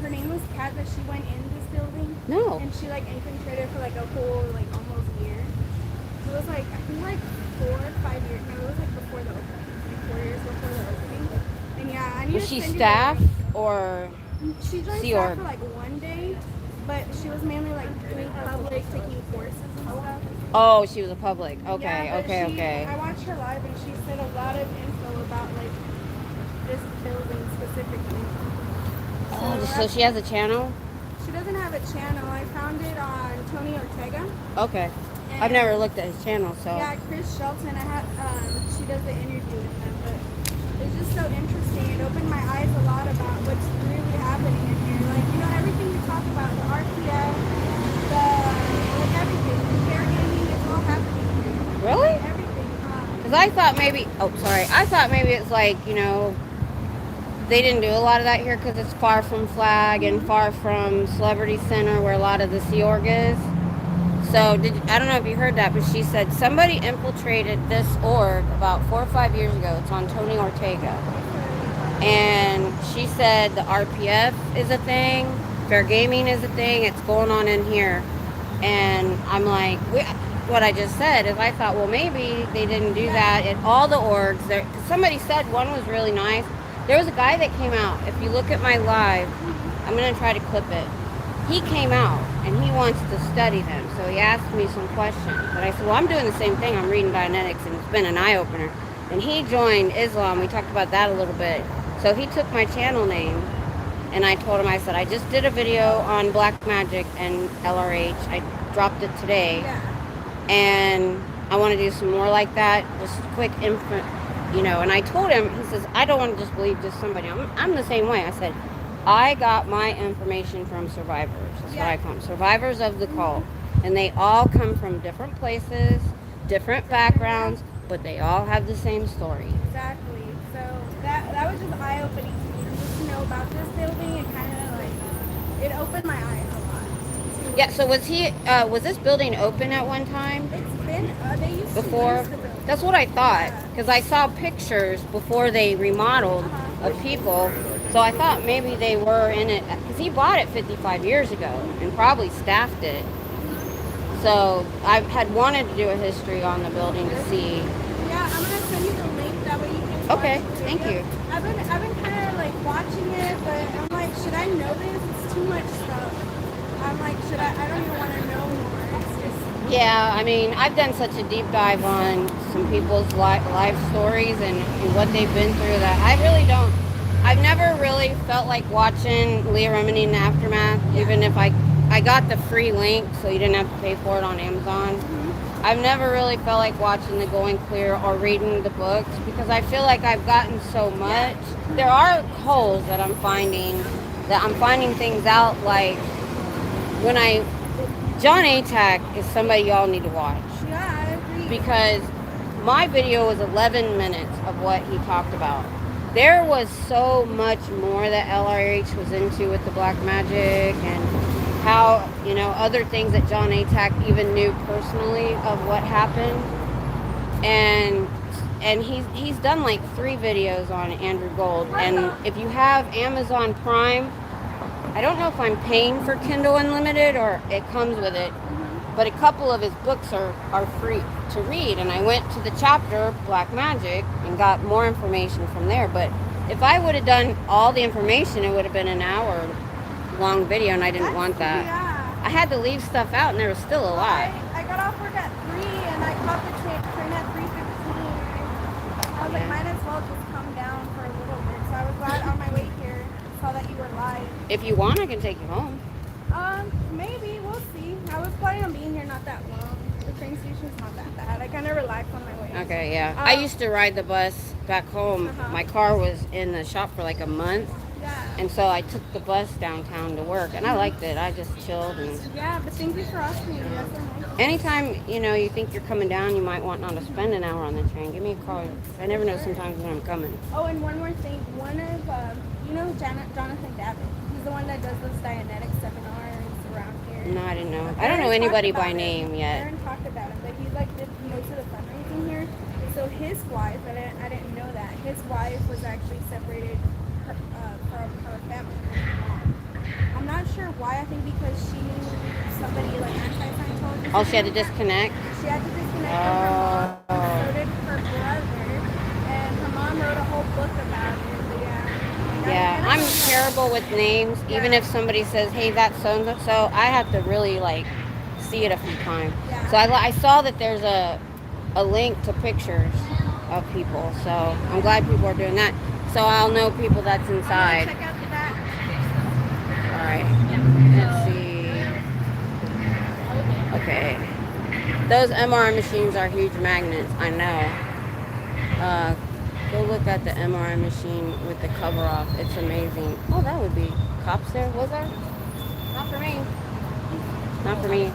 her name was Kat, that she went in this building. No. And she like infiltrated for like a whole like almost year. It was like I think like 4 or 5 years. No, it was like before the opening, like 4 years before the opening. And yeah, I need Was to she send you staff the link. or She joined Sea staff Org? for like one day, but she was mainly like doing public, taking courses and stuff. Oh, she was a public. Okay, Yeah, but okay. I watched her live and she said a lot of info about like this building specifically. Oh, so she has a channel? She doesn't have a channel. I found it on Tony Ortega. Okay. I've never looked at his channel, so. Yeah, Chris Shelton. She does the interview with him, but it's just so interesting. It opened my eyes a lot about what's really happening in here. Like, you know, everything you talk about, the RPF, like everything, the fair gaming, it's all happening here. Really? Everything. Because I thought maybe, I thought maybe it's like, you know, they didn't do a lot of that here because it's far from Flag and far from Celebrity Center where a lot of the Sea Org is. So I don't know if you heard that, but she said somebody infiltrated this org about 4 or 5 years ago. It's on Tony Ortega. And she said the RPF is a thing, fair gaming is a thing, it's going on in here. And I'm like, what I just said is I thought, well, maybe they didn't do that at all the orgs. Somebody said one was really nice. There was a guy that came out. If you look at my live, I'm going to try to clip it. He came out and he wants to study them. So he asked me some questions. But I said, well, I'm doing the same thing. I'm reading Dianetics and it's been an eye-opener. And he joined Islam. We talked about that a little bit. So he took my channel name and I told him, I said, I just did a video on Black Magic and LRH. I dropped it today. Yeah. And I want to do some more like that. Just quick info, you know. And I told him, he says, I don't want to just believe just somebody. I'm the same way. I said, I got my information from survivors. That's what I call them. Survivors of the cult. And they all come from different places, different backgrounds, but they all have the same story. Exactly. So that was just eye-opening to me, just to know about this building and kind of like, it opened my eyes a lot. Yeah, so was this building open at one time? It's been, they used Before? to use the building. That's what I thought, because I saw pictures before they remodeled of people. So I thought maybe they were in it, because he bought it 55 years ago and probably staffed it. So I had wanted to do a history on the building to see. Yeah, I'm gonna send you the link that way you can. Okay, watch the thank video. you. I've been kind of like watching it, but I'm like, should I know this? It's too much stuff. I'm like, should I don't even want to know more. It's just. Yeah, I mean, I've done such a deep dive on some people's life stories and what they've been through that I really don't. I've never really felt like watching Leah Remini in the Aftermath, even if I got the free link, so you didn't have to pay for it on Amazon. I've never really felt like watching the Going Clear or reading the books because I feel like I've gotten so much. There are holes that I'm finding things out, like when John Atack is somebody y'all need to watch. Yeah, I agree. Because my video was 11 minutes of what he talked about. There was so much more that LRH was into with the black magic and how, you know, other things that John Atack even knew personally of what happened. And he's done like 3 videos on Andrew Gold. And if you have Amazon Prime, I don't know if I'm paying for Kindle Unlimited or it comes with it, but a couple of his books are free to read. And I went to the chapter, Black Magic, and got more information from there. But if I would have done all the information, it would have been an hour-long video, and I didn't want that. Yeah. I had to leave stuff out, and there was still a lot. I got off work at 3 and I caught the train at 3:15. I was like, might as well just come down for a little bit. So I was glad on my way here, saw that you were live. If you want, I can take you home. Maybe, we'll see. I was planning on being here not that long. The train station's not that bad. I kind of relaxed on my way. Okay, yeah. I used to ride the bus back home. My car was in the shop for like a month. Yeah. And so I took the bus downtown to work, and I liked it. I just chilled. And Yeah, but thank you for asking me. That's so nice. anytime, you know, you think you're coming down, you might want not to spend an hour on the train. Give me a call. I never know sometimes when I'm coming. Oh, and one more thing. One of, you know Jonathan Davitt? He's the one that does those Dianetics seminars around here. No, I didn't know. I don't know anybody by name yet. Aaron talked about him, but he like did most of the fundraising here. So his wife, I didn't know that. His wife was actually separated from her family. I'm not sure why. I think because she knew somebody like anti-Scientologist. Oh, she had to disconnect? She had to disconnect from her mom. Oh. So did her brother. And her mom wrote a whole book about it. But yeah. Yeah, I'm terrible with names. Even Yeah. if somebody says, hey, that's so-and-so, I have to really, like, see it a few times. Yeah. So I saw that there's a link to pictures of people. So I'm glad people are doing that. So I'll know people that's inside. Check out the back. All right. Let's see. Okay. Those MRI machines are huge magnets. I know. Go look at the MRI machine with the cover off. It's amazing. Oh, that would be cops there. Was there? Not for me. Not for me.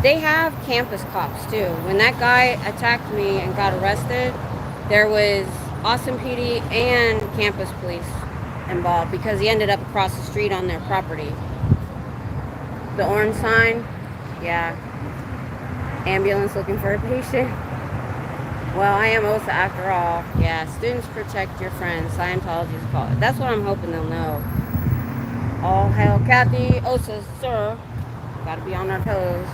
They have campus cops too. When that guy attacked me and got arrested, there was Austin PD and campus police involved because he ended up across the street on their property. The orange sign, yeah. Ambulance looking for a patient. Well, I am OSA after all. Yeah, students protect your friends. Scientology is called. That's what I'm hoping they'll know. All hail Kathy, OSA, sir. Gotta be on our toes.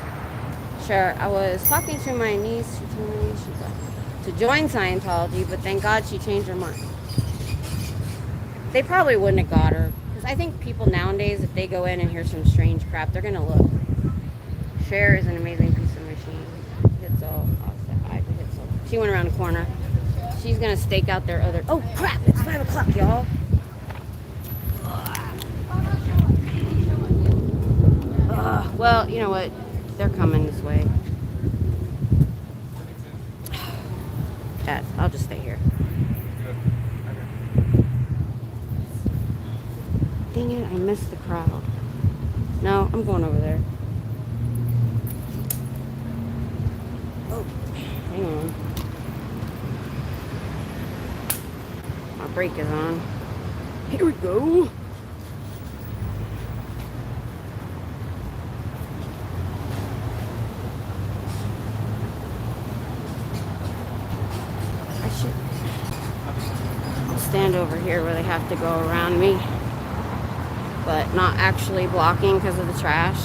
Sure, I was talking to my niece. She told me to join Scientology, but thank God she changed her mind. They probably wouldn't have got her. Because I think people nowadays, if they go in and hear some strange crap, they're going to look. Cher is an amazing piece of machine. Hits all. She went around the corner. She's going to stake out their other... Oh, crap! It's 5 o'clock, y'all. Well, you know what? They're coming this way. Cats, I'll just stay here. Dang it, I missed the crowd. No, I'm going over there. Oh, hang on. My brake is on. Here we go. Stand over here where they have to go around me, but not actually blocking because of the trash.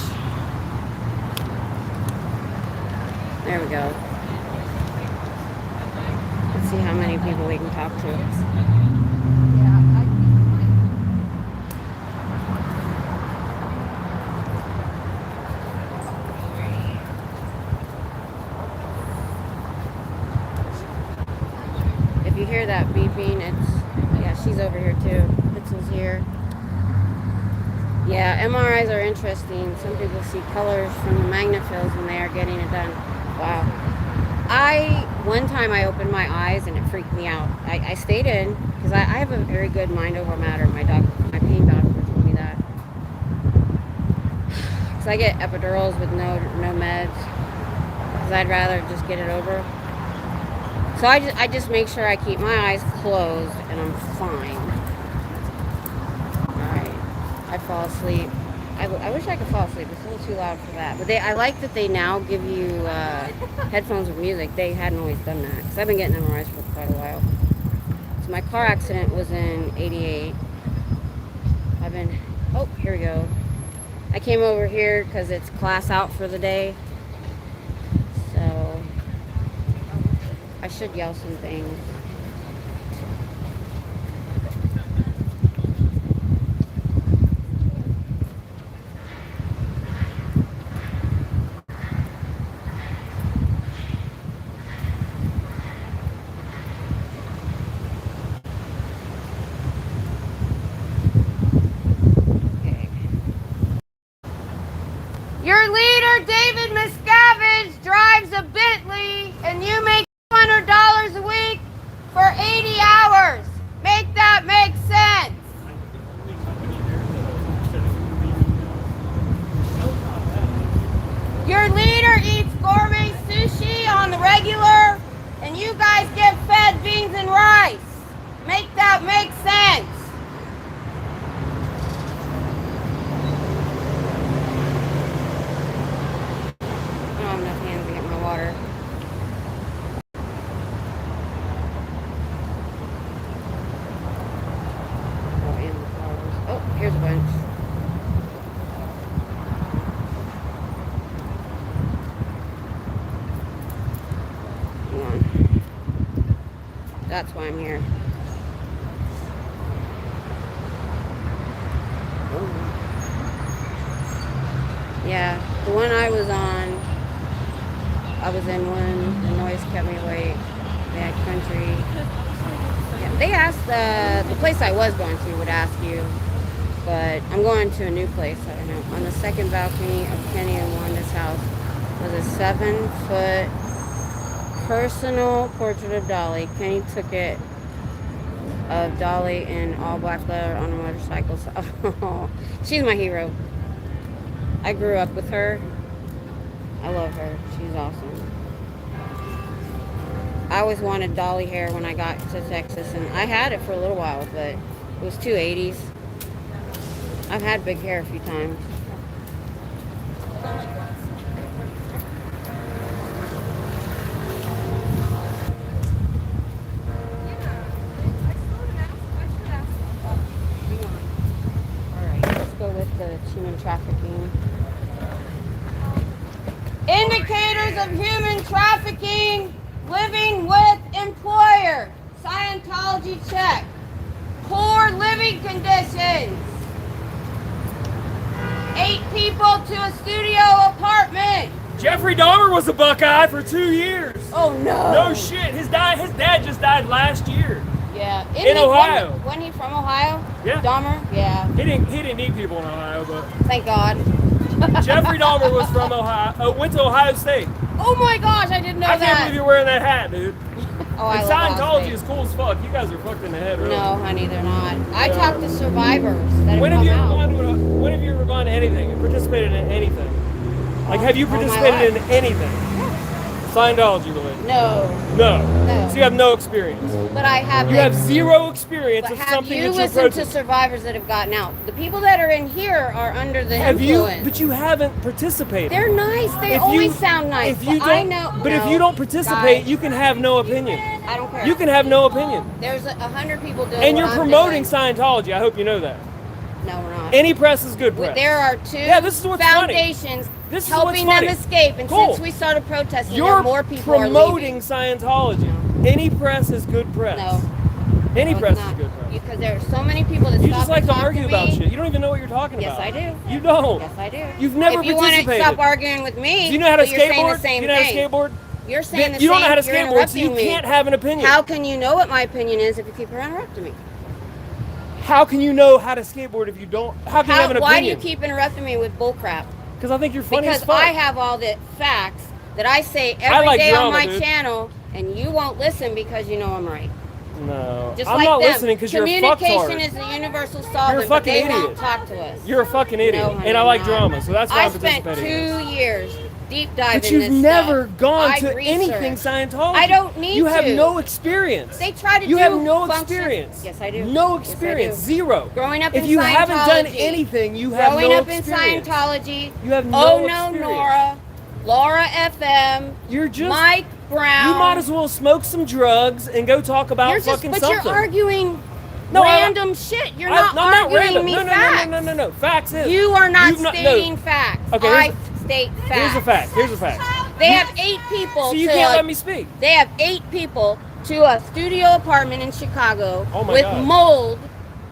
There we go. Let's see how many people we can talk to. If you hear that beeping, she's over here too. Pitzel's here. Yeah, MRIs are interesting. Some people see colors from the magnet fields when they are getting it done. Wow. One time I opened my eyes and it freaked me out. I stayed in because I have a very good mind over matter. My pain doctor told me that. Because I get epidurals with no meds. Because I'd rather just get it over. So I just make sure I keep my eyes closed and I'm fine. Alright. I fall asleep. I wish I could fall asleep. It's a little too loud for that. But I like that they now give you headphones with music. They hadn't always done that. Because I've been getting MRIs for quite a while. So my car accident was in '88. Oh, here we go. I came over here because it's class out for the day. So I should yell some things. Your leader, David Miscavige, drives a Bentley, and you make $200 a week for 80 hours. Make that make sense. Your leader eats gourmet sushi on the regular, and you guys get fed beans and rice. Make that make sense. Water. Oh, here's a bunch. That's why I'm here. Yeah, the one I was on, I was in one. The noise kept me awake. They had country. Yeah, they asked the place I was going to would ask you, but I'm going to a new place. I don't know. On the second balcony of Kenny and Wanda's house was a 7-foot personal portrait of Dolly. Kenny took it of Dolly in all black leather on a motorcycle. So, oh, she's my hero. I grew up with her. I love her. She's awesome. I always wanted Dolly hair when I got to Texas, and I had it for a little while, but it was too 80s. I've had big hair a few times. The human trafficking. Indicators of human trafficking. Living with employer. Scientology check. Poor living conditions. 8 people to a studio apartment. Jeffrey Dahmer was a Buckeye for 2 years. Oh no. No shit. His dad just died last year. Yeah. In Ohio. Wasn't he from Ohio? Yeah. Dahmer? Yeah. He didn't need people in Ohio, but Thank God. Jeffrey Dahmer was from Ohio. Went to Ohio State. Oh my gosh, I didn't know I that. can't believe you're wearing that hat, dude. Oh, I And love Ohio Scientology State. is cool as fuck. You guys are fucked in the head, really. No, honey, they're not. I Yeah. talk to survivors that When have have come out. when have you ever gone to anything and participated in anything? Like, have you All my participated in life. anything? Scientology related? No, No. No. So you have no experience. but I have. You have zero experience But of have something you that you're listened to protesting. survivors that have gotten out? The people that are in here are under the Have you? influence. But you haven't participated. They're nice. They If always you- sound nice. If you but don't, I know. but if no, you don't participate, guys, you can have no opinion. I don't care. You can have no opinion. There's 100 people doing. And what you're I'm promoting doing. Scientology. I hope you know that. No, we're not. Any press is good press. There are 2 Yeah, this is what's funny. foundations This is helping what's them funny. escape. And Cool. since we started protesting, You're more people are promoting leaving. Scientology. Any press is good press. No. Any No, press it's is not. good press. Because there are so many people that You stop just like and to talk argue to about me. shit. You don't even know what you're talking Yes, about. I do. You don't. Yes, I do. You've never If you want to participated. stop arguing with me, Do you know how to but you're saying skateboard? the same Do you know how to thing. skateboard? You're saying the You don't same. know how to You're skateboard, so you interrupting me. can't have an opinion. How can you know what my opinion is if you keep interrupting me? How can you know how to skateboard if you don't? How can you have an Why do you opinion? keep interrupting me with bullcrap? Because I think you're funny Because as fuck. I have all the facts that I say every day like drama, on my dude. channel, and you won't listen because you know I'm right. No, Just I'm like not them. listening because you're a Communication fucktard. is the universal solvent, You're a but fucking they idiot. won't talk to us. You're a fucking idiot, No, honey, and I like I'm not. drama, so that's why I I'm spent participating. 2 years deep diving But you've this never stuff. gone I to anything researched. Scientology. I don't need You have to. no experience. They try to You do have no function- experience. Yes, I do. No Yes, I experience. do. Zero. Growing up if in you haven't done Scientology. anything, you have Growing no up in experience. Scientology. You have no Oh no, experience. Nora, Laura FM, You're just. Mike Brown. You might as well smoke some drugs and go talk about You're just, fucking but something. you're arguing No, random shit. You're not I'm not arguing random. me No, no, facts. no, no, no, no, no. Facts is. You are not You've stating no. facts. Okay, I state facts. Here's a fact. Here's a fact. They have 8 people. So you to can't a- let me speak. They have 8 people to a studio apartment in Chicago Oh my with God. mold.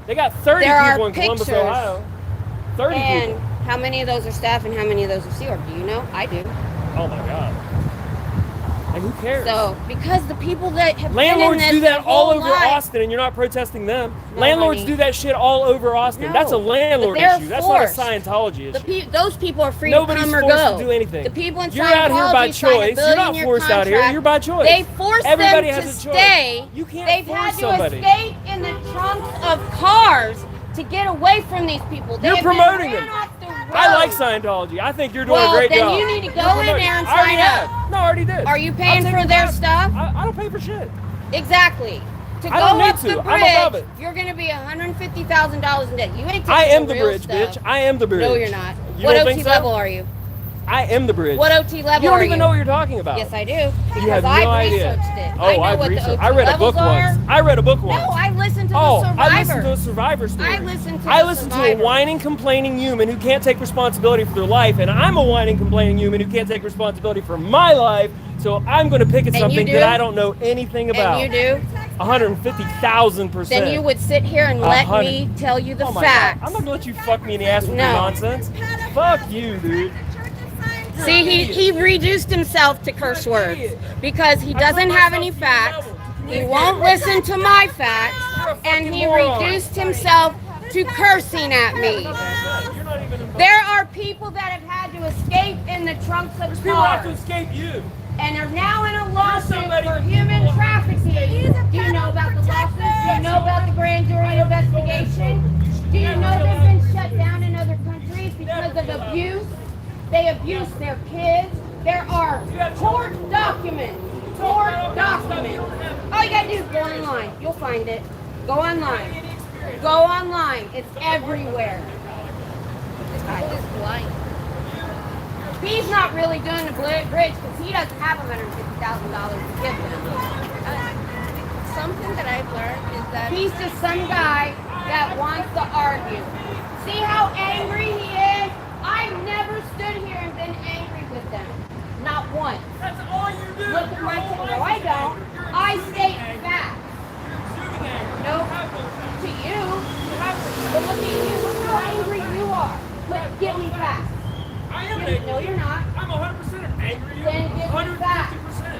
They got 30 There are people in Columbus, pictures. Ohio. 30 And people. how many of those are staff and how many of those are Sea Org? Do you know? I do. Oh my God. Like, who cares? So, because the people that have Landlords been in do this that all their over whole life, Austin, and you're not protesting them. No, Landlords honey. do that shit all over Austin. No, That's a landlord but they're issue. That's not a forced. Scientology The issue. those people are free Nobody's to come or forced go. to do anything. The people in You're out here by Scientology sign a choice. You're not billion-year forced out here. contract. You're by choice. They force Everybody them has to a choice. stay. You can't They've force had to somebody. escape in the trunks of cars to get away from these people. They You're have been promoting ran them. off the road. I like Scientology. I think you're doing Well, a great then job. you need to go You're in promoting- there and I already sign have. up. No, I already did. Are you I'll paying take for the their job. stuff? I don't pay for shit. Exactly. To I go don't need up to. the I'm above bridge, it. you're going to be $150,000 in debt. You ain't taking I am the real bridge, stuff. bitch. I am the bridge. No, you're not. You What don't OT think so? level are you? I am the bridge. What OT level You are don't even know what you're talking about. Yes, I do. Because You have no I've idea. researched it. Oh, I know I've what researched. the OT I read a book levels are. once. I read a book once. No, I listened to Oh, the survivor. I listened to a survivor story. I listened to I the listened to a survivor. whining, complaining human who can't take responsibility for their life, and I'm a whining, complaining human who can't take responsibility for my life. So I'm going to pick at And you something do? that I don't know anything about. And you do? 150,000%. Then you would sit here and let me tell you the Oh my facts. God. I'm not gonna let you fuck me in the ass with No. your nonsense. Fuck you, dude. See, he reduced himself to curse words because he doesn't have any facts. He won't listen to my facts, and he reduced himself to cursing at me. There are people that have had to escape in the trunks of People have to cars escape you. and are now in a lawsuit for human trafficking. Do you know about the lawsuit? Do you know about the grand jury investigation? Do you know they've been shut down in other countries because of abuse? They abuse their kids. There are court documents. Court documents. All you gotta do is go online. You'll find it. Go online. Go online. It's everywhere. This guy is blind. He's not really doing the bridge because he doesn't have $150,000 to give him. Something that I've learned is that He's just some guy that wants to argue. See how angry he is? I've never stood here and been angry with them. Not once. That's all you do. Look at my Your whole No, life I don't. You're I exuding state anger. facts. You're exuding anger. Nope. You have no facts. To you. You have no But look at you. Look how angry you are. But give me facts. I am angry. No, you're not. I'm 100% angry. Then give me facts. 150%.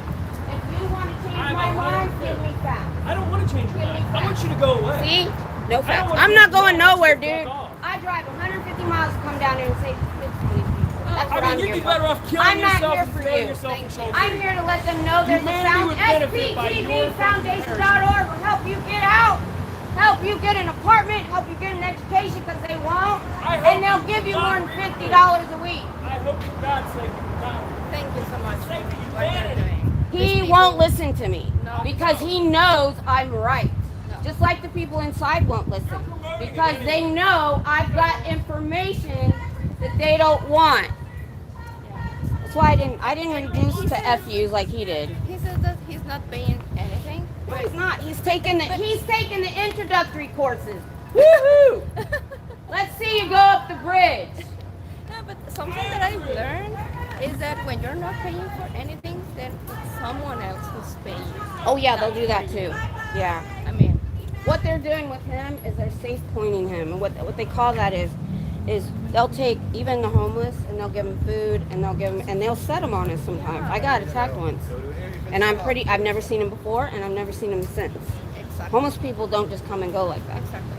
If you want to change I'm my mind, 100%. give me facts. I don't want to change your Give me mind. I want facts. you to go away. See? No facts. wanna I'm be not your going boss. nowhere, Fuck dude. off. I drive 150 miles to come down here and say it's 20 people. That's what I mean, I'm you'd here be for. better off killing I'm not yourself here and for throwing you. yourself in shoulder. I'm here to let them know there's a Humanity would benefit by your SPTV Foundation.org will help you get out, help you get an apartment, help you get an education because they won't, I hope and they'll give you more than $50 a week. I hope for God's sake, God, thank you so much for sake that you what you're vanity. doing. He These won't people- listen to me No. because he knows I'm right. No. Just like the people inside won't listen because they know I've got information that they don't want. That's why I didn't reduce to FUs like he did. He says that he's not paying anything. No, he's not. He's taking the introductory courses. Woohoo! Let's see you go up the bridge. No, but something that I've learned is that when you're not paying for anything, then it's someone else who's paying. Oh yeah, they'll do that too. Yeah. I mean, What they're doing with him is they're safe pointing him, and what they call that is they'll take even the homeless and they'll give him food and they'll set him on it sometimes. I got attacked once, and I've never seen him before, and I've never seen him since. exactly. Homeless people don't just come and go like that. Exactly.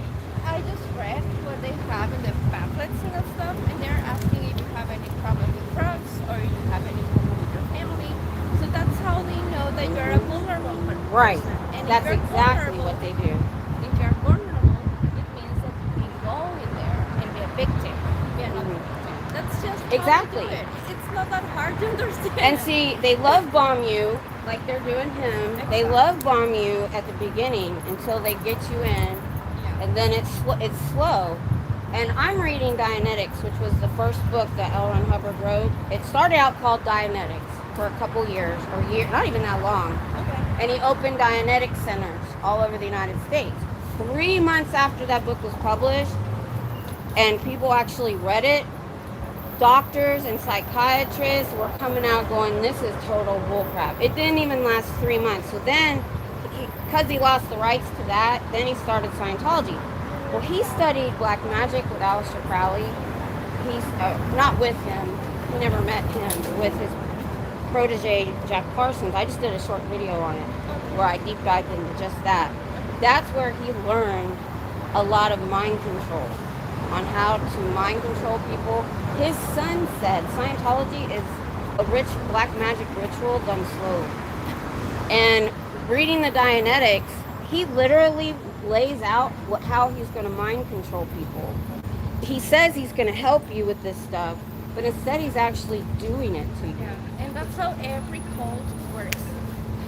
I just read what they have in the pamphlets and stuff, and they're asking if you have any problem with drugs or if you have any problem with your family. So that's how they know that you're a vulnerable person. Right. And if That's you're exactly vulnerable- what they do. If you're vulnerable, it means that you can go in there and be a victim, be another victim. That's just how Exactly. they do it. It's not that hard to understand. And see, they love bomb you like they're doing him. They love bomb you at the beginning until they get you in, and then it's slow. And I'm reading Dianetics, which was the first book that L. Ron Hubbard wrote. It started out called Dianetics for a couple years, not even that long. Okay. And he opened Dianetic centers all over the United States. 3 months after that book was published, and people actually read it, doctors and psychiatrists were coming out going, this is total bullcrap. It didn't even last 3 months. So then, because he lost the rights to that, then he started Scientology. Well, he studied black magic with Aleister Crowley. He's not with him. He never met him, but with his protege, Jack Parsons. I just did a short video on it where I deep dived into just that. That's where he learned a lot of mind control, on how to mind control people. His son said Scientology is a rich black magic ritual done slowly. And reading the Dianetics, he literally lays out how he's going to mind control people. He says he's going to help you with this stuff, but instead he's actually doing it to you. Yeah. And that's how every cult works.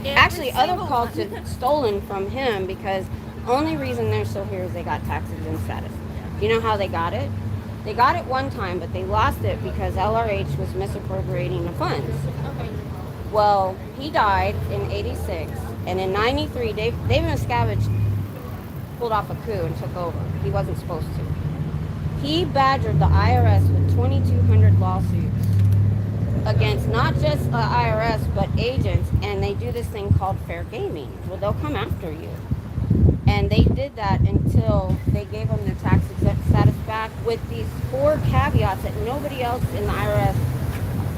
Actually, Every other single cults one. have stolen from him because the only reason they're still here is they got tax exempt status. You know how they got it? They got it one time, but they lost it because LRH was misappropriating the funds. Okay. Well, he died in 86, and in 93, David Miscavige pulled off a coup and took over. He wasn't supposed to. He badgered the IRS with 2,200 lawsuits against not just IRS but agents, and they do this thing called fair gaming. Well, they'll come after you. And they did that until they gave them their tax exempt status back with these 4 caveats that nobody else in the IRS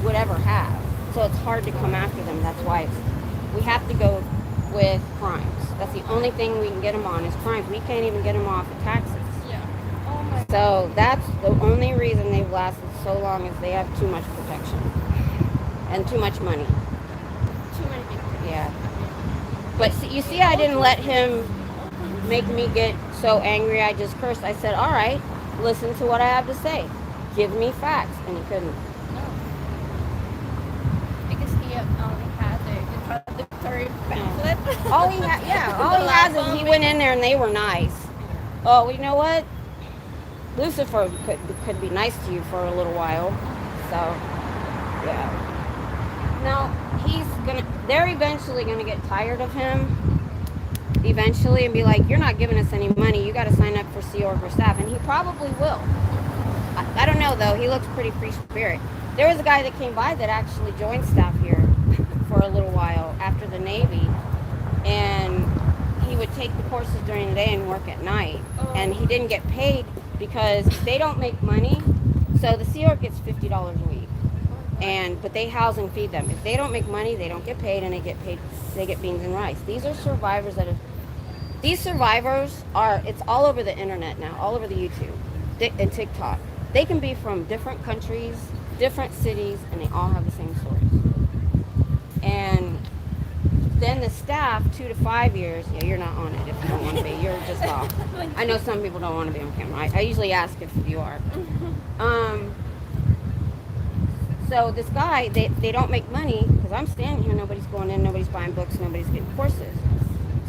would ever have. So it's hard to come after them. That's why we have to go with crimes. That's the only thing we can get them on is crimes. We can't even get them off of taxes. Yeah. Oh my. So that's the only reason they've lasted so long is they have too much protection and too much money. Too many people. Yeah. But see, you see, I didn't let him make me get so angry. I just cursed. I said, all right, listen to what I have to say. Give me facts. And he couldn't. No. Because he only had the introductory pamphlet. All he has is he went in there and they were nice. Oh, well, you know what? Lucifer could be nice to you for a little while. So, yeah. Now, they're eventually gonna get tired of him. Eventually, and be like, you're not giving us any money. You got to sign up for Sea Org or staff. And he probably will. I don't know, though. He looks pretty free spirit. There was a guy that came by that actually joined staff here for a little while after the Navy. And he would take the courses during the day and work at night. And he didn't get paid because they don't make money. So the Sea Org gets $50 a week. But they house and feed them. If they don't make money, they don't get paid, and they get beans and rice. These are survivors these survivors it's all over the internet now, all over the YouTube and TikTok. They can be from different countries, different cities, and they all have the same stories. And then the staff, 2 to 5 years, yeah, you're not on it if you don't want to be. You're just off. I know some people don't want to be on camera. I usually ask if you are. So this guy, they don't make money because I'm standing here, nobody's going in, nobody's buying books, nobody's getting courses.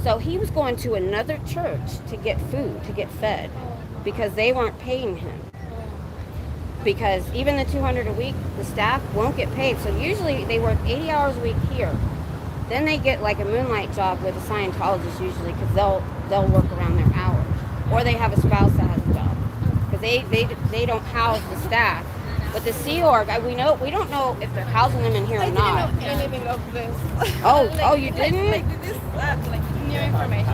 So he was going to another church to get food, to get fed, because they weren't paying him. Because even the $200 a week, the staff won't get paid. So usually they work 80 hours a week here. Then they get like a moonlight job with a Scientologist usually, because they'll work around their hours. Or they have a spouse that has a job. Because they don't house the staff. But the Sea Org, we don't know if they're housing them in here or not. I didn't know anything of this. Oh, you didn't? Like this, like new information.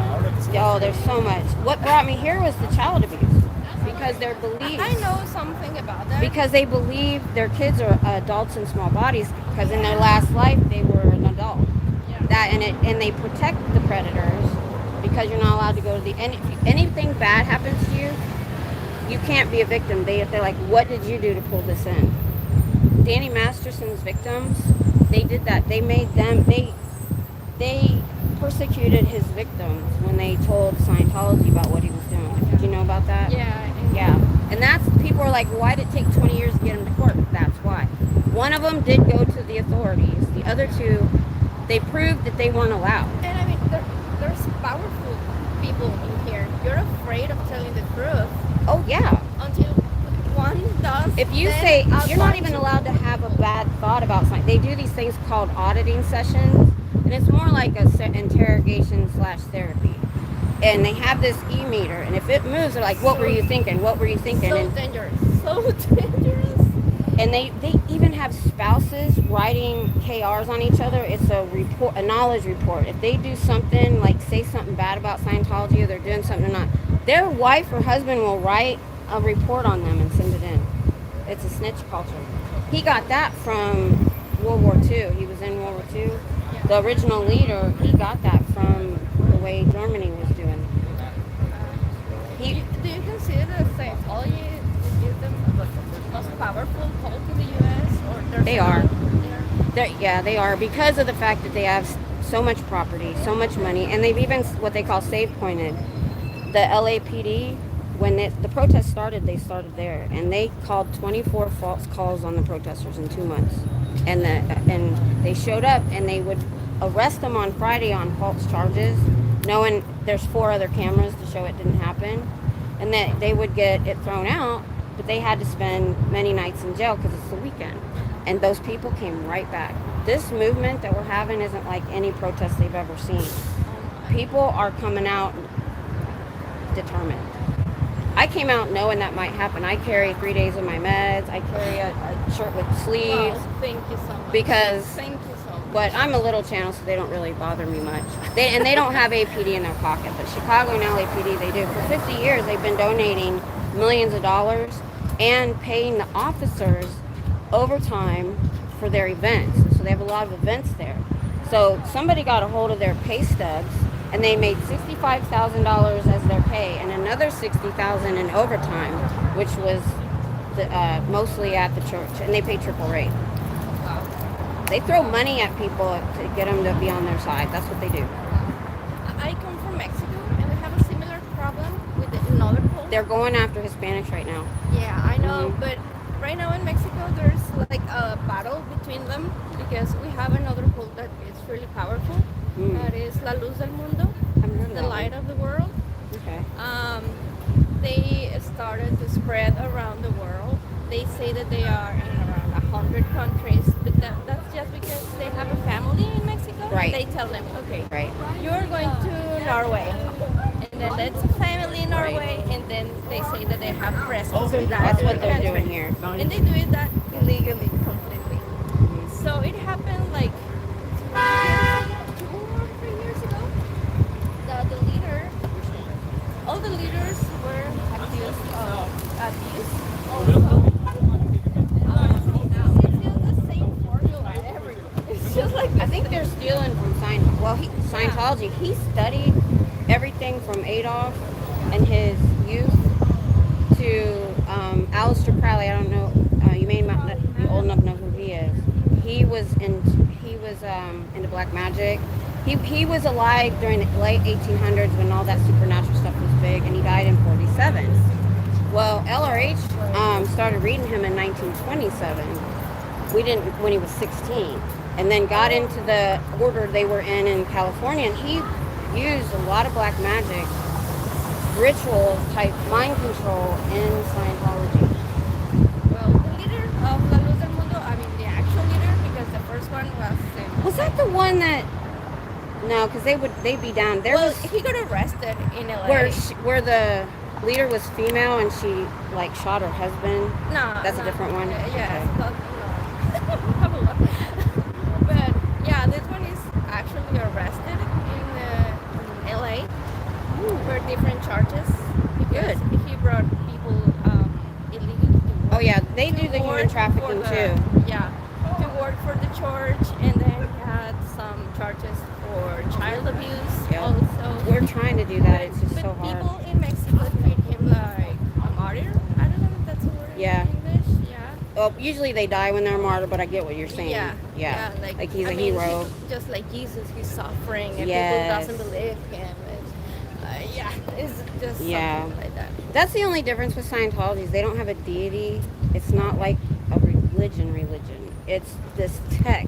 Oh, there's so much. What brought me here was the child abuse, because their beliefs. I know something about that. Because they believe their kids are adults in small bodies, because in their last life they were an adult. Yeah. And they protect the predators, because you're not allowed to go to the. And if anything bad happens to you, you can't be a victim. They're like, what did you do to pull this in? Danny Masterson's victims, they did that. They made them, they persecuted his victims when they told Scientology about what he was doing. Did you know about that? Yeah. Yeah. And people are like, why did it take 20 years to get him to court? That's why. One of them did go to the authorities. The other 2, they proved that they weren't allowed. And I mean, there's powerful people in here. You're afraid of telling the truth. Oh, yeah. Until one does. If you say, you're not even allowed to have a bad thought about something. They do these things called auditing sessions, and it's more like a interrogation/therapy. And they have this e-meter, and if it moves, they're like, what were you thinking? What were you thinking? So dangerous. So dangerous. And they even have spouses writing KRs on each other. It's a knowledge report. If they do something, like say something bad about Scientology, or they're doing something or not, their wife or husband will write a report on them and send it in. It's a snitch culture. He got that from World War II. He was in World War II. The original leader, he got that from the way Germany was doing. Do you consider that Scientology is the most powerful cult in the U.S.? Or they are. They are, because of the fact that they have so much property, so much money, and they've even what they call save pointed. The LAPD, when the protests started, they started there, and they called 24 false calls on the protesters in 2 months, and they showed up, and they would arrest them on Friday on false charges, knowing there's 4 other cameras to show it didn't happen, and that they would get it thrown out, but they had to spend many nights in jail because it's the weekend, and those people came right back. This movement that we're having isn't like any protest they've ever seen. People are coming out determined. I came out knowing that might happen. I carry 3 days of my meds. I carry a shirt with sleeves. Well, thank you so much. Because, thank you so much. but I'm a little channel, so they don't really bother me much. They don't have APD in their pocket, but Chicago and LAPD, they do. For 50 years, they've been donating millions of dollars and paying the officers overtime for their events. So they have a lot of events there. So somebody got a hold of their pay stubs, and they made $65,000 as their pay, and another $60,000 in overtime, which was mostly at the church, and they pay triple rate. They throw money at people to get them to be on their side. That's what they do. I come from Mexico, and we have a similar problem with another cult. They're going after Hispanics right now. Yeah, I know, but right now in Mexico, there's like a battle between them because we have another cult that is really powerful. That is La Luz del Mundo, the light of the world. Okay. They started to spread around the world. They say that they are in around 100 countries, but that's just because they have a family in Mexico. Right. They tell them, okay, Right. you're going to Norway, and then that's a family in Norway, and then they say that they have presence in that That's what they're country. doing here. And they do it that illegally, completely. So it happened like 2 or 3 years ago. The leader, all the leaders were accused of abuse. Also, it's still the same formula everywhere. It's just like I think they're stealing from Scientology. He studied everything from Adolf and his youth to Aleister Crowley. I don't know. You may not be old enough to know who he is. He was into black magic. He was alive during the late 1800s when all that supernatural stuff was big, and he died in 47. Well, LRH started reading him in 1927. We didn't when he was 16, and then got into the order they were in California, and he used a lot of black magic, ritual type mind control in Scientology. well, the leader of La Luz del Mundo, I mean the actual leader, because the first one was. Was that the one that? No, because they'd be down there. Well, Was he got arrested in LA. where the leader was female and she like shot her husband. No, That's a different one? Yeah, Okay. no. Have a look. But yeah, this one is actually arrested in LA for different charges because he brought people illegally to work. Oh yeah, they do the work human trafficking for too. Yeah, to work for the church, and then he had some charges for child abuse Yeah. also. We're trying to do that. It's just But so hard. people in Mexico treat him like a martyr. I don't know if that's a word Yeah. in English. Yeah. Well, usually they die when they're a martyr, but I get what you're saying. Yeah. Like he's I a mean, hero. he's just like Jesus, he's suffering, and Yes. people doesn't believe him. And, yeah, it's just Yeah. something like that. That's the only difference with Scientology is they don't have a deity. It's not like a religion. It's this tech,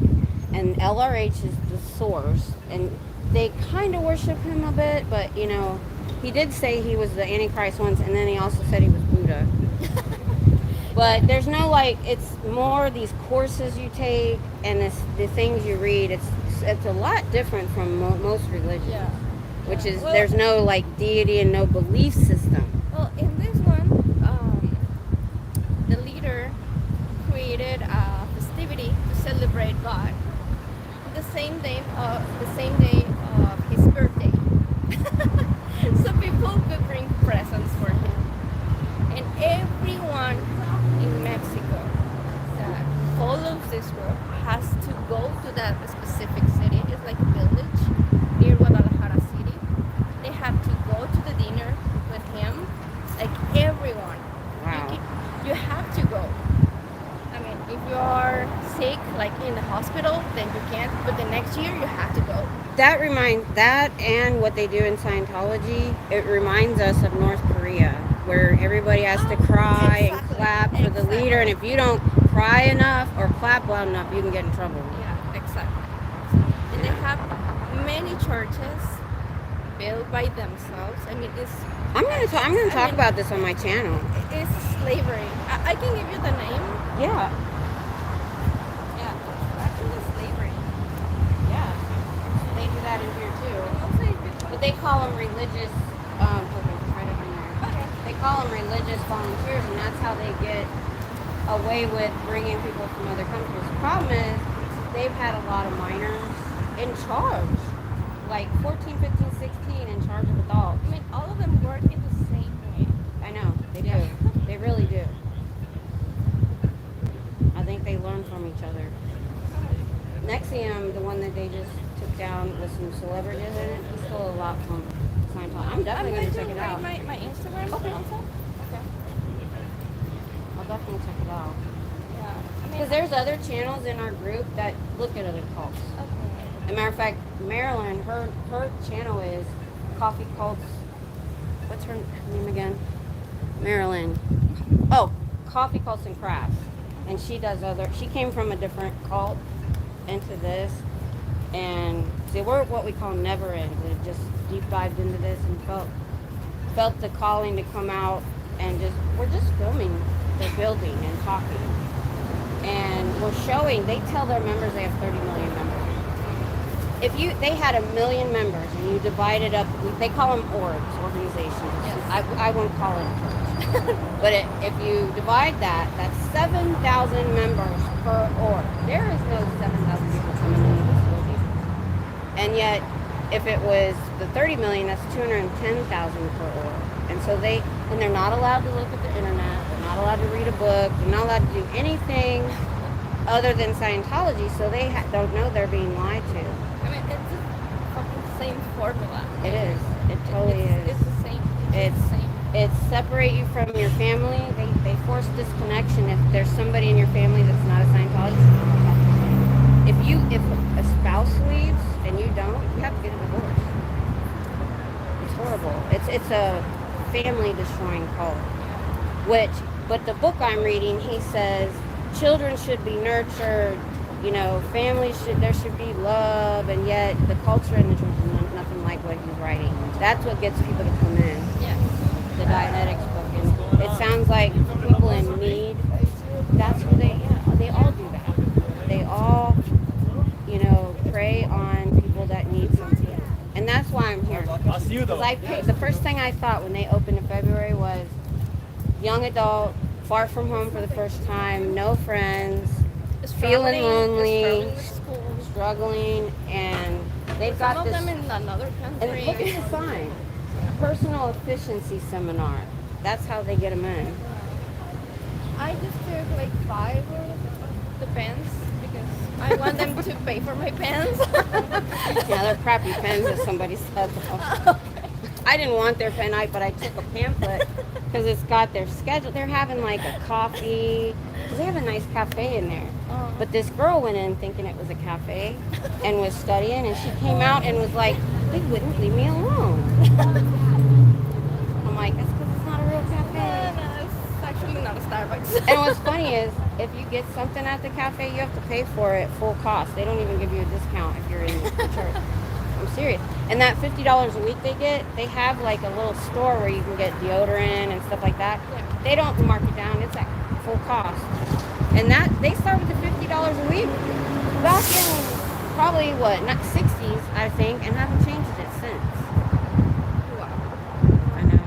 and LRH is the source, and they kind of worship him a bit, but you know, he did say he was the Antichrist once, and then he also said he was Buddha. But there's no it's more these courses you take and the things you read. It's a lot different from most religions. Yeah. Which is Well, there's no deity and no belief system. Well, in this one, the leader created a festivity to celebrate God. The same day of his birthday. So people could bring presents for him. And everyone in Mexico that follows this group has to go to that specific city. It's like a village near Guadalajara City. They have to go to the dinner with him. Like everyone. Wow. You have to go. I mean, if you are sick, like in the hospital, then you can't. But the next year, you have to go. That and what they do in Scientology, it reminds us of North Korea, where everybody has to cry and clap for the leader, and if you don't cry enough or clap loud enough, you can get in trouble. Yeah, exactly. And they have many churches built by themselves. I mean, I'm gonna talk about this on my channel. it's slavery. I can give you the name. Yeah. Yeah, it's actually slavery. Yeah. They do that in here too. And also, if you But they call them religious. Right over there. okay. They call them religious volunteers, and that's how they get away with bringing people from other countries. The problem is they've had a lot of minors in charge, like 14, 15, 16 in charge of adults. I mean, all of them work in the same way. I know, they do. They really do. I think they learn from each other. Nexium, the one that they just took down with some celebrities in it, he stole a lot from Scientology. I'm definitely going to check it out. My Instagram also. Okay. I'll definitely check it out. Yeah. I mean, Because there's other channels in our group that look at other cults. okay. As a matter of fact, Marilyn, her channel is Coffee Cults. What's her name again? Marilyn. Oh, Coffee Cults and Crafts. And she does she came from a different cult into this. And see, we're what we call never ends. We just deep dived into this and felt the calling to come out and we're just filming the building and talking. And we're showing, they tell their members they have 30 million members. If they had 1 million members and you divide it up, they call them organizations. Yes. I won't call it a church. But if you divide that's 7,000 members per org. There is no 7,000 people coming into this building. And yet, if it was the 30 million, that's 210,000 per org. And so they're not allowed to look at the internet, they're not allowed to read a book, they're not allowed to do anything other than Scientology, so they don't know they're being lied to. I mean, it's the fucking same formula. It is. It totally is. It's the same. It's the same. It's separate you from your family. They force disconnection if there's somebody in your family that's not a Scientologist. If a spouse leaves and you don't, you have to get a divorce. It's horrible. It's a family destroying cult. But the book I'm reading, he says children should be nurtured. There should be love, and yet the culture in the church is nothing like what he's writing. That's what gets people to come in. Yeah. The Dianetics book, and it sounds like people in need. That's who they all do that. They all, prey on people that need something, and that's why I'm here. I'll see you though. Because the first thing I thought when they opened in February was young adult, far from home for the first time, no friends, feeling lonely, struggling, and they've got some this. of them in another country. And look at the sign, personal efficiency seminar. That's how they get them in. I just took like 5 of the pens because I want them to pay for my pens. Yeah, they're crappy pens, as somebody said. I didn't want their pen, but I took a pamphlet because it's got their schedule. They're having like a coffee. They have a nice cafe in there. But this girl went in thinking it was a cafe and was studying, and she came out and was like, they wouldn't leave me alone. I'm like, that's because it's not a real cafe. No, it's actually not a Starbucks. And what's funny is, if you get something at the cafe, you have to pay for it full cost. They don't even give you a discount if you're in the church. I'm serious. And that $50 a week they have like a little store where you can get deodorant and stuff like that. Yeah. They don't mark it down. It's at full cost. And that they start with the $50 a week back in probably not 60s, I think, and haven't changed it since. Wow. I know.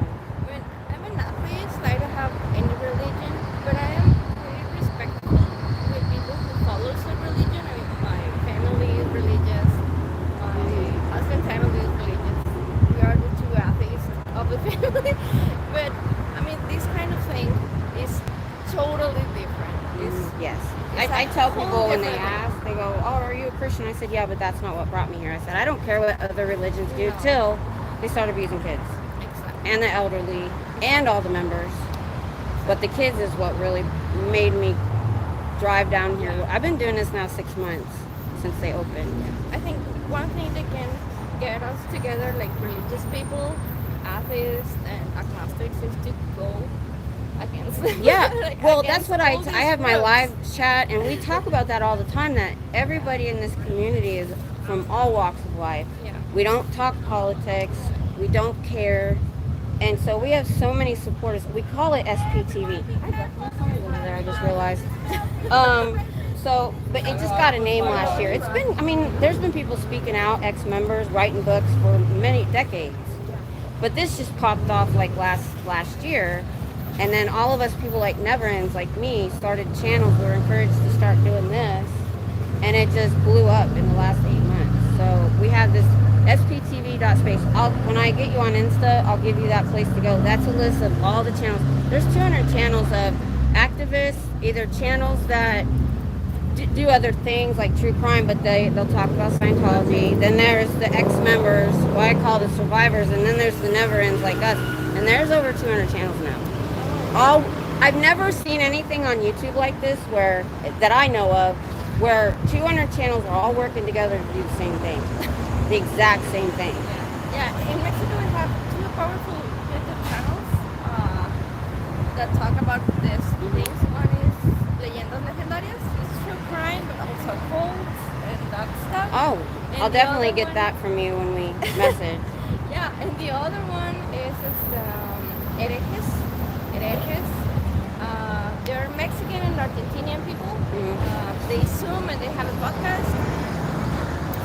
I mean, I'm an atheist. I don't have any religion, but I am very respectful with people who follow some religion. I mean, my family is religious. My husband's family is religious. We are the 2 atheists of the family. But I mean, this kind of thing is totally different. Yes. It's I a tell whole people when they different- ask, they go, oh, are you a Christian? I said, yeah, but that's not what brought me here. I said, I don't care what other religions do No. till they start abusing kids Exactly. and the elderly and all the members. But the kids is what really made me drive down here. I've been doing this now 6 months since they opened. I think one thing that can get us together, like religious people, atheists, and agnostics, is to go against them. Yeah, Like, well, against that's what all these I have my groups. live chat, and we talk about that all the time, that everybody in this community is from all walks of life. Yeah. We don't talk politics, we don't care, and so we have so many supporters. We call it SPTV. I just realized. But it just got a name last year. It's been, there's been people speaking out, ex-members, writing books for many decades. But this just popped off like last year. And then all of us people like Never Ends, like me, started channels. We were encouraged to start doing this. And it just blew up in the last 8 months. So we have this SPTV.space. When I get you on Insta, I'll give you that place to go. That's a list of all the channels. There's 200 channels of activists, either channels that do other things like true crime, but they'll talk about Scientology. Then there's the ex-members, what I call the survivors, and then there's the Never Ends like us. And there's over 200 channels now. I've never seen anything on YouTube like this that I know of where 200 channels are all working together to do the same thing. The exact same thing. Yeah, in Mexico we have two powerful YouTube channels that talk about these things. One is Leyendas Legendarias, it's true crime, but also cults and that stuff. Oh, And I'll the definitely other get one- that from you when we message. Yeah, and the other one is the herejes. They're Mexican and Argentinian people. They Zoom and they have a podcast.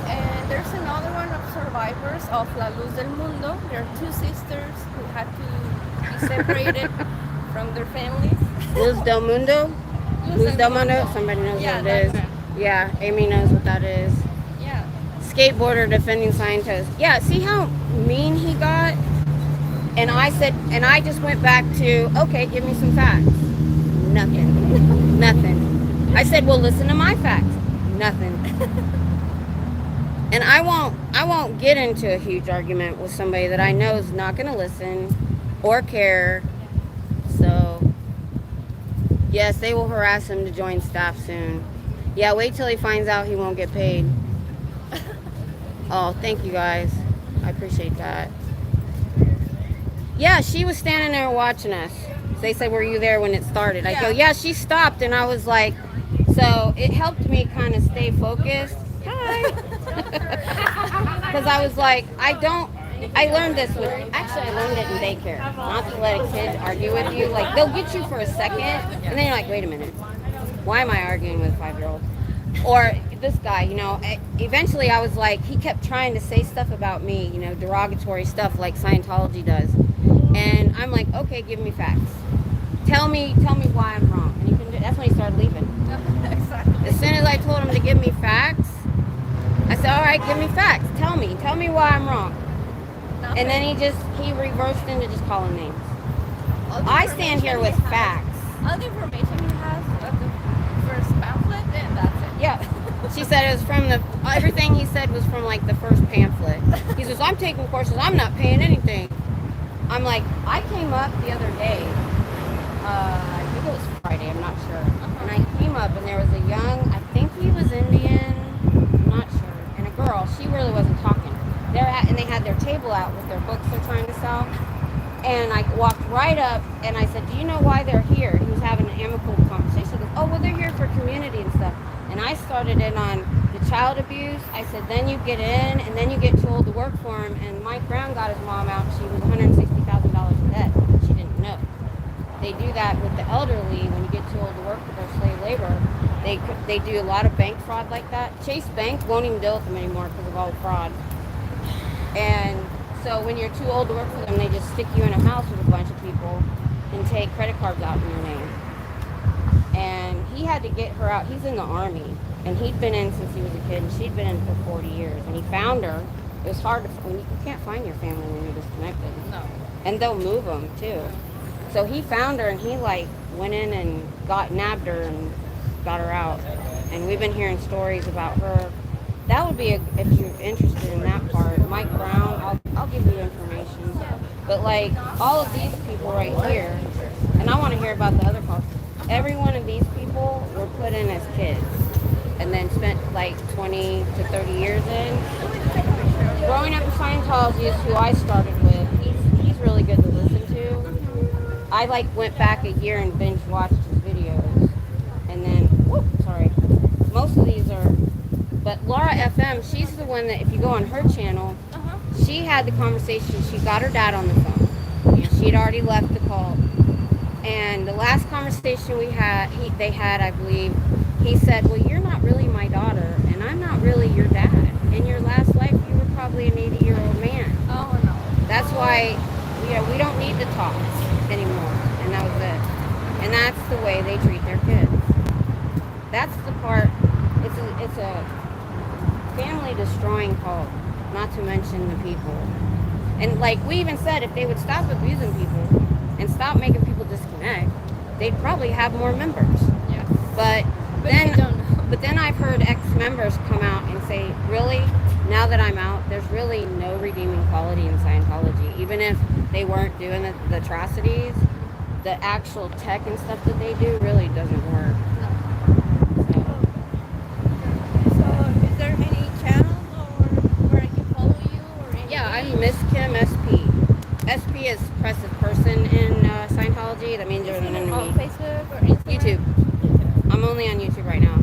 And there's another one of survivors of La Luz del Mundo. There are two sisters who had to be separated from their families. Luz del Mundo? Luz del Mundo? Somebody knows Yeah, what it is. that's it. Yeah, Amy knows what that is. Yeah. Skateboarder defending scientists. Yeah, see how mean he got? And I just went back to, okay, give me some facts. Nothing. Nothing. I said, well, listen to my facts. Nothing. And I won't get into a huge argument with somebody that I know is not going to listen or care. So, yes, they will harass him to join staff soon. Yeah, wait till he finds out he won't get paid. Oh, thank you guys. I appreciate that. Yeah, she was standing there watching us. They said, were you there when it started? I go, yeah, she stopped. And I was like, so it helped me kind of stay focused. Hi. Because I was like, I learned this I learned it in daycare. Not to let a kid argue with you. Like, they'll get you for a second. And then you're like, wait a minute. Why am I arguing with a 5-year-old? Or this guy, eventually I was like, he kept trying to say stuff about me, derogatory stuff like Scientology does. And I'm like, okay, give me facts. Tell me why I'm wrong. And that's when he started leaving. Exactly. As soon as I told him to give me facts, I said, all right, give me facts. Tell me why I'm wrong. Nothing. And then he reversed into just calling names. All the I stand here with information he has- facts. All the information he has of the first pamphlet, and that's it. Yeah. She said it was from everything he said was from like the first pamphlet. He says, I'm taking courses, I'm not paying anything. I'm like, I came up the other day, I think it was Friday, I'm not sure. And I came up and there was a young, I think he was Indian, I'm not sure, and a girl, she really wasn't talking. And they had their table out with their books they're trying to sell. And I walked right up and I said, do you know why they're here? He was having an amicable conversation. He goes, oh, well, they're here for community and stuff. And I started in on the child abuse. I said, then you get in and then you get too old to work for him. And Mike Brown got his mom out. She was $160,000 in debt. She didn't know. They do that with the elderly when you get too old to work for their slave labor. They do a lot of bank fraud like that. Chase Bank won't even deal with them anymore because of all the fraud. And so when you're too old to work for them, they just stick you in a house with a bunch of people and take credit cards out in your name. And he had to get her out. He's in the Army, and he'd been in since he was a kid, and she'd been in for 40 years. And he found her. It was hard when you can't find your family when you're disconnected. No. And they'll move them too. So he found her, and he went in and nabbed her and got her out. And we've been hearing stories about her. That would be, if you're interested in that part, Mike Brown, I'll give you information. But all of these people right here, and I want to hear about the other calls. Every one of these people were put in as kids and then spent 20 to 30 years in. Growing up in Scientology is who I started with. He's really good to listen to. I went back a year and binge watched his videos. And then, sorry. Most of these are, but Laura FM, she's the one that if you go on her channel, she had the conversation. She got her dad on the phone. And she'd already left the call. And the last conversation they had, I believe, he said, well, you're not really my daughter, and I'm not really your dad. In your last life, you were probably an 80-year-old man. Oh, no. That's why talks anymore, and that was it. And that's the way they treat their kids. That's the part. It's a family destroying cult, not to mention the people. And like we even said, if they would stop abusing people and stop making people disconnect, they'd probably have more members. Yeah. But But then, we don't know. but then I've heard ex-members come out and say, really, now that I'm out, there's really no redeeming quality in Scientology. Even if they weren't doing the atrocities, the actual tech and stuff that they do really doesn't work. So, is there any channel or where I can follow you or anything? Yeah, I'm Miss Kim SP. SP is expressive person in Scientology. That means you're an enemy. On Facebook or Instagram? YouTube. I'm only on YouTube right now.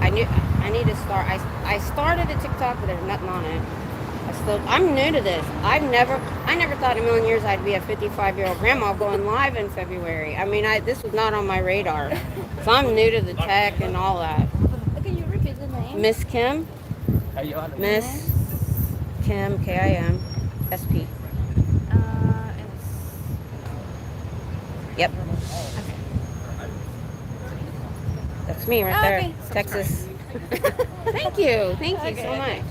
I need to start. I started a TikTok, but there's nothing on it. I'm new to this. I never thought in a million years I'd be a 55-year-old grandma going live in February. I mean, this was not on my radar. So I'm new to the tech and all that. Can you repeat the name? Miss Kim. Miss Kim, Kim, SP. Yep. That's me right there. Okay. Texas. Thank you so much.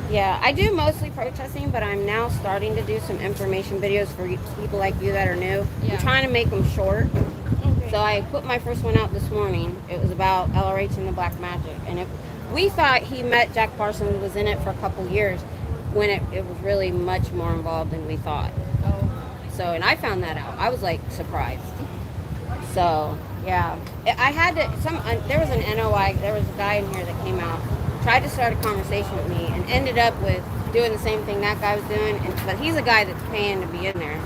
Yeah, I do mostly protesting, but I'm now starting to do some information videos for people like you that are new. Yeah. I'm trying to make them short. Okay. So I put my first one out this morning. It was about LRH and the Black Magic. And we thought he met Jack Parsons, was in it for a couple years, when it was really much more involved than we thought. Oh. So, and I found that out. I was like surprised. So, yeah. I had to, there was an NOI, there was a guy in here that came out, tried to start a conversation with me, and ended up with doing the same thing that guy was doing. But he's a guy that's paying to be in there.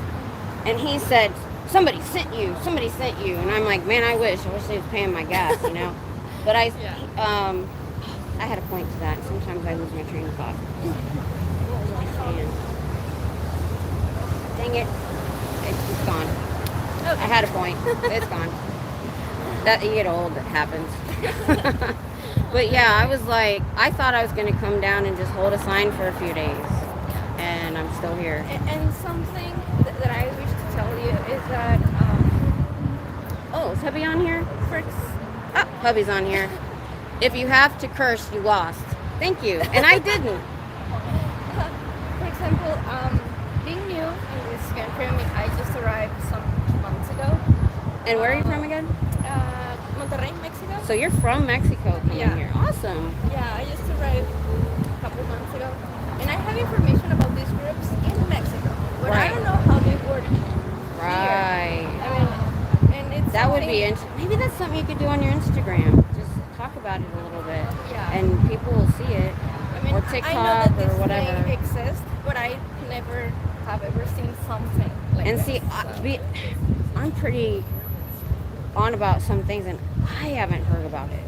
And he said, somebody sent you. And I'm like, man, I wish they was paying my gas, you know. But I had a point to that. Sometimes I lose my train of thought. What was I saying? Dang it. It's gone. Okay. I had a point. It's gone. That you get old, it happens. But yeah, I was like, I thought I was going to come down and just hold a sign for a few days. And I'm still here. And something that I wish to tell you is that Oh, is hubby on here? first, Hubby's on here. If you have to curse, you lost. Thank you. And I didn't. for example, being new in this country, I just arrived some months ago. And where are you from again? Monterrey, Mexico. So you're from Mexico coming Yeah. here. Awesome. Yeah, I just arrived a couple months ago. And I have information about these groups in Mexico, but I Right. don't know how they work Right. here. I mean, and it's That would something- be interesting. Maybe that's something you could do on your Instagram. Just talk about it a little bit. Yeah. And people will see it. I mean, or I TikTok know that or this whatever. thing exists, but I never have ever seen something like And this. see, So- I'm pretty on about some things, and I haven't heard about it.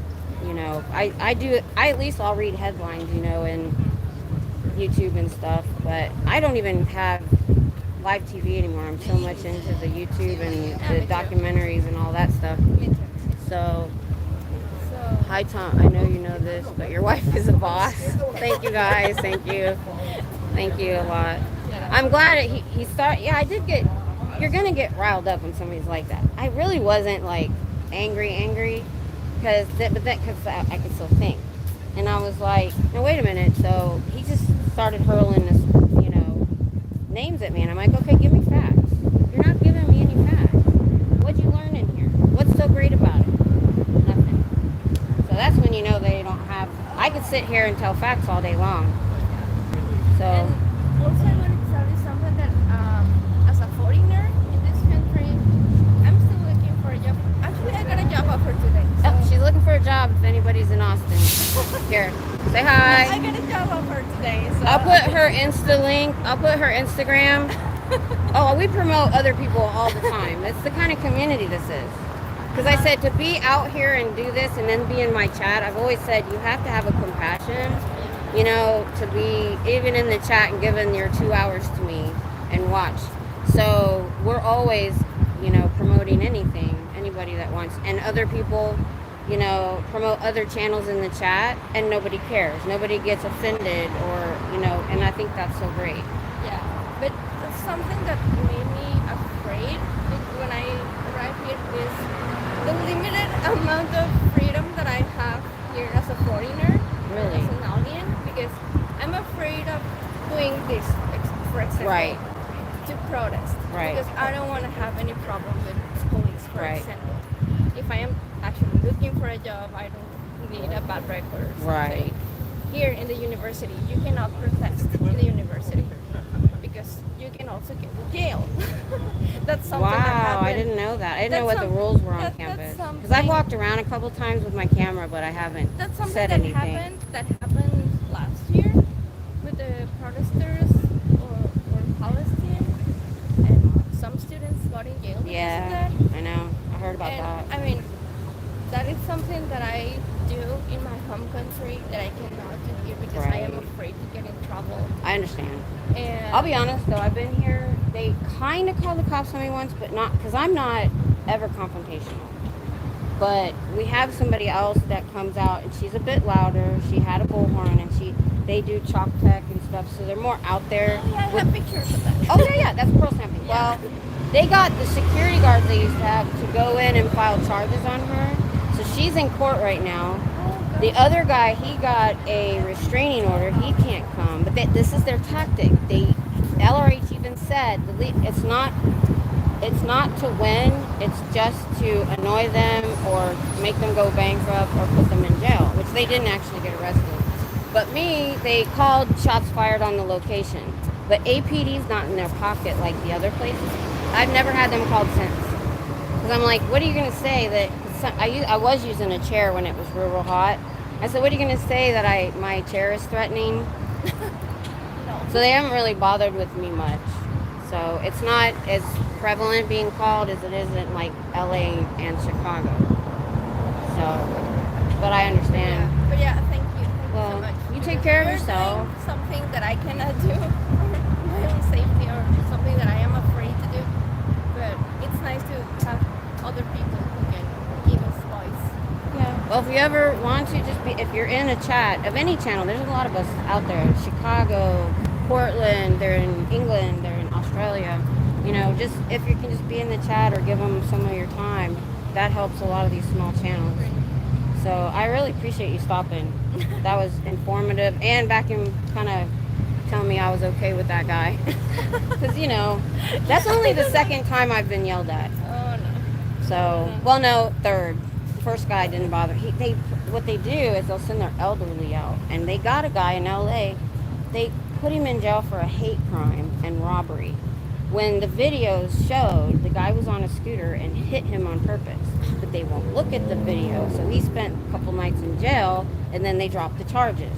You know, I at least I'll read headlines, you know, and YouTube and stuff, but I don't even have live TV anymore. I'm so much into the YouTube and me the too. documentaries and all that stuff. Me too. So, So, hi Tom, I know you know this, but your wife is a boss. Thank you guys, thank you a lot. I'm glad he started. Yeah, I did get. You're gonna get riled up when somebody's like that. I really wasn't like angry, because I could still think, and I was like, no, wait a minute. So he just started hurling this, you know, names at me, and I'm like, okay, give me facts. You're not giving me any facts. What'd you learn in here? What's so great about it? Nothing. So that's when you know they don't have. I could sit here and tell facts all day long. So. and also I wanted to tell you something that as a foreigner in this country, I'm still looking for a job. Actually, I got a job offer today. So Oh, she's looking for a job if anybody's in Austin. Here, say I hi. got a job offer today. So I'll put her Insta link. I'll put her Instagram. Oh, we promote other people all the time. That's the kind of community this is. Because I said to be out here and do this and then be in my chat, I've always said you have to have a compassion, you know, to be even in the chat and giving your 2 hours to me and watch. So we're always, you know, promoting anybody that wants. And other people, you know, promote other channels in the chat and nobody cares. Nobody gets offended or, you know, and I think that's so great. yeah. But something that made me afraid when I arrived here is the limited amount of freedom that I have here as a foreigner, Really? as an alien, because I'm afraid of doing this, for example, Right. to protest. Right. Because I don't want to have any problem with police, for Right. example. If I am actually looking for a job, I don't need a bad record or something. Right. Here in the university, you cannot protest in the university because you can also get jail. That's something that Wow, happened. I didn't know that. I didn't know That's what the some- rules were on that's campus. Because something- I've walked around a couple times with my camera, but I haven't That's something said that anything. happened last year with the protesters or Palestine, and some students got in jail because of Yeah, that. I know. I heard about And that. I mean, that is something that I do in my home country that I cannot do here because I am Right. afraid to get in trouble. I understand. And I'll be honest though, I've been here. They kind of called the cops on me once, but not because I'm not ever confrontational. But we have somebody else that comes out and she's a bit louder. She had a bullhorn and they do chalk tech and stuff, so they're more out there. Oh, yeah, I with- have pictures of that. Oh yeah, that's pearl stamping. Yeah. Well, they got the security guards they used to have to go in and file charges on her. So she's in court right now. Oh, The other guy, he got a restraining order. He can't come. But this is their tactic. LRH even said it's not to win. It's just to annoy them or make them go bankrupt or put them in jail, which they didn't actually get arrested. But they called shots fired on the location. But APD's not in their pocket like the other places. I've never had them called since. Because I'm like, what are you going to say that... I was using a chair when it was real hot. I said, what are you going to say that my chair is threatening? So they haven't really bothered with me much. So it's not as prevalent being called as it is in like LA and Chicago. So, but I understand. Yeah. But yeah, thank you. Thank Well, you so much. you take Because care of you're yourself. doing something that I cannot do for my own safety or something that I am afraid to do. But it's nice to have other people who can give us voice. Yeah. Well, if you ever want to, if you're in a chat of any channel, there's a lot of us out there. Chicago, Portland, they're in England, they're in Australia. You know, just if you can just be in the chat or give them some of your time, that helps a lot of these small channels. So I really appreciate you stopping. That was informative, and back in kind of telling me I was okay with that guy. Because, you know, that's only the second time I've been yelled at. Oh no. So, well, no, third. The first guy didn't bother. What they do is they'll send their elderly out, and they got a guy in LA. They put him in jail for a hate crime and robbery. When the videos showed, the guy was on a scooter and hit him on purpose, but they won't look at the video. So he spent a couple nights in jail, and then they dropped the charges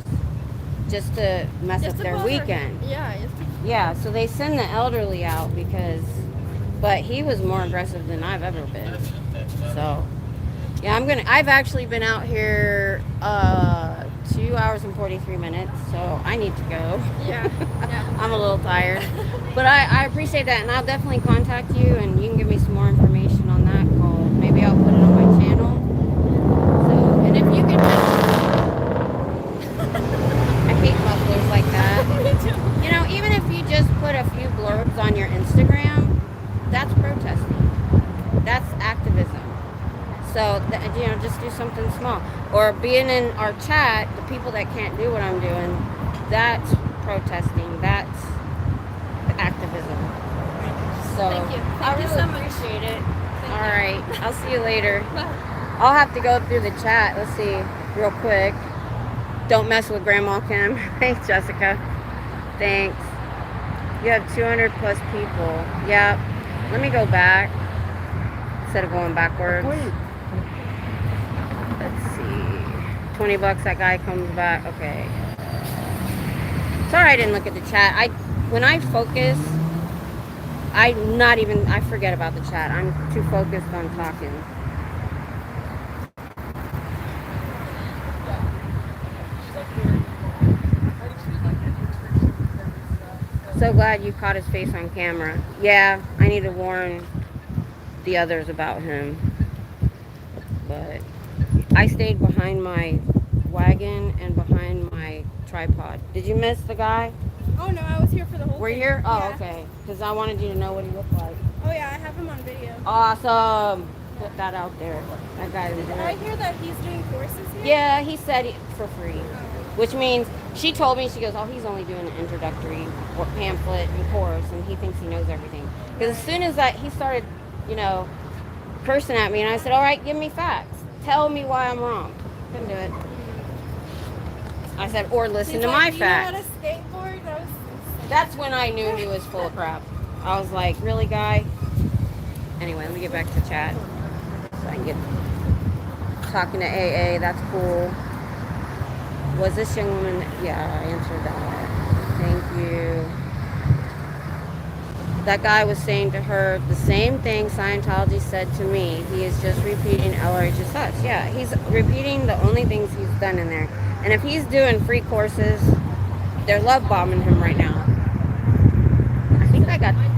just to mess up their weekend. Yeah. Yeah, so they send the elderly out but he was more aggressive than I've ever been. So, yeah, I've actually been out here 2 hours and 43 minutes, so I need to go. Yeah. I'm a little tired. But I appreciate that, and I'll definitely contact you, and you can give me some more information on that call. Maybe I'll put it on my channel. So, and if you can I hate mufflers like that. Me too. You know, even if you just put a few blurbs on your Instagram, that's protesting. That's activism. So, you know, just do something small. Or being in our chat, the people that can't do what I'm doing, that's protesting. That's activism. So, Thank you. I Thank you really so much. appreciate it. Thank All you. right. I'll see you later. Bye. I'll have to go through the chat. Let's see, real quick. Don't mess with Grandma Kim. Thanks, Jessica. Thanks. You have 200 plus people. Yep. Let me go back instead of going backwards. Let's see. 20 bucks. That guy comes back. Okay. Sorry, I didn't look at the chat. When I focus, I forget about the chat. I'm too focused on talking. So glad you caught his face on camera. Yeah, I need to warn the others about him. But I stayed behind my wagon and behind my tripod. Did you miss the guy? Oh no, I was here for the whole Were you thing. here? Oh, Yeah. okay. Because I wanted you to know what he looked like. Oh yeah, I have him on video. Awesome. Put that out there. That guy was Did I there. hear that he's doing courses here? Yeah, he said it for free. Which means, she told me, she goes, oh, he's only doing an introductory pamphlet and course, and he thinks he knows everything. Because as soon as he started, cursing at me, and I said, all right, give me facts. Tell me why I'm wrong. Couldn't do it. I said, or listen He's to like, my "Do you know how facts. to skateboard?" That was That's when I knew he was full of crap. I was like, really, guy? Anyway, let me get back to chat. So I can get talking to AA. That's cool. Was this young woman? Yeah, I answered that. Thank you. That guy was saying to her the same thing Scientology said to me. He is just repeating LRH's thoughts. Yeah, he's repeating the only things he's done in there. And if he's doing free courses, they're love bombing him right now.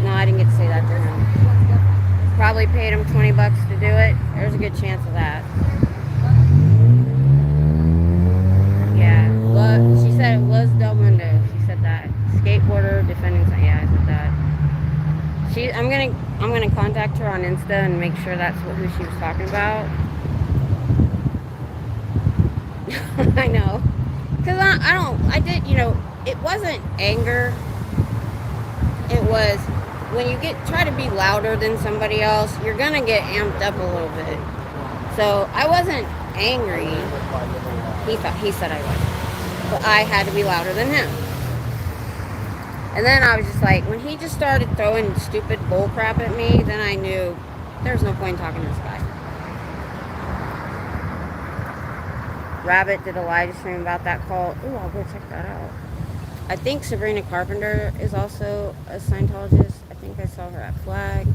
No, I didn't get to say that to him. Probably paid him $20 to do it. There's a good chance of that. Yeah, well, she said it was Del Mundo. She said that. Skateboarder defending. Yeah, I said that. I'm gonna contact her on Insta and make sure that's who she was talking about. I know, cause it wasn't anger. It was when you try to be louder than somebody else, you're gonna get amped up a little bit. So I wasn't angry. He said I was, but I had to be louder than him. And then I was just like, when he just started throwing stupid bull crap at me, then I knew there's no point in talking to this guy. Rabbit did a live stream about that call. Ooh, I'll go check that out. I think Sabrina Carpenter is also a Scientologist. I think I saw her at Flag.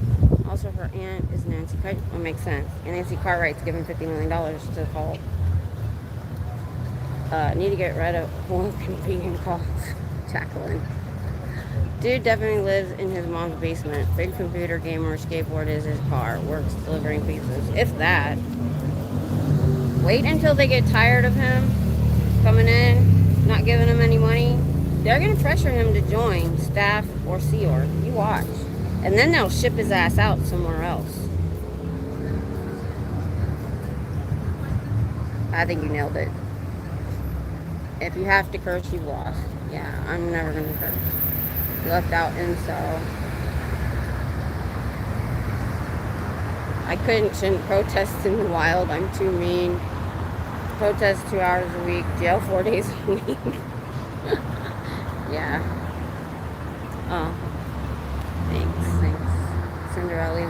Also, her aunt is Nancy Cartwright. That makes sense. And Nancy Cartwright's giving $50 million to the cult. Need to get rid of one vegan calls. Jacqueline. Dude definitely lives in his mom's basement. Big computer, gamer, skateboard is his car. Works delivering pizzas. If that. Wait until they get tired of him coming in, not giving him any money. They're going to pressure him to join staff or Sea Org. You watch. And then they'll ship his ass out somewhere else. I think you nailed it. If you have to curse, you've lost. Yeah, I'm never going to curse. Left out incel. I shouldn't protest in the wild. I'm too mean. Protest 2 hours a week. Jail 4 days a week. Yeah. Oh. Thanks. Cinderella.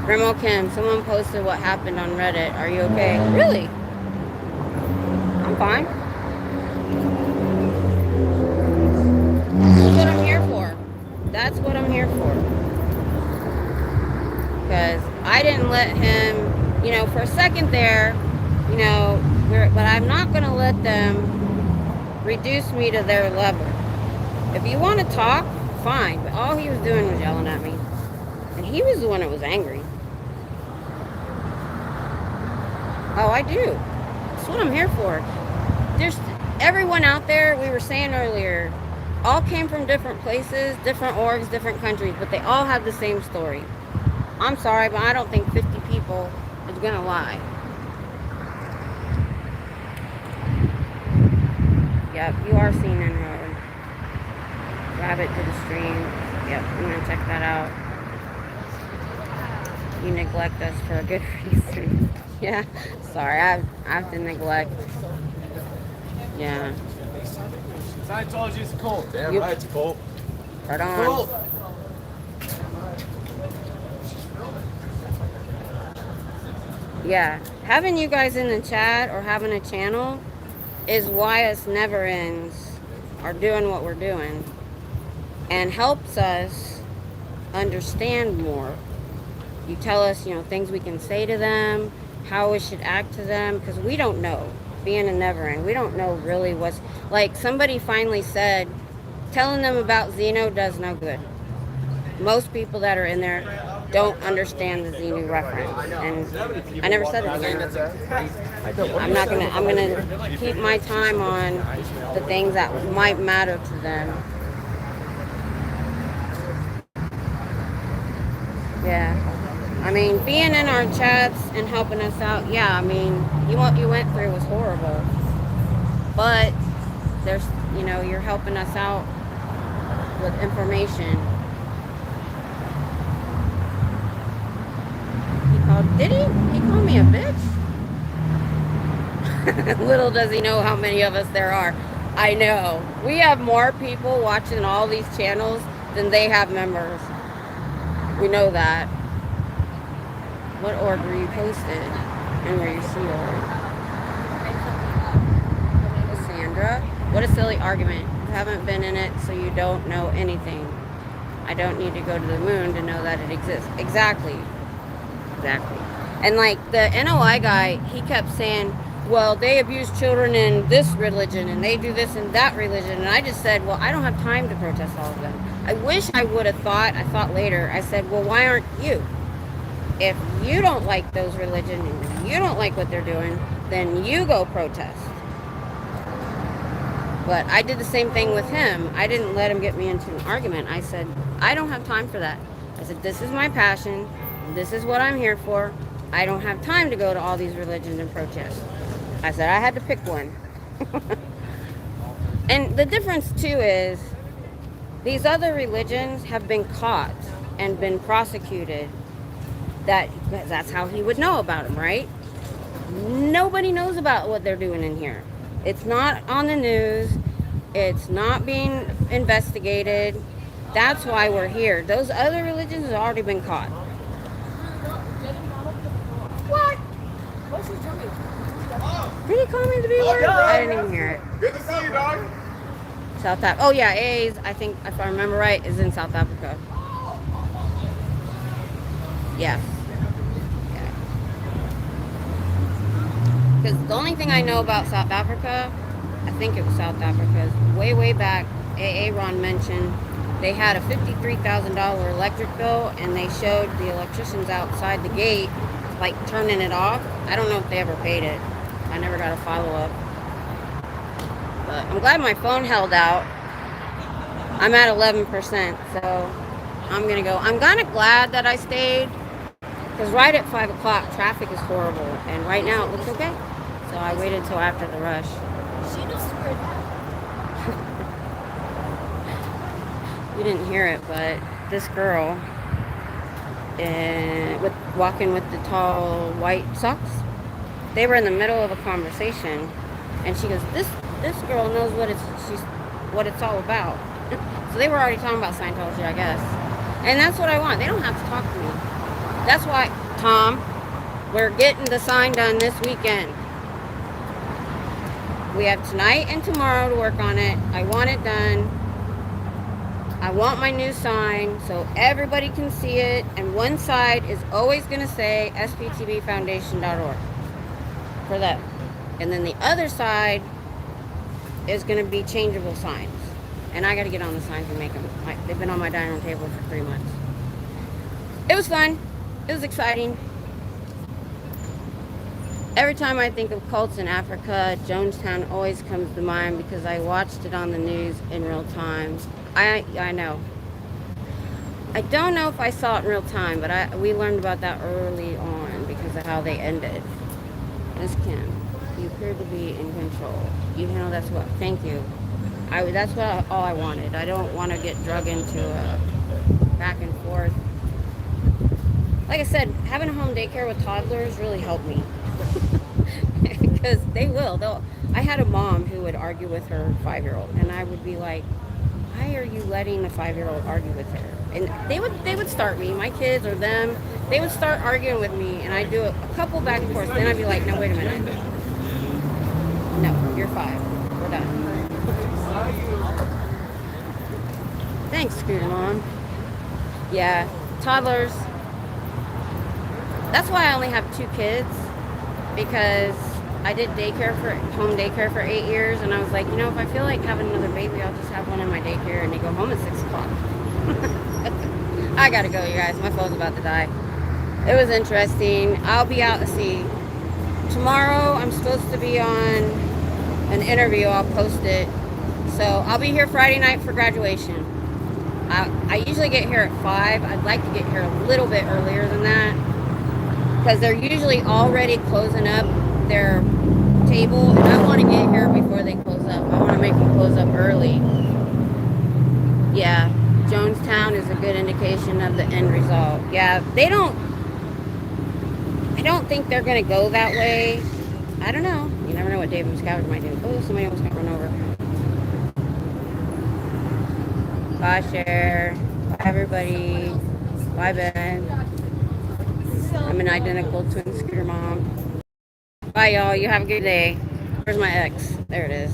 Remo Kim, someone posted what happened on Reddit. Are you okay? Really? I'm fine. That's what I'm here for. That's what I'm here for. Because I didn't let him, for a second there, but I'm not going to let them reduce me to their level. If you want to talk, fine. But all he was doing was yelling at me. And he was the one that was angry. Oh, I do. That's what I'm here for. There's everyone out there, we were saying earlier, all came from different places, different orgs, different countries, but they all have the same story. I'm sorry, but I don't think 50 people is going to lie. Yep, you are seen in road. Rabbit did a stream. Yep, I'm going to check that out. You neglect us for a good reason. Yeah, sorry, I have to neglect. Yeah. Scientology is a cult. Damn right, it's a cult. Right on. Cult. Yeah, having you guys in the chat or having a channel is why us never ends are doing what we're doing and helps us understand more. You tell us, things we can say to them, how we should act to them, because we don't know. Being a never end, we don't know really what's like. Somebody finally said telling them about Xeno does no good. Most people that are in there don't understand the Xenu reference. And I never said it again. I'm gonna keep my time on the things that might matter to them. Yeah. I mean, being in our chats and helping us out, yeah, I mean, what you went through was horrible. But there's, you're helping us out with information. Did he? He called me a bitch? Little does he know how many of us there are. I know. We have more people watching all these channels than they have members. We know that. What org were you posted? And where you see org? Sandra? What a silly argument. You haven't been in it, so you don't know anything. I don't need to go to the moon to know that it exists. Exactly. And like the NOI guy, he kept saying, well, they abuse children in this religion and they do this in that religion. And I just said, well, I don't have time to protest all of them. I wish I would have thought, I thought later, I said, well, why aren't you? If you don't like those religions and you don't like what they're doing, then you go protest. But I did the same thing with him. I didn't let him get me into an argument. I said, I don't have time for that. I said, this is my passion. This is what I'm here for. I don't have time to go to all these religions and protest. I said I had to pick one. And the difference too is these other religions have been caught and been prosecuted. That's how he would know about them, right? Nobody knows about what they're doing in here. It's not on the news. It's not being investigated. That's why we're here. Those other religions have already been caught. What? Did he call me to be word? I didn't even hear it. Good to see you, dog. South Africa. Oh yeah, AA's, I think, if I remember right, is in South Africa. Yeah. Because the only thing I know about South Africa, I think it was South Africa, is way back, AA Ron mentioned they had a $53,000 electric bill and they showed the electricians outside the gate like turning it off. I don't know if they ever paid it. I never got a follow-up. But I'm glad my phone held out. I'm at 11%, so I'm going to go. I'm kind of glad that I stayed because right at 5 o'clock, traffic is horrible. And right now it looks okay. So I waited till after the rush. She just heard that. You didn't hear it, but this girl walking with the tall white socks, they were in the middle of a conversation, and she goes, "This girl knows what it's all about." So they were already talking about Scientology, I guess, and that's what I want. They don't have to talk to me. That's why, Tom, we're getting the sign done this weekend. We have tonight and tomorrow to work on it. I want it done. I want my new sign so everybody can see it, and one side is always going to say SPTVfoundation.org for them, and then the other side is going to be changeable signs, and I got to get on the signs and make them. They've been on my dining room table for 3 months. It was fun. It was exciting. Every time I think of cults in Africa, Jonestown always comes to mind because I watched it on the news in real time. I know. I don't know if I saw it in real time, but we learned about that early on because of how they ended. Miss Kim, you appear to be in control. You know that's what. Thank you. That's all I wanted. I don't want to get drug into a back and forth. Like I said, having a home daycare with toddlers really helped me. Because they will. I had a mom who would argue with her 5-year-old, and I would be like, why are you letting a 5-year-old argue with her? And they would start me, my kids or them, they would start arguing with me, and I'd do a couple back and forth. Then I'd be like, no, wait a minute. No, you're 5. We're done. Thanks, Scooter Mom. Yeah, toddlers. That's why I only have 2 kids, because I did home daycare for 8 years, and I was like, if I feel like having another baby, I'll just have one in my daycare, and they go home at 6 o'clock. I gotta go, you guys. My phone's about to die. It was interesting. I'll be out to sea. Tomorrow, I'm supposed to be on an interview. I'll post it. So I'll be here Friday night for graduation. I usually get here at 5. I'd like to get here a little bit earlier than that, because they're usually already closing up their table, and I want to get here before they close up. I want to make them close up early. Yeah, Jonestown is a good indication of the end result. Yeah, I don't think they're going to go that way. I don't know. You never know what David Miscavige might do. Oh, somebody almost got run over. Bye, Cher. Bye, everybody. Bye, Ben. I'm an identical twin scooter mom. Bye, y'all. You have a good day. Where's my ex? There it is.